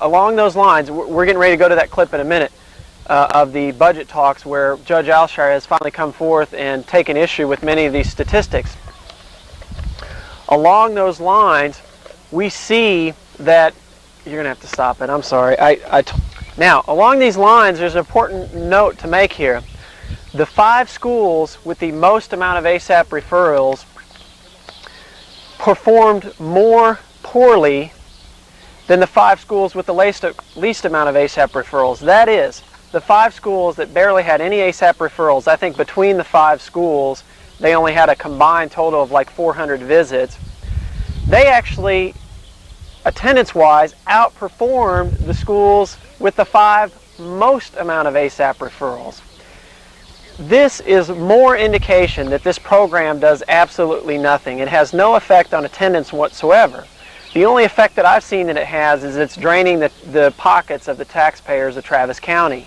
Along those lines, we're getting ready to go to that clip in a minute of the budget talks where Judge Alshire has finally come forth and taken issue with many of these statistics. Along those lines, we see that you're going to have to stop it. I'm sorry. Now, along these lines, there's an important note to make here. The 5 schools with the most amount of ASAP referrals performed more poorly than the 5 schools with the least amount of ASAP referrals. That is, the 5 schools that barely had any ASAP referrals. I think between the 5 schools, they only had a combined total of like 400 visits. They actually, attendance-wise, outperformed the schools with the 5 most amount of ASAP referrals. This is more indication that this program does absolutely nothing. It has no effect on attendance whatsoever. The only effect that I've seen that it has is it's draining the pockets of the taxpayers of Travis County.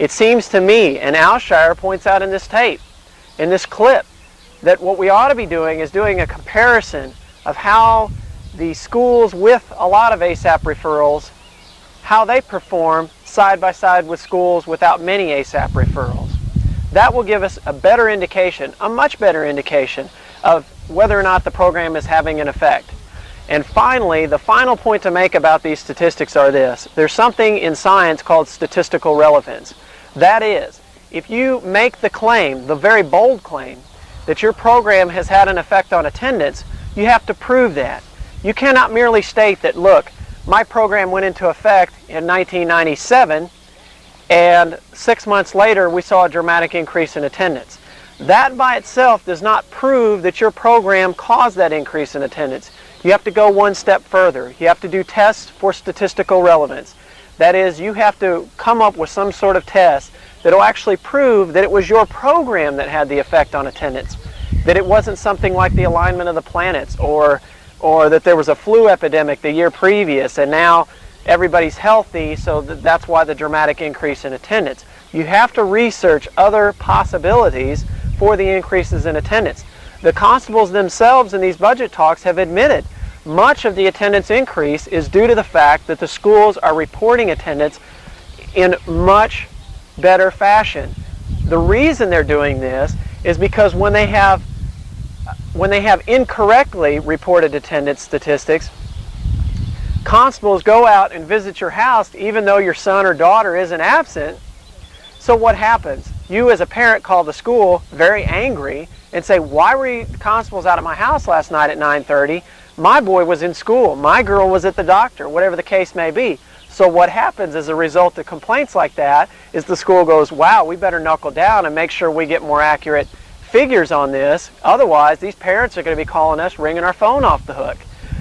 It seems to me, and Alshire points out in this tape, in this clip, that what we ought to be doing is doing a comparison of how the schools with a lot of ASAP referrals, how they perform side by side with schools without many ASAP referrals. That will give us a better indication, a much better indication, of whether or not the program is having an effect. And finally, the final point to make about these statistics are this. There's something in science called statistical relevance. That is, if you make the claim, the very bold claim, that your program has had an effect on attendance, you have to prove that. You cannot merely state that, look, my program went into effect in 1997, and 6 months later we saw a dramatic increase in attendance. That by itself does not prove that your program caused that increase in attendance. You have to go one step further. You have to do tests for statistical relevance. That is, you have to come up with some sort of test that will actually prove that it was your program that had the effect on attendance, that it wasn't something like the alignment of the planets, or that there was a flu epidemic the year previous and now everybody's healthy, so that's why the dramatic increase in attendance. You have to research other possibilities for the increases in attendance. The constables themselves in these budget talks have admitted much of the attendance increase is due to the fact that the schools are reporting attendance in much better fashion. The reason they're doing this is because when they have incorrectly reported attendance statistics, constables go out and visit your house even though your son or daughter isn't absent. So what happens? You as a parent call the school very angry and say, why were you constables out at my house last night at 9:30? My boy was in school. My girl was at the doctor, whatever the case may be. So what happens as a result of complaints like that is the school goes, wow, we better knuckle down and make sure we get more accurate figures on this. Otherwise, these parents are going to be calling us, ringing our phone off the hook.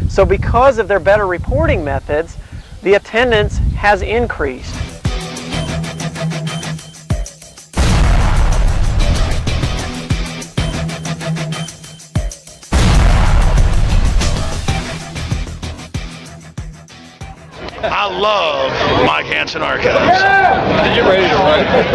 So because of their better reporting methods, the attendance has increased. I love Mike Hanson Archives. You're ready to write.